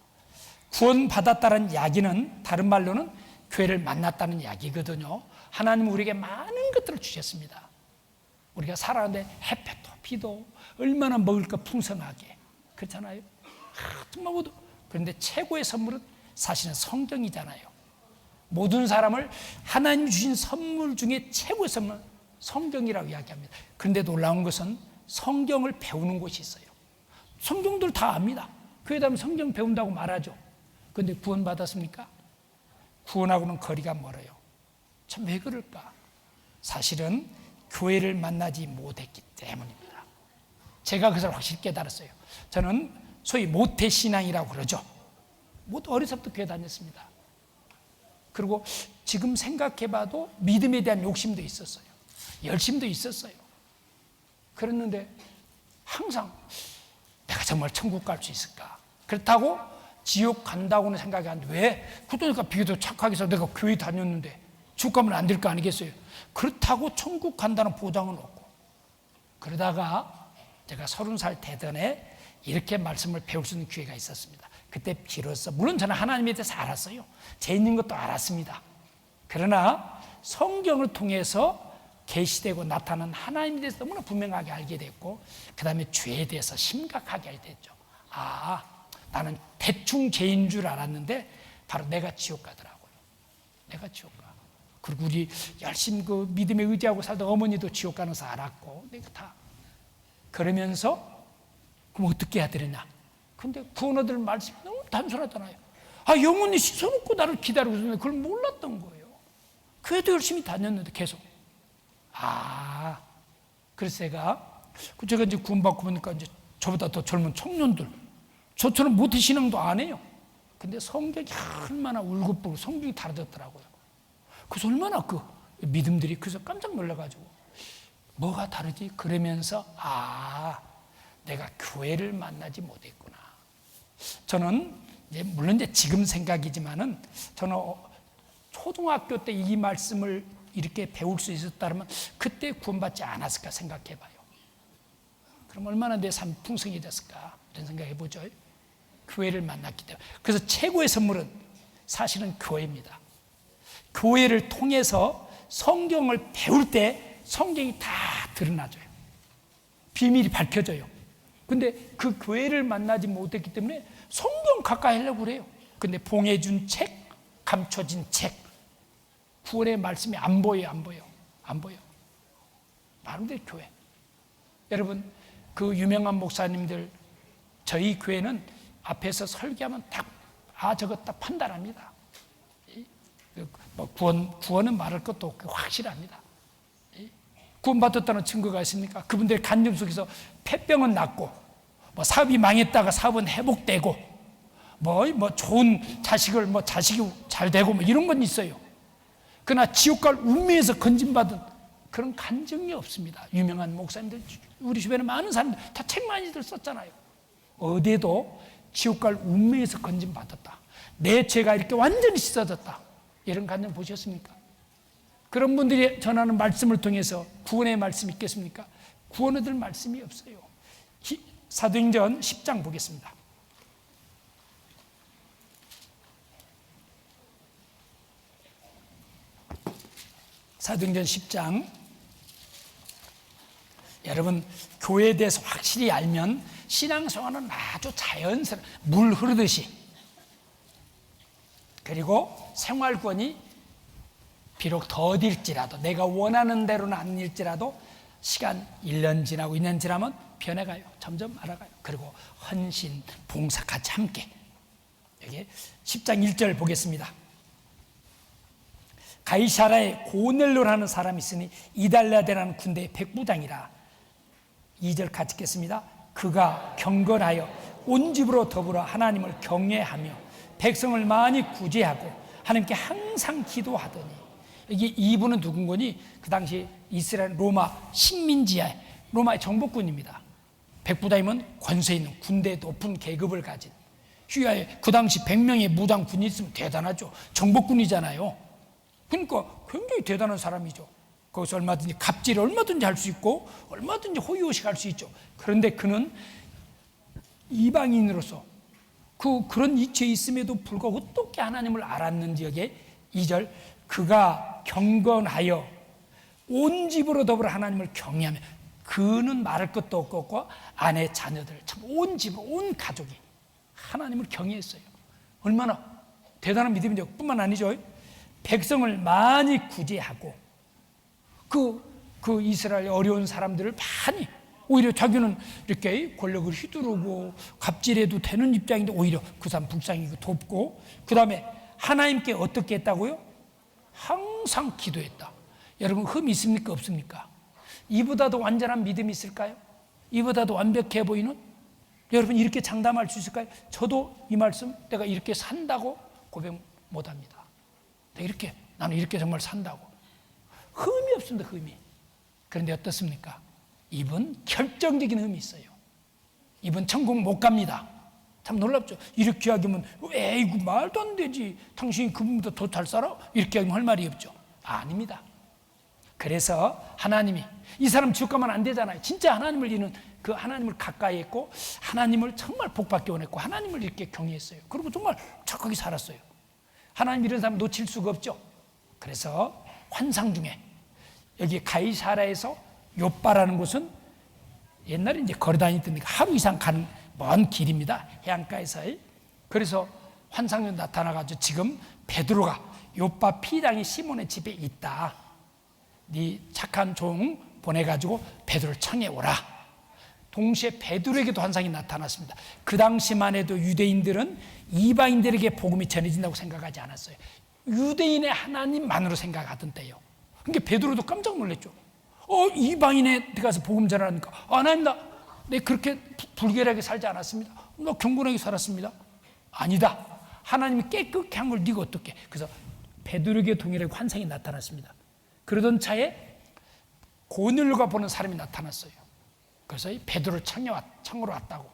구원받았다는 이야기는 다른 말로는 교회를 만났다는 이야기거든요. 하나님은 우리에게 많은 것들을 주셨습니다. 우리가 살아가는데 햇볕도 비도 얼마나 먹을 것 풍성하게, 그렇잖아요. 정말 모두. 그런데 최고의 선물은 사실은 성경이잖아요. 모든 사람을 하나님 주신 선물 중에 최고의 선물 성경이라고 이야기합니다. 그런데 놀라운 것은 성경을 배우는 곳이 있어요. 성경들 다 압니다. 교회 다니면 성경 배운다고 말하죠. 그런데 구원받았습니까? 구원하고는 거리가 멀어요. 참 왜 그럴까? 사실은 교회를 만나지 못했기 때문입니다. 제가 그것을 확실히 깨달았어요. 저는 소위 모태신앙이라고 그러죠. 어려서부터 교회 다녔습니다. 그리고 지금 생각해봐도 믿음에 대한 욕심도 있었어요. 열심도 있었어요. 그랬는데 항상 내가 정말 천국 갈 수 있을까? 그렇다고 지옥 간다고는 생각이 안 돼. 왜? 그러니까 비교도 착하게 해서 내가 교회 다녔는데 지옥 가면 안 될 거 아니겠어요? 그렇다고 천국 간다는 보장은 없고. 그러다가 제가 30살 되던에 이렇게 말씀을 배울 수 있는 기회가 있었습니다. 그때 비로소, 물론 저는 하나님에 대해서 알았어요. 죄 있는 것도 알았습니다. 그러나 성경을 통해서 계시되고 나타난 하나님에 대해서 너무나 분명하게 알게 됐고, 그 다음에 죄에 대해서 심각하게 알게 됐죠. 아, 나는 대충 죄인 줄 알았는데 바로 내가 지옥 가더라고요. 내가 지옥 가. 그리고 우리 열심히 그 믿음에 의지하고 살던 어머니도 지옥 가는 거 알았고, 내가 다. 그러면서 그럼 어떻게 해야 되느냐? 근데 구원 얻을 말씀이 너무 단순하잖아요. 아, 영혼이 씻어놓고 나를 기다리고 있었는데 그걸 몰랐던 거예요. 교회도 열심히 다녔는데 계속. 아, 그래서 제가 이제 구원받고 보니까 이제 저보다 더 젊은 청년들, 저처럼 모태신앙도 안 해요. 근데 성격이 얼마나 울긋불긋 성격이 다르더라고요. 그래서 얼마나 그 믿음들이, 그래서 깜짝 놀라가지고 뭐가 다르지? 그러면서 아, 내가 교회를 만나지 못했구나. 저는 이제 물론 이제 지금 생각이지만은 저는 초등학교 때 이 말씀을 이렇게 배울 수 있었다면 그때 구원받지 않았을까 생각해봐요. 그럼 얼마나 내 삶이 풍성해졌을까 이런 생각해보죠. 교회를 만났기 때문에. 그래서 최고의 선물은 사실은 교회입니다. 교회를 통해서 성경을 배울 때 성경이 다 드러나줘요. 비밀이 밝혀져요. 근데 그 교회를 만나지 못했기 때문에 성경 가까이 하려고 그래요. 근데 봉해준 책, 감춰진 책, 구원의 말씀이 안 보여요. 안 보여. 마음대로 교회. 여러분, 그 유명한 목사님들, 저희 교회는 앞에서 설교하면 딱, 저거 딱 판단합니다. 구원은 말할 것도 없고 확실합니다. 구원받았다는 증거가 있습니까? 그분들의 간증 속에서 폐병은 낫고, 사업이 망했다가 사업은 회복되고, 좋은 자식이 잘 되고, 이런 건 있어요. 그러나 지옥 갈 운명에서 건진받은 그런 간증이 없습니다. 유명한 목사님들, 우리 주변에 많은 사람들 다 책 많이들 썼잖아요. 어디에도 지옥 갈 운명에서 건진받았다, 내 죄가 이렇게 완전히 씻어졌다, 이런 간증 보셨습니까? 그런 분들이 전하는 말씀을 통해서 구원의 말씀이 있겠습니까? 구원 얻을 말씀이 없어요. 사도행전 10장 보겠습니다. 사도행전 10장. 여러분, 교회에 대해서 확실히 알면 신앙생활은 아주 자연스러운 물 흐르듯이, 그리고 생활권이 비록 더딜지라도, 내가 원하는 대로는 아닐지라도 시간 1년 지나고 2년 지나면 변해가요. 점점 알아가요. 그리고 헌신, 봉사 같이 함께. 여기 10장 1절 보겠습니다. 가이사라에 고넬로라는 사람이 있으니 이달랴데라는 군대의 백부장이라. 2절 같이 읽겠습니다. 그가 경건하여 온 집으로 더불어 하나님을 경외하며 백성을 많이 구제하고 하나님께 항상 기도하더니. 이게 이분은 누군 거니? 그 당시 이스라엘 로마 식민지하에, 로마의 정복군입니다. 백부장이면 권세 있는 군대의 높은 계급을 가진, 휘하에 그 당시 100명의 무장군이 있으면 대단하죠. 정복군이잖아요. 그러니까 굉장히 대단한 사람이죠. 거기서 얼마든지 갑질을 얼마든지 할 수 있고 얼마든지 호의호식할 수 있죠. 그런데 그는 이방인으로서 그런 이치에 있음에도 불구하고 어떻게 하나님을 알았는지, 여기에 2절, 그가 경건하여 온 집으로 더불어 하나님을 경외하며. 그는 말할 것도 없고 아내, 자녀들, 참 온 집, 온 가족이 하나님을 경외했어요. 얼마나 대단한 믿음인지. 뿐만 아니죠. 백성을 많이 구제하고, 그 이스라엘 어려운 사람들을 많이, 오히려 자기는 이렇게 권력을 휘두르고 갑질해도 되는 입장인데 오히려 그 사람 불쌍히 돕고, 그 다음에 하나님께 어떻게 했다고요? 항상 기도했다. 여러분, 흠이 있습니까? 없습니까? 이보다도 완전한 믿음이 있을까요? 이보다도 완벽해 보이는? 여러분, 이렇게 장담할 수 있을까요? 저도 이 말씀 내가 이렇게 산다고 고백 못합니다. 나는 이렇게 정말 산다고. 흠이 없습니다, 흠이. 그런데 어떻습니까? 이분 결정적인 흠이 있어요. 이분 천국 못 갑니다. 참 놀랍죠? 이렇게 하기면, 에이구, 말도 안 되지. 당신이 그분보다 더 잘 살아? 이렇게 하기면 할 말이 없죠. 아닙니다. 그래서 하나님이, 이 사람 지옥 가면 안 되잖아요. 진짜 하나님을 이는, 그 하나님을 가까이 했고, 하나님을 정말 복받기 원했고, 하나님을 이렇게 경외했어요. 그리고 정말 착하게 살았어요. 하나님 이런 사람 놓칠 수가 없죠. 그래서 환상 중에, 여기 가이사라에서 욥바라는 곳은 옛날에 이제 걸어다니던 하루 이상 가는 먼 길입니다. 해안가에서. 그래서 환상에 나타나가지고 지금 베드로가 욥바 피장이 시몬의 집에 있다. 네 착한 종 보내가지고 베드로를 청해 오라. 동시에 베드로에게도 환상이 나타났습니다. 그 당시만 해도 유대인들은 이방인들에게 복음이 전해진다고 생각하지 않았어요. 유대인의 하나님만으로 생각하던 때요. 그러니까 베드로도 깜짝 놀랐죠. 이방인에 가서 복음 전하니까, 아닙니다. 네, 그렇게 불결하게 살지 않았습니다. 나 경건하게 살았습니다. 아니다. 하나님이 깨끗게 한 걸 네가 어떻게? 그래서 베드로에게 동일하게 환상이 나타났습니다. 그러던 차에 고넬료가 보는 사람이 나타났어요. 그래서 베드로를 청으로 왔다고.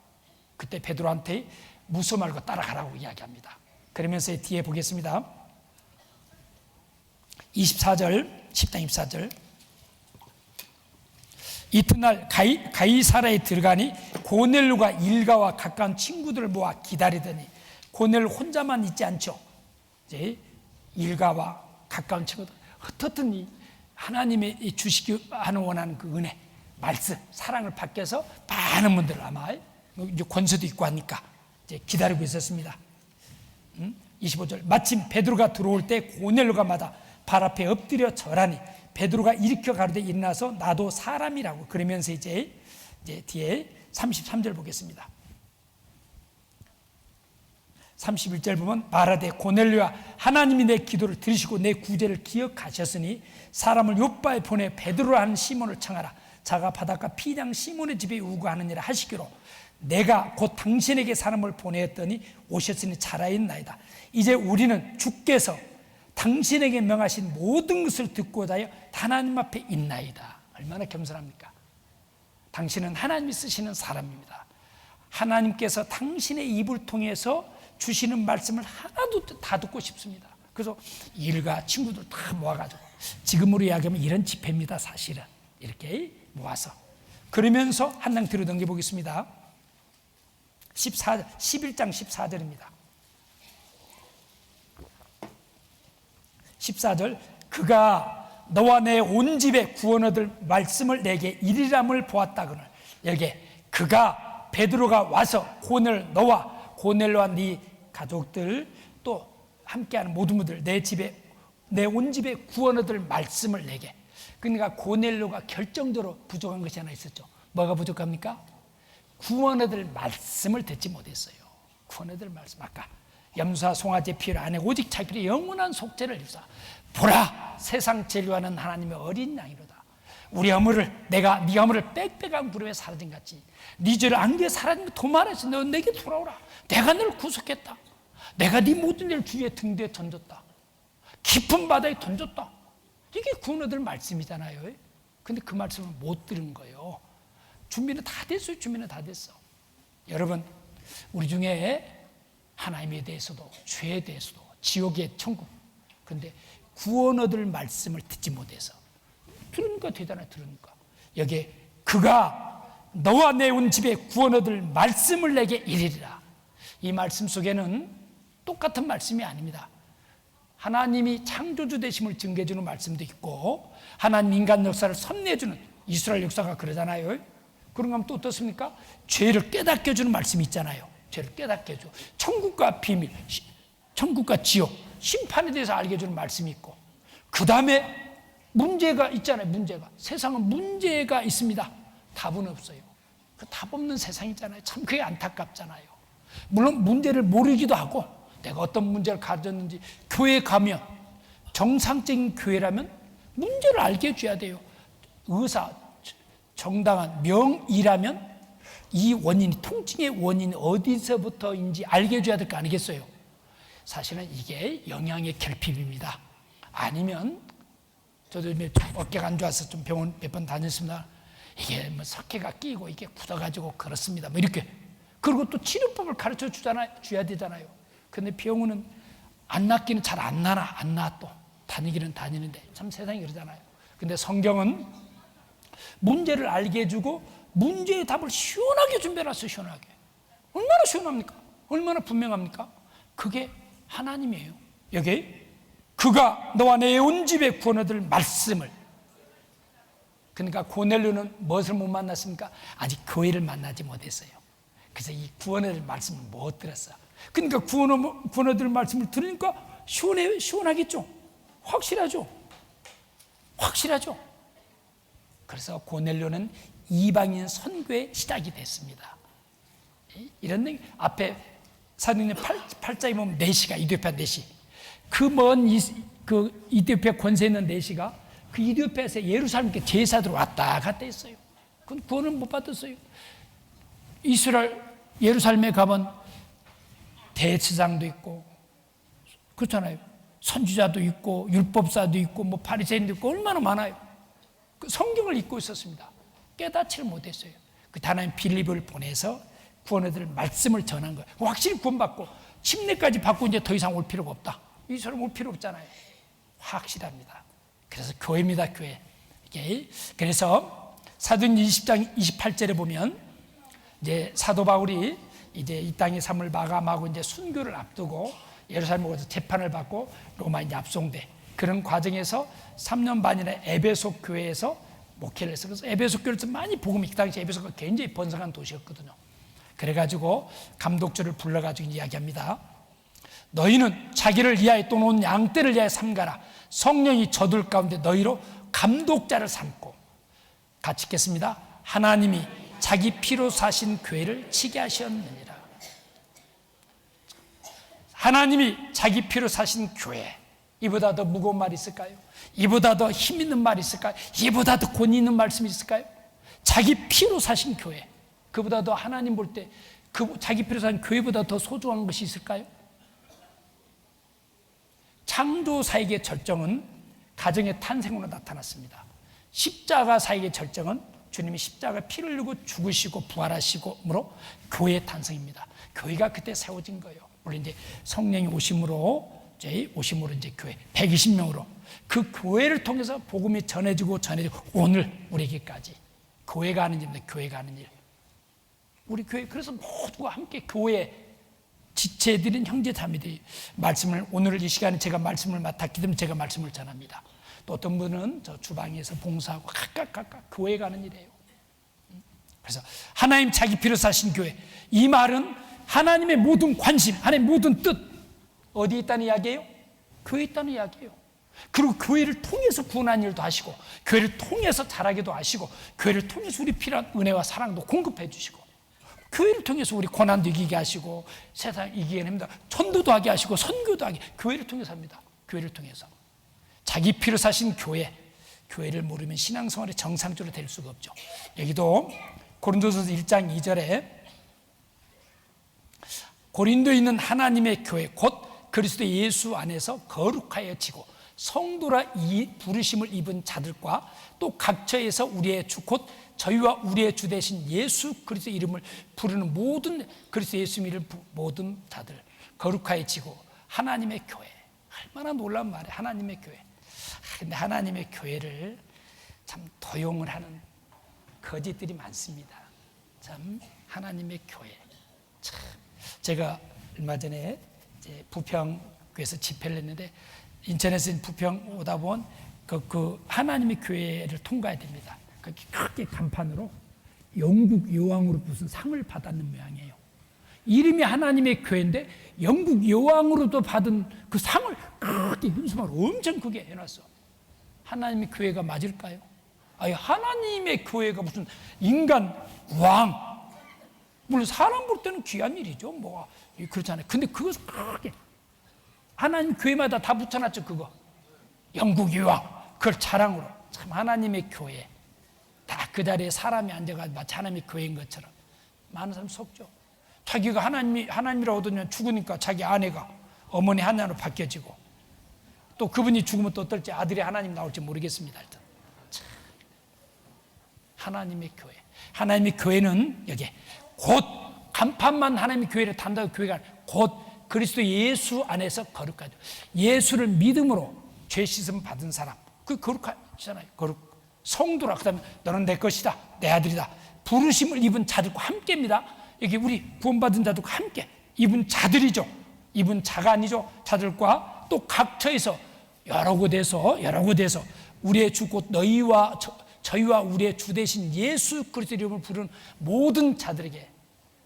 그때 베드로한테 무서 말고 따라가라고 이야기합니다. 그러면서 뒤에 보겠습니다. 24절, 10장 24절. 이튿날 가이사라에 들어가니 고넬료가 일가와 가까운 친구들을 모아 기다리더니, 고넬료 혼자만 있지 않죠. 이제 일가와 가까운 친구들, 어떻든 하나님의 주시기 하는 원하는 그 은혜, 말씀, 사랑을 받게해서 많은 분들 아마 이제 권세도 있고 하니까 이제 기다리고 있었습니다. 25절. 마침 베드로가 들어올 때 고넬료가 마다 발 앞에 엎드려 절하니 베드로가 일으켜 가로되 일어나서 나도 사람이라고. 그러면서 이제 뒤에 33절 보겠습니다. 31절 보면 말하되 고넬료야, 하나님이 내 기도를 들으시고 내 구제를 기억하셨으니 사람을 욥바에 보내 베드로라 하는 시몬을 청하라. 자가 바닷가 피장 시몬의 집에 우거하느니라 하시기로 내가 곧 당신에게 사람을 보내었더니 오셨으니 잘하였나이다. 이제 우리는 주께서 당신에게 명하신 모든 것을 듣고자 하여 하나님 앞에 있나이다. 얼마나 겸손합니까? 당신은 하나님이 쓰시는 사람입니다. 하나님께서 당신의 입을 통해서 주시는 말씀을 하나도 다 듣고 싶습니다. 그래서 일가 친구들 다 모아가지고, 지금으로 이야기하면 이런 집회입니다. 사실은 이렇게 모아서, 그러면서 한 장 들어 넘겨 보겠습니다. 11장 14절입니다. 14절. 그가 너와 내 온 집에 구원 얻을 말씀을 내게 이르람을 보았다거늘. 여기에 그가, 베드로가 와서 너와 고넬료와 네 가족들 또 함께하는 모든 분들 내 집에, 내 온 집에 구원 얻을 말씀을 내게. 그러니까 고넬료가 결정적으로 부족한 것이 하나 있었죠. 뭐가 부족합니까? 구원 얻을 말씀을 듣지 못했어요. 구원 얻을 말씀. 아까 염소와 송아지 피를 안 해 오직 자기의 영원한 속죄를 입사 보라, 세상 재료하는 하나님의 어린 양이로다. 우리 허물을, 내가 네 허물을 빽빽한 구름에 사라진 같이 네 죄를 안개에 사라진 것 도말해서 너 내게 돌아오라. 내가 너를 구속했다. 내가 네 모든 일을 주의 등대에 던졌다. 깊은 바다에 던졌다. 이게 구원 얻을 말씀이잖아요. 근데 그 말씀을 못 들은 거예요. 준비는 다 됐어요. 준비는 다 됐어. 여러분, 우리 중에 하나님에 대해서도 죄에 대해서도 지옥의 천국, 근데 구원 얻을 말씀을 듣지 못해서, 들으니까 되잖아요. 들으니까 여기에 그가 너와 내 온 집에 구원 얻을 말씀을 내게 이르리라. 이 말씀 속에는 똑같은 말씀이 아닙니다. 하나님이 창조주 되심을 증거해주는 말씀도 있고, 하나님 인간 역사를 섭리해주는, 이스라엘 역사가 그러잖아요. 그런가 하면 또 어떻습니까? 죄를 깨닫게 해주는 말씀이 있잖아요. 죄를 깨닫게 해줘. 천국과 비밀, 천국과 지옥, 심판에 대해서 알게 해주는 말씀이 있고, 그 다음에 문제가 있잖아요. 문제가, 세상은 문제가 있습니다. 답은 없어요. 그 답 없는 세상 있잖아요. 참 그게 안타깝잖아요. 물론 문제를 모르기도 하고, 내가 어떤 문제를 가졌는지, 교회에 가면, 정상적인 교회라면 문제를 알게 해줘야 돼요. 의사, 정당한 명의라면 이 원인이, 통증의 원인이 어디서부터인지 알게 해줘야 될 거 아니겠어요? 사실은 이게 영양의 결핍입니다. 아니면 저도 어깨가 안 좋아서 좀 병원 몇 번 다녔습니다. 이게 뭐 석회가 끼고 이게 굳어가지고 그렇습니다. 뭐 이렇게. 그리고 또 치료법을 가르쳐 줘야 되잖아요. 근데 병원은 안 낫기는 잘 안 나 또. 다니기는 다니는데 참 세상이 그러잖아요. 근데 성경은 문제를 알게 해주고 문제의 답을 시원하게 준비해놨어요. 시원하게. 얼마나 시원합니까? 얼마나 분명합니까? 그게 하나님이에요. 여기 그가 너와 내 온 집에 구원 얻을 말씀을. 그러니까 고넬료는 무엇을 못 만났습니까? 아직 교회를 만나지 못했어요. 그래서 이 구원 얻을 말씀을 못 들었어. 그러니까 구원 얻을 말씀을 들으니까 시원하겠죠. 확실하죠. 그래서 고넬료는 이방인 선교의 시작이 됐습니다. 이런 앞에 사도행전 8장에 보면 네시가 이디오피아 네시, 그 먼 그 이디오피아 권세 있는 네시가 그 이디오피아에서 예루살렘께 제사들어 왔다 갔다 했어요. 그건 구원을 못 받았어요. 이스라엘 예루살렘에 가면 대제사장도 있고 그렇잖아요. 선지자도 있고 율법사도 있고 뭐 바리새인도 있고 얼마나 많아요. 그 성경을 읽고 있었습니다. 깨닫지를 못했어요. 그 하나님 빌립을 보내서 구원 얻을 말씀을 전한 거예요. 확실히 구원받고 침례까지 받고 이제 더 이상 올 필요가 없다. 이 사람 올 필요 없잖아요. 확실합니다. 그래서 교회입니다, 교회. 그래서 사도행전 20장 28절에 보면 이제 사도 바울이 이제 이 땅의 삶을 마감하고 이제 순교를 앞두고 예루살렘에 가서 재판을 받고 로마 이제 압송돼. 그런 과정에서 3년 반이나 에베소 교회에서 목회를 했어요. 그래서 에베소 교회에서 많이 복음이, 그 당시 에베소가 굉장히 번성한 도시였거든요. 그래가지고 감독주를 불러가지고 이야기합니다. 너희는 자기를 위하여 또 놓은 양떼를 위하여 삼가라. 성령이 저들 가운데 너희로 감독자를 삼고. 같이 읽겠습니다. 하나님이 자기 피로 사신 교회를 치게 하셨느니라. 하나님이 자기 피로 사신 교회, 이보다 더 무거운 말이 있을까요? 이보다 더 힘 있는 말이 있을까요? 이보다 더 권위 있는 말씀이 있을까요? 자기 피로 사신 교회, 그보다 더 하나님 볼 때 그 자기 피로 사신 교회보다 더 소중한 것이 있을까요? 창조사역의 절정은 가정의 탄생으로 나타났습니다. 십자가 사역의 절정은 주님이 십자가 피를 흘리고 죽으시고 부활하시고므로 교회의 탄생입니다. 교회가 그때 세워진 거예요. 물론 이제 성령이 오심으로 이제 교회 120명으로 그 교회를 통해서 복음이 전해지고 오늘 우리에게까지 교회가 하는 일입니다. 교회가 하는 일. 우리 교회, 그래서 모두가 함께 교회에 지체드린 형제자매들이 말씀을, 오늘 이 시간에 제가 말씀을 맡았기 때문에 제가 말씀을 전합니다. 또 어떤 분은 저 주방에서 봉사하고 각각 교회 가는 일이에요. 그래서 하나님 자기 피로 사신 교회, 이 말은 하나님의 모든 관심, 하나님의 모든 뜻 어디에 있다는 이야기예요? 교회에 있다는 이야기예요. 그리고 교회를 통해서 구원한 일도 하시고, 교회를 통해서 자라기도 하시고, 교회를 통해서 우리 필요한 은혜와 사랑도 공급해 주시고, 교회를 통해서 우리 고난도 이기게 하시고 세상 이기게 합니다. 전도도 하게 하시고 선교도 하게, 교회를 통해서 합니다. 교회를 통해서 자기 피로 사신 교회를 모르면 신앙생활이 정상적으로 될 수가 없죠. 여기도 고린도서서 1장 2절에 고린도에 있는 하나님의 교회 곧 그리스도 예수 안에서 거룩하여지고 성도라 이 부르심을 입은 자들과 또 각처에서 우리의 주 곧 저희와 우리의 주 되신 예수 그리스도 이름을 부르는 모든 그리스도 예수 이름을 모든 자들 거룩하여지고 하나님의 교회. 얼마나 놀라운 말이에요. 하나님의 교회. 근데 하나님의 교회를 참 도용을 하는 거짓들이 많습니다. 참 하나님의 교회. 참 제가 얼마 전에 이제 부평교에서 집회를 했는데 인천에서 부평 오다 보면 그 하나님의 교회를 통과해야 됩니다. 크게 간판으로 영국 여왕으로 무슨 상을 받았는 모양이에요. 이름이 하나님의 교회인데 영국 여왕으로도 받은 그 상을 크게 흰수막으로 엄청 크게 해놨어. 하나님의 교회가 맞을까요? 아니, 하나님의 교회가 무슨 인간 왕, 물론 사람 볼 때는 귀한 일이죠. 뭐 그렇잖아요. 근데 그것을 크게 하나님 교회마다 다 붙여놨죠. 그거 영국 여왕, 그걸 자랑으로. 참 하나님의 교회 다 그 자리에 사람이 앉아가지고 마치 하나님의 교회인 것처럼 많은 사람 속죠. 자기가 하나님이라고 하더니 죽으니까 자기 아내가 어머니 하나로 바뀌어지고 또 그분이 죽으면 또 어떨지, 아들이 하나님 나올지 모르겠습니다. 일단 하나님의 교회, 하나님의 교회는 여기 곧 간판만 하나님의 교회를 단다고 교회가 곧 그리스도 예수 안에서 거룩하죠. 예수를 믿음으로 죄 씻음 받은 사람, 그 거룩하잖아요. 거룩 성도라. 그다음에 너는 내 것이다, 내 아들이다. 부르심을 입은 자들과 함께입니다. 여기 우리 구원받은 자들과 함께 입은 자들이죠. 입은 자가 아니죠. 자들과 또 각처에서 여러 곳에서 우리의 주 곧 너희와 저희와 우리의 주 되신 예수 그리스도 이름을 부르는 모든 자들에게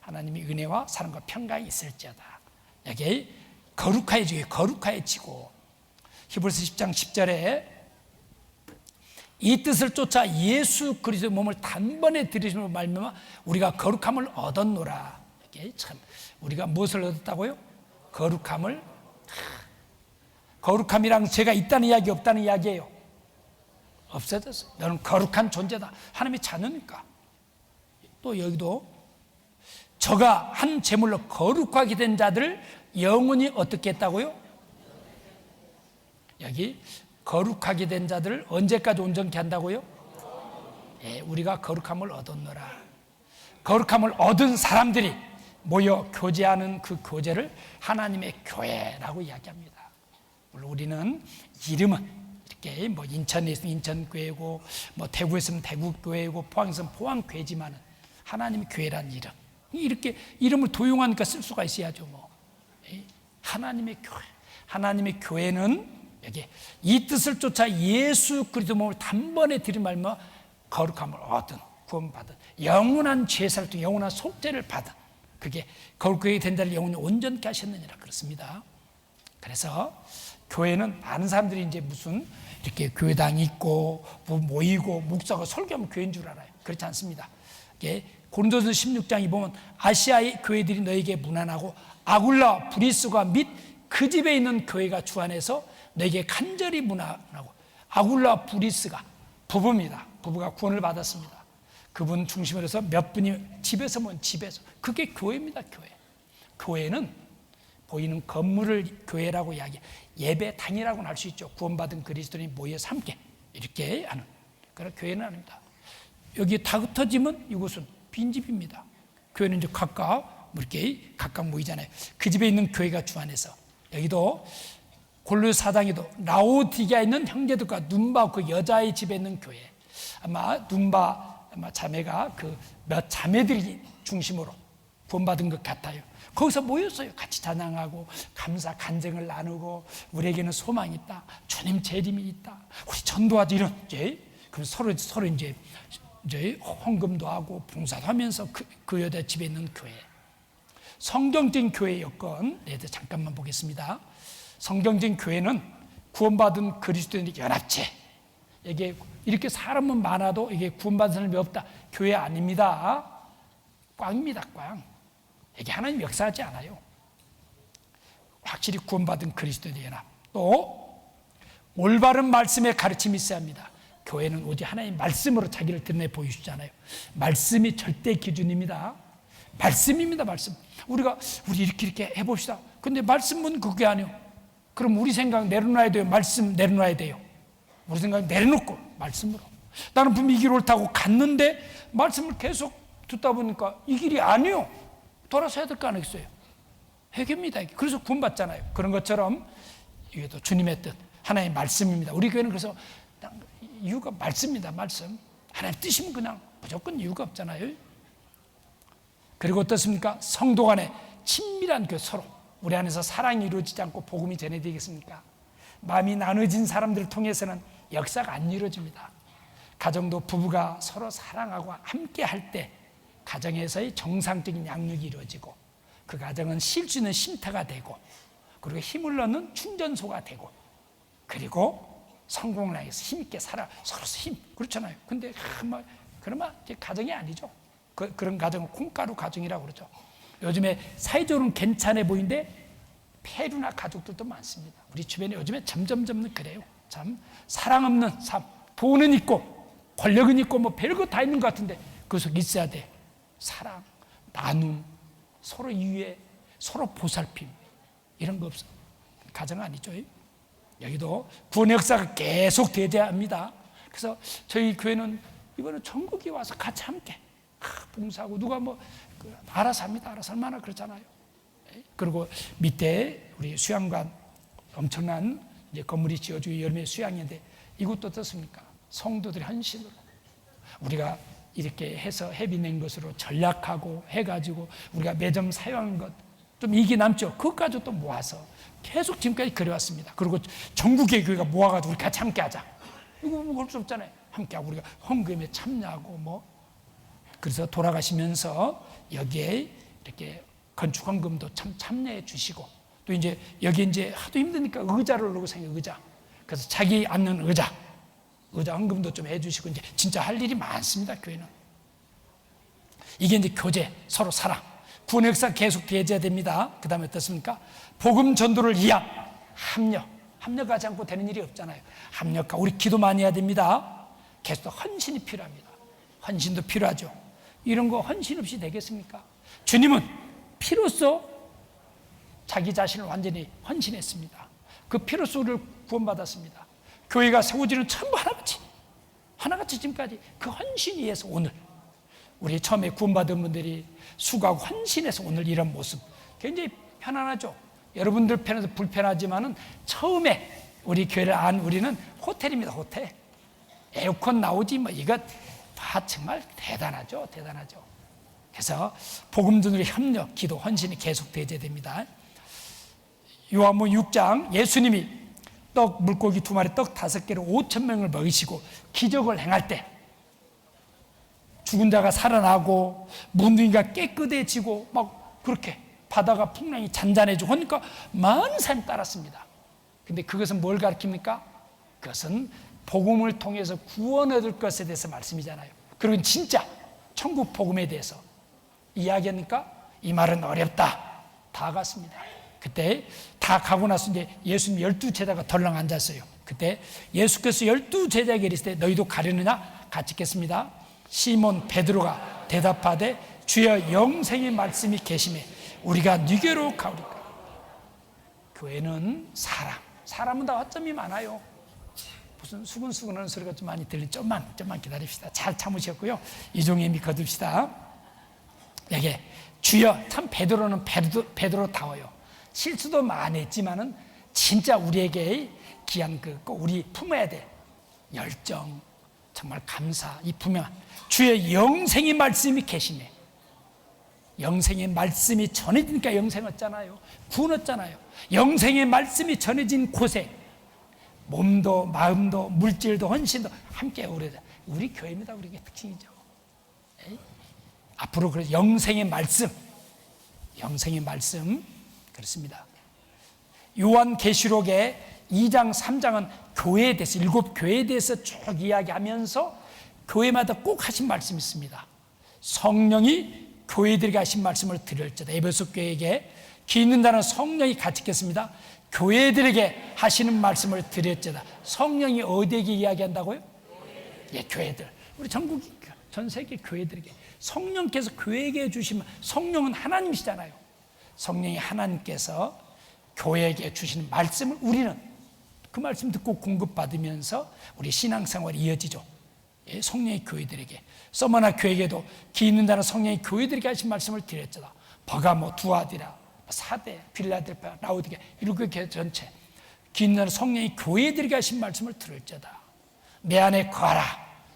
하나님의 은혜와 사랑과 평강이 있을지어다. 여기 거룩하여지고 히브리서 10장 10절에 이 뜻을 쫓아 예수 그리스도의 몸을 단번에 들이심으로 말미암아 우리가 거룩함을 얻었노라. 이게 참 우리가 무엇을 얻었다고요? 거룩함이랑 죄가 있다는 이야기 없다는 이야기예요. 없어졌어요. 너는 거룩한 존재다. 하나님의 자녀니까. 또 여기도 저가 한 제물로 거룩하게 된 자들을 영원히 어떻게 했다고요? 여기 거룩하게 된 자들을 언제까지 온전케 한다고요? 예, 우리가 거룩함을 얻었노라. 거룩함을 얻은 사람들이 모여 교제하는 그 교제를 하나님의 교회라고 이야기합니다. 물론 우리는 이름은 이렇게 뭐 인천에 있으면 인천교회고 뭐 대구에 있으면 대구교회고 포항에 있으면 포항교회지만은 하나님의 교회란 이름, 이렇게 이름을 도용하니까 쓸 수가 있어야죠. 뭐 하나님의 교회, 하나님의 교회는 여기 이 뜻을 쫓아 예수 그리스도 몸을 단번에 들이말며 거룩함을 얻은, 구원받은, 영원한 죄사를 통해 영원한 속죄를 받은, 그게 거룩하게 된 자를 영원히 온전케 하셨느니라. 그렇습니다. 그래서 교회는 많은 사람들이 이제 무슨 이렇게 교회당이 있고 모이고 목사가 설교하면 교회인 줄 알아요. 그렇지 않습니다. 고린도서 16장에 보면 아시아의 교회들이 너에게 무난하고 아굴라 브리스가 및 그 집에 있는 교회가 주 안에서 너에게 간절히 무난하고, 아굴라 브리스가 부부입니다. 부부가 구원을 받았습니다. 그분 중심으로 해서 몇 분이 집에서 모인 집에서, 그게 교회입니다. 교회는 보이는 건물을 교회라고 이야기해요. 예배당이라고는 할 수 있죠. 구원받은 그리스도인이 모여서 함께 이렇게 하는, 그런 교회는 아닙니다. 여기 다 흩어지면 이곳은 빈집입니다. 교회는 이제 각각 이렇게 각각 모이잖아요. 그 집에 있는 교회가 주 안에서. 여기도 골로새 4장에도 라오디게아에 있는 형제들과 눈바 그 여자의 집에 있는 교회, 아마 눈바 자매가 그 몇 자매들이 중심으로 구원받은 것 같아요. 거기서 모였어요. 같이 찬양하고 감사 간증을 나누고, 우리에게는 소망이 있다, 주님 재림이 있다, 우리 전도하자, 이런 그럼 서로 이제 헌금도 하고 봉사도 하면서 그 여자 집에 있는 교회. 성경적인 교회의 여건 잠깐만 보겠습니다. 성경적인 교회는 구원받은 그리스도인의 연합체. 이게 이렇게 사람은 많아도 이게 구원받은 사람이 없다, 교회 아닙니다. 꽝입니다. 꽝. 이게 하나님 역사하지 않아요. 확실히 구원받은 그리스도인의 연합. 또 올바른 말씀의 가르침이 있어야 합니다. 교회는 오직 하나님 말씀으로 자기를 드러내 보이시잖아요. 말씀이 절대 기준입니다. 말씀입니다. 말씀. 우리 이렇게 해봅시다. 근데 말씀은 그게 아니에요. 그럼 우리 생각 내려놔야 돼요? 말씀 내려놔야 돼요? 우리 생각 내려놓고 말씀으로. 나는 분명히 이 길 옳다고 갔는데 말씀을 계속 듣다 보니까 이 길이 아니에요. 돌아서야 될 거 아니겠어요? 회개입니다. 그래서 구원받잖아요. 그런 것처럼 이게도 주님의 뜻, 하나님의 말씀입니다. 우리 교회는 그래서 이유가 말씀입니다. 말씀. 하나님 뜻이면 그냥 무조건 이유가 없잖아요. 그리고 어떻습니까? 성도 간에 친밀한 그 서로, 우리 안에서 사랑이 이루어지지 않고 복음이 전해지겠습니까? 마음이 나눠진 사람들을 통해서는 역사가 안 이루어집니다. 가정도 부부가 서로 사랑하고 함께 할 때 가정에서의 정상적인 양육이 이루어지고, 그 가정은 쉴 수 있는 쉼터가 되고, 그리고 힘을 넣는 충전소가 되고, 그리고 성공을 향해서 힘있게 살아, 서로 힘, 그렇잖아요. 근데 그러면 가정이 아니죠. 그런 가정은 콩가루 가정이라고 그러죠. 요즘에 사회적으로는 괜찮아 보이는데 폐륜화 가족들도 많습니다. 우리 주변에 요즘에 점점 그래요. 참 사랑 없는 삶, 돈은 있고 권력은 있고 뭐 별거 다 있는 것 같은데 그 속에 있어야 돼. 사랑, 나눔, 서로 이해, 서로 보살핌, 이런 거 없어. 가정 아니죠. 여기도 구원 역사가 계속 대대합니다. 그래서 저희 교회는 이번에 전국에 와서 같이 함께 봉사하고, 누가 알아서 합니다. 알아서 얼마나 그렇잖아요. 그리고 밑에 우리 수양관 엄청난 이제 건물이 지어지고 여름에 수양인데, 이것도 어떻습니까? 성도들의 헌신으로 우리가 이렇게 해서 회비 낸 것으로 전략하고 해가지고 우리가 매점 사용한 것 좀 이익이 남죠. 그것까지 또 모아서 계속 지금까지 그래왔습니다. 그리고 전국의 교회가 모아가지고 우리 같이 함께 하자. 이거 그럴 수 없잖아요. 함께하고 우리가 헌금에 참여하고 그래서 돌아가시면서 여기에 이렇게 건축 헌금도 참 참여해 주시고, 또 이제 여기 이제 하도 힘드니까 의자를 놓고 생겨, 의자. 그래서 자기 앉는 의자 헌금도 좀 해주시고, 이제 진짜 할 일이 많습니다. 교회는 이게 이제 교제, 서로 사랑, 구원 역사 계속 대제됩니다. 그 다음에 어떻습니까? 복음 전도를 위한 합력하지 않고 되는 일이 없잖아요. 합력하고 우리 기도 많이 해야 됩니다. 계속 헌신이 필요합니다. 헌신도 필요하죠. 이런 거 헌신 없이 되겠습니까? 주님은 피로써 자기 자신을 완전히 헌신했습니다. 그 피로수를 구원받았습니다. 교회가 세워지는 전부 하나같이 지금까지 그 헌신 위에서 오늘 우리 처음에 구원받은 분들이 수고하고 헌신해서 오늘 이런 모습 굉장히 편안하죠. 여러분들 편에서 불편하지만은 처음에 우리 교회를 안 우리는 호텔입니다. 호텔. 에어컨 나오지 이거 정말 대단하죠. 그래서 복음 전도의 협력, 기도, 헌신이 계속 대제됩니다. 요한복음 6장 예수님이 물고기 2마리, 떡 5개로 5,000명을 먹이시고 기적을 행할 때 죽은 자가 살아나고 문둥이가 깨끗해지고 그렇게 바다가 풍랑이 잔잔해지고 하니까 많은 사람이 따랐습니다. 근데 그것은 뭘 가르칩니까? 그것은 복음을 통해서 구원 얻을 것에 대해서 말씀이잖아요. 그리고 진짜 천국 복음에 대해서 이야기하니까 이 말은 어렵다. 다 갔습니다. 그때 다 가고 나서 이제 예수님 12제자가 덜렁 앉았어요. 그때 예수께서 12제자에게 이르시되 너희도 가려느냐? 같이 읽겠습니다. 시몬 베드로가 대답하되 주여 영생의 말씀이 계시매 우리가 네게로 가오리까. 교회는 사람은 다 허점이 많아요. 무슨 수근수근하는 소리가 좀 많이 들리. 좀만 기다립시다. 잘 참으셨고요. 이종의 미 거둡시다. 여기 주여, 참 베드로는 베드로다워요. 실수도 많이 했지만은 진짜 우리에게 귀한 꼭 우리 품어야 돼 열정, 정말 감사, 이 품면 주의 영생의 말씀이 계시네. 영생의 말씀이 전해지니까 영생 얻잖아요. 구원 얻잖아요. 영생의 말씀이 전해진 곳에 몸도 마음도 물질도 헌신도 함께 오래자. 우리 교회입니다. 우리의 특징이죠. 에이? 앞으로 그래서 영생의 말씀 그렇습니다. 요한계시록의 2장 3장은 교회에 대해서 7교회에 대해서 쭉 이야기하면서 교회마다 꼭 하신 말씀이 있습니다. 성령이 교회들에게 하신 말씀을 드릴지어다. 에베소 교회에게 귀 있는 자는 성령이 같이 있겠습니다. 교회들에게 하시는 말씀을 드릴지어다. 성령이 어디에게 이야기한다고요? 예, 교회들. 우리 전국 전 세계 교회들에게 성령께서 교회에게 주시면, 성령은 하나님이시잖아요. 성령이 하나님께서 교회에게 주시는 말씀을 우리는 그 말씀 듣고 공급받으면서 우리 신앙생활이 이어지죠. 예, 성령의 교회들에게, 서머나 교회에게도 귀 있는 자는 성령의 교회들에게 하신 말씀을 드렸잖아. 버가모, 두아디라, 사대, 빌라델피아, 라우디게, 일곱 교회 전체 귀 있는 자는 성령의 교회들에게 하신 말씀을 들을지어다. 내 안에 거하라.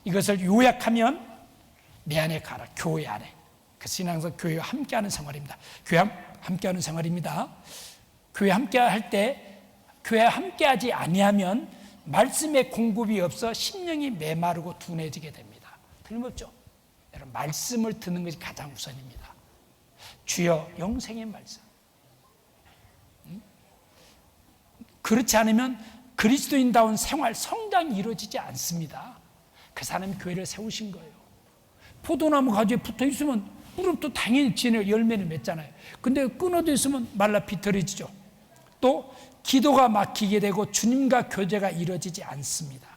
이것을 요약하면 내 안에 가라. 교회 안에. 그 신앙에서 교회와 함께하는 생활입니다. 교회 함께하는 생활입니다. 교회 함께할 때, 교회 함께하지 아니하면 말씀의 공급이 없어 심령이 메마르고 둔해지게 됩니다. 틀림없죠? 여러분, 말씀을 듣는 것이 가장 우선입니다. 주여 영생의 말씀. 그렇지 않으면 그리스도인다운 생활, 성장이 이루어지지 않습니다. 그 사람이 교회를 세우신 거예요. 포도나무 가지에 붙어 있으면 무릎도 당연히 지낼 열매를 맺잖아요. 근데 끊어져 있으면 말라 비틀어지죠. 또 기도가 막히게 되고 주님과 교제가 이루어지지 않습니다.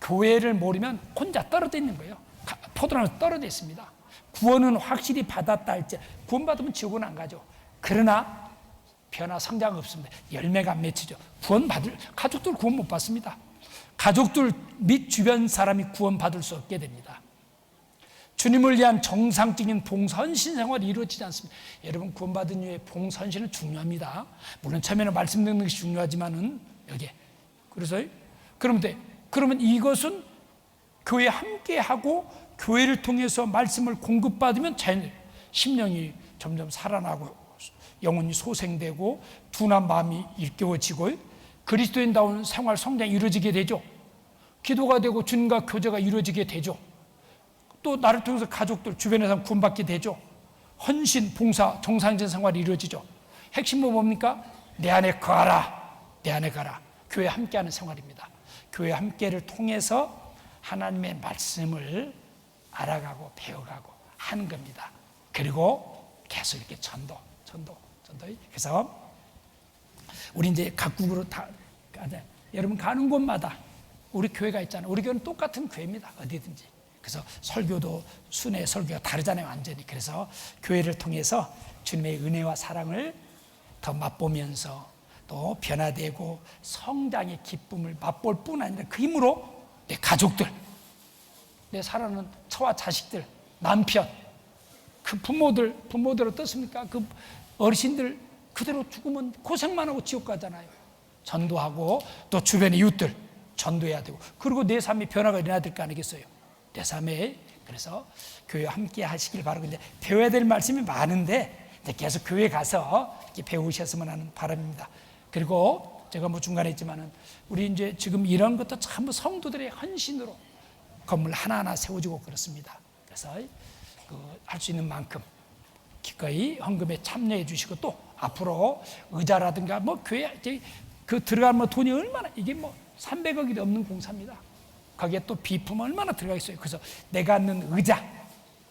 교회를 모르면 혼자 떨어져 있는 거예요. 포도나무 떨어져 있습니다. 구원은 확실히 받았다 할지, 구원받으면 지옥은 안 가죠. 그러나 변화 성장 없습니다. 열매가 안 맺히죠. 가족들 구원 못 받습니다. 가족들 및 주변 사람이 구원 받을 수 없게 됩니다. 주님을 위한 정상적인 봉선신 생활이 이루어지지 않습니다. 여러분, 구원받은 이후에 봉선신은 중요합니다. 물론 처음에는 말씀 듣는 것이 중요하지만은 여기에 그래서 그러면 이것은 교회 함께하고 교회를 통해서 말씀을 공급받으면 심령이 점점 살아나고 영혼이 소생되고 둔한 마음이 일깨워지고 그리스도인다운 생활 성장이 이루어지게 되죠. 기도가 되고 주님과 교제가 이루어지게 되죠. 또 나를 통해서 가족들 주변에서 구원받게 되죠. 헌신, 봉사, 정상적인 생활이 이루어지죠. 핵심은 뭡니까? 내 안에 거하라, 내 안에 가라. 교회 함께하는 생활입니다. 교회 함께를 통해서 하나님의 말씀을 알아가고 배워가고 하는 겁니다. 그리고 계속 이렇게 전도. 그래서 우리 이제 각국으로 다 여러분 가는 곳마다 우리 교회가 있잖아요. 우리 교회는 똑같은 교회입니다. 어디든지. 그래서 설교도 순회 설교가 다르잖아요, 완전히. 그래서 교회를 통해서 주님의 은혜와 사랑을 더 맛보면서 또 변화되고 성장의 기쁨을 맛볼 뿐 아니라 그 힘으로 내 가족들, 내 사랑하는 처와 자식들, 남편, 그 부모들 어떻습니까? 그 어르신들 그대로 죽으면 고생만 하고 지옥 가잖아요. 전도하고 또 주변의 이웃들 전도해야 되고, 그리고 내 삶의 변화가 일어나야 될 거 아니겠어요? 내 삶에. 그래서 교회와 함께 하시길 바라고, 이제 배워야 될 말씀이 많은데 이제 계속 교회 가서 이렇게 배우셨으면 하는 바람입니다. 그리고 제가 뭐 중간에 했지만은 우리 이제 지금 이런 것도 전부 성도들의 헌신으로 건물 하나하나 세워지고 그렇습니다. 그래서 할 수 있는 만큼 기꺼이 헌금에 참여해 주시고, 또 앞으로 의자라든가 뭐 교회 그 들어가면 뭐 돈이 얼마나, 이게 뭐 300억이 넘는 공사입니다. 거기에 또 비품 얼마나 들어가 있어요. 그래서 내가 앉는 의자,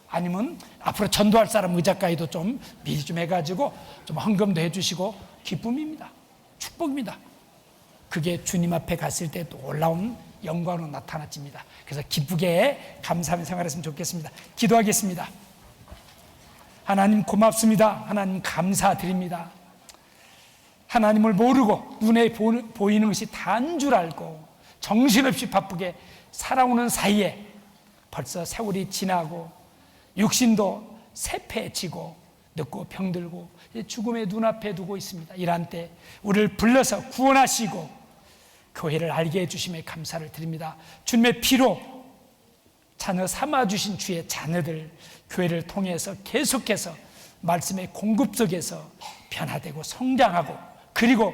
아니면 앞으로 전도할 사람 의자까지도 좀 미리 좀 해가지고 좀 헌금도 해주시고, 기쁨입니다. 축복입니다. 그게 주님 앞에 갔을 때 또 올라온 영광으로 나타났습니다. 그래서 기쁘게 감사하며 생활했으면 좋겠습니다. 기도하겠습니다. 하나님 고맙습니다. 하나님 감사드립니다. 하나님을 모르고 눈에 보이는 것이 다인 줄 알고 정신없이 바쁘게 살아오는 사이에 벌써 세월이 지나고 육신도 쇠폐해지고 늙고 병들고 죽음의 눈앞에 두고 있습니다. 이러한 때 우리를 불러서 구원하시고 교회를 알게 해주심에 감사를 드립니다. 주님의 피로 자녀 삼아주신 주의 자녀들, 교회를 통해서 계속해서 말씀의 공급 속에서 변화되고 성장하고, 그리고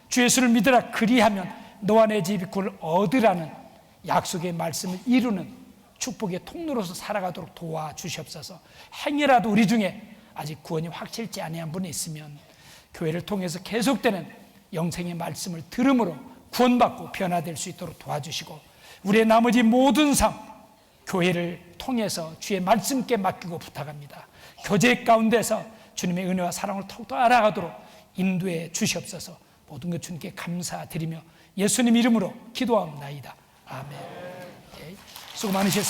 주 예수를 믿으라 그리하면 너와 내 집이 그를 얻으라는 약속의 말씀을 이루는 축복의 통로로서 살아가도록 도와주시옵소서. 행여라도 우리 중에 아직 구원이 확실치 아니한 분이 있으면 교회를 통해서 계속되는 영생의 말씀을 들음으로 구원받고 변화될 수 있도록 도와주시고, 우리의 나머지 모든 삶 교회를 통해서 주의 말씀께 맡기고 부탁합니다. 교제 가운데서 주님의 은혜와 사랑을 더욱더 알아가도록 인도해 주시옵소서. 모든 것 주님께 감사드리며 예수님 이름으로 기도합니다. 아멘. 수고 많으셨습니다.